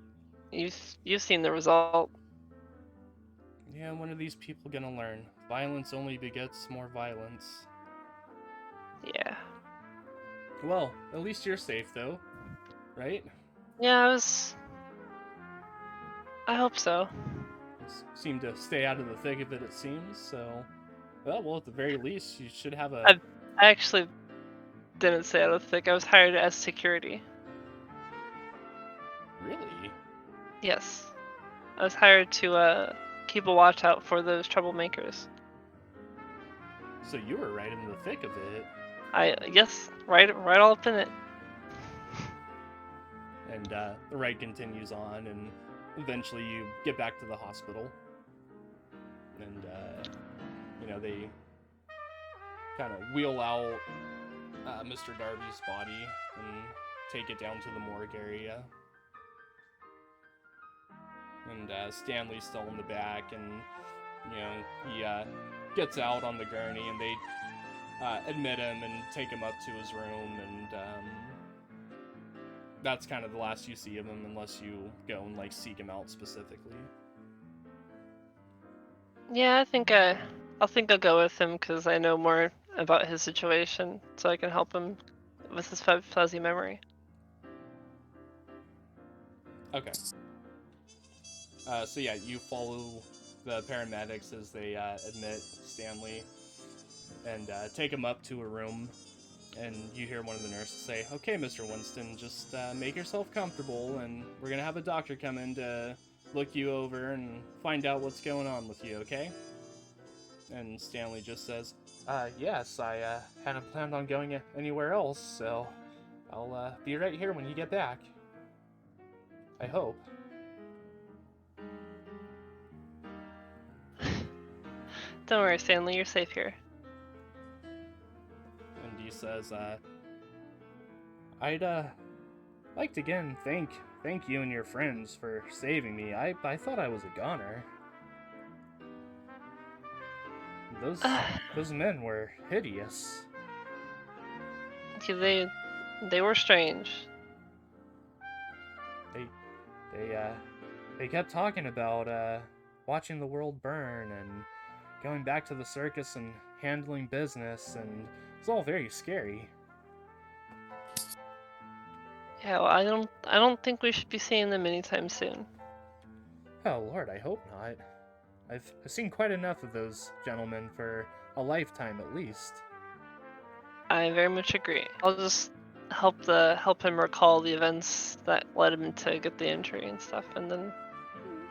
you've seen the result. Yeah, when are these people gonna learn? Violence only begets more violence. Yeah. Well, at least you're safe though, right? Yeah, I hope so. Seem to stay out of the thick of it, it seems. So, well, at the very least, you should have a. I actually didn't say out of the thick. I was hired as security. Really? Yes. I was hired to keep a watch out for those troublemakers. So you were right in the thick of it. Yes, right all up in it. And the ride continues on, and eventually you get back to the hospital. And, they kind of wheel out Mr. Darby's body and take it down to the morgue area. And Stanley's still in the back, and, he gets out on the gurney, and they admit him and take him up to his room, and that's kind of the last you see of him, unless you go and seek him out specifically. Yeah, I'll go with him because I know more about his situation, so I can help him with his fuzzy memory. Okay. So yeah, you follow the paramedics as they admit Stanley and take him up to a room, and you hear one of the nurses say, "Okay, Mr. Winston, just make yourself comfortable, and we're gonna have a doctor come in to look you over and find out what's going on with you, okay?" And Stanley just says, yes, I hadn't planned on going anywhere else, so I'll be right here when you get back. I hope. Don't worry, Stanley, you're safe here. And he says, I'd like to again thank you and your friends for saving me. I thought I was a goner. Those men were hideous. They were strange. They kept talking about watching the world burn and going back to the circus and handling business, and it's all very scary. Yeah, well, I don't think we should be seeing them anytime soon. Oh Lord, I hope not. I've seen quite enough of those gentlemen for a lifetime at least. I very much agree. I'll just help him recall the events that led him to get the injury and stuff, and then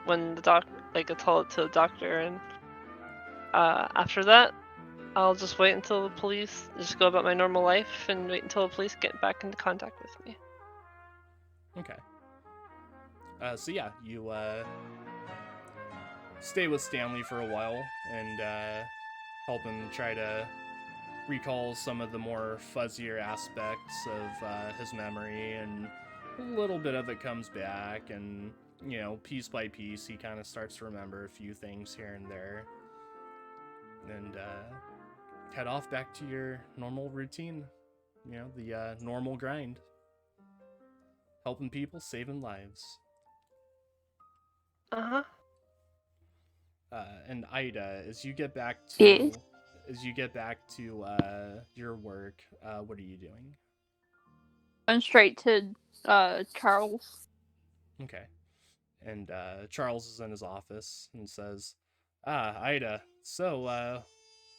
when I'll tell it to the doctor, and after that, I'll just wait until the police just go about my normal life and wait until the police get back into contact with me. Okay. So yeah, you stay with Stanley for a while and help him try to recall some of the more fuzzier aspects of his memory, and a little bit of it comes back, and piece by piece he kind of starts to remember a few things here and there, and head off back to your normal routine, the normal grind, helping people, saving lives. And Ida, as you get back to your work, what are you doing? Going straight to Charles. Okay. And Charles is in his office and says, Ida, so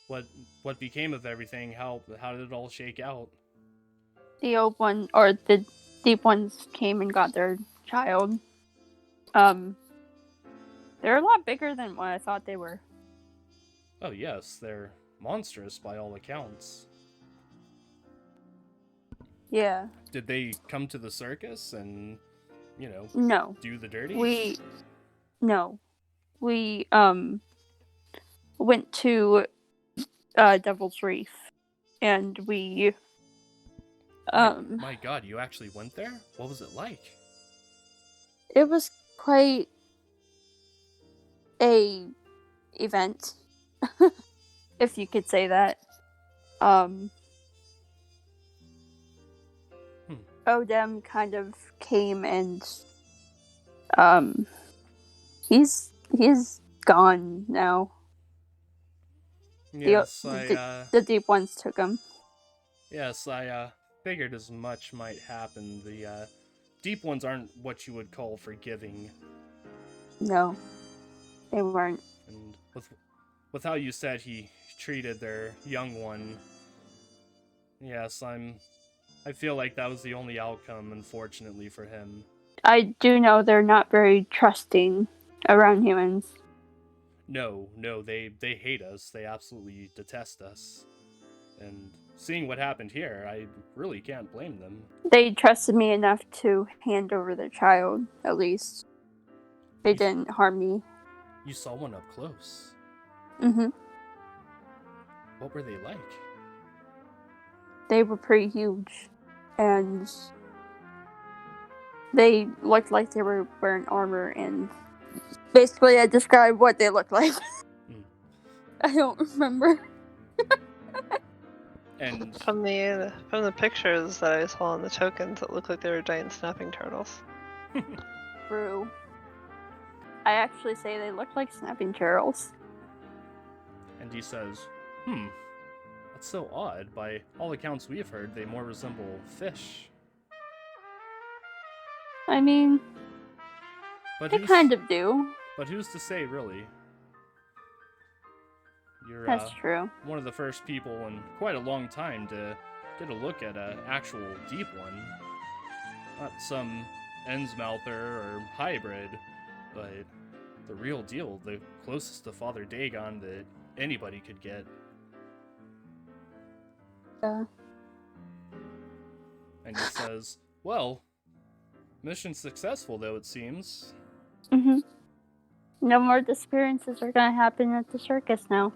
what became of everything? How did it all shake out? The deep ones came and got their child. They're a lot bigger than what I thought they were. Oh yes, they're monstrous by all accounts. Yeah. Did they come to the circus and, No. do the dirty? We went to Devil's Reef, and we My God, you actually went there? What was it like? it was quite a event, if you could say that. O'Dimm kind of came and he's gone now. Yes, The deep ones took him. Yes, I figured as much might happen. The deep ones aren't what you would call forgiving. No, they weren't. And with how you said he treated their young one, yes, I feel like that was the only outcome, unfortunately for him. I do know they're not very trusting around humans. No, they hate us. They absolutely detest us. And seeing what happened here, I really can't blame them. They trusted me enough to hand over their child, at least. They didn't harm me. You saw one up close. Mm-hmm. What were they like? They were pretty huge. And they looked like they were wearing armor, and basically I described what they looked like. I don't remember. And from the pictures that I saw on the tokens, it looked like they were giant snapping turtles. True. I actually say they look like snapping turtles. And he says, that's so odd. By all accounts we've heard, they more resemble fish. I mean, But they kind of do. But who's to say, really? You're That's true. one of the first people in quite a long time to get a look at an actual deep one. Not some Ensmouther or hybrid, but the real deal, the closest to Father Dagon that anybody could get. Yeah. And he says, well, mission successful though it seems. Mhm. No more disappearances are gonna happen at the circus now.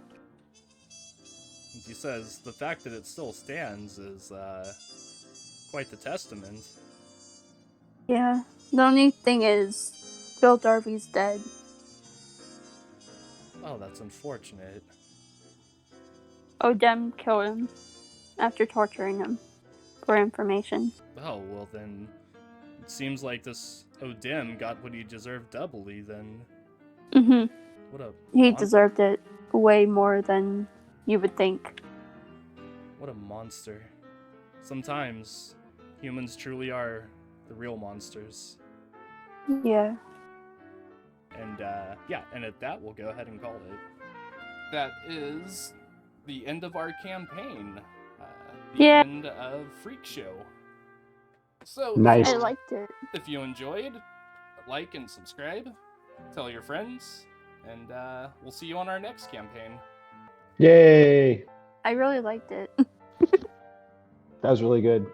And he says, the fact that it still stands is quite the testament. Yeah. The only thing is, Bill Darby's dead. Oh, that's unfortunate. O'Dimm killed him after torturing him for information. Oh, well then, it seems like this O'Dimm got what he deserved doubly then. Mhm. What a He mon- deserved it way more than you would think. What a monster. Sometimes humans truly are the real monsters. Yeah. And yeah, and at that we'll go ahead and call it. That is the end of our campaign. The Yeah. end of Freakshow. So Nice. I liked it. if you enjoyed, like and subscribe, tell your friends, and we'll see you on our next campaign. Yay! I really liked it. That was really good.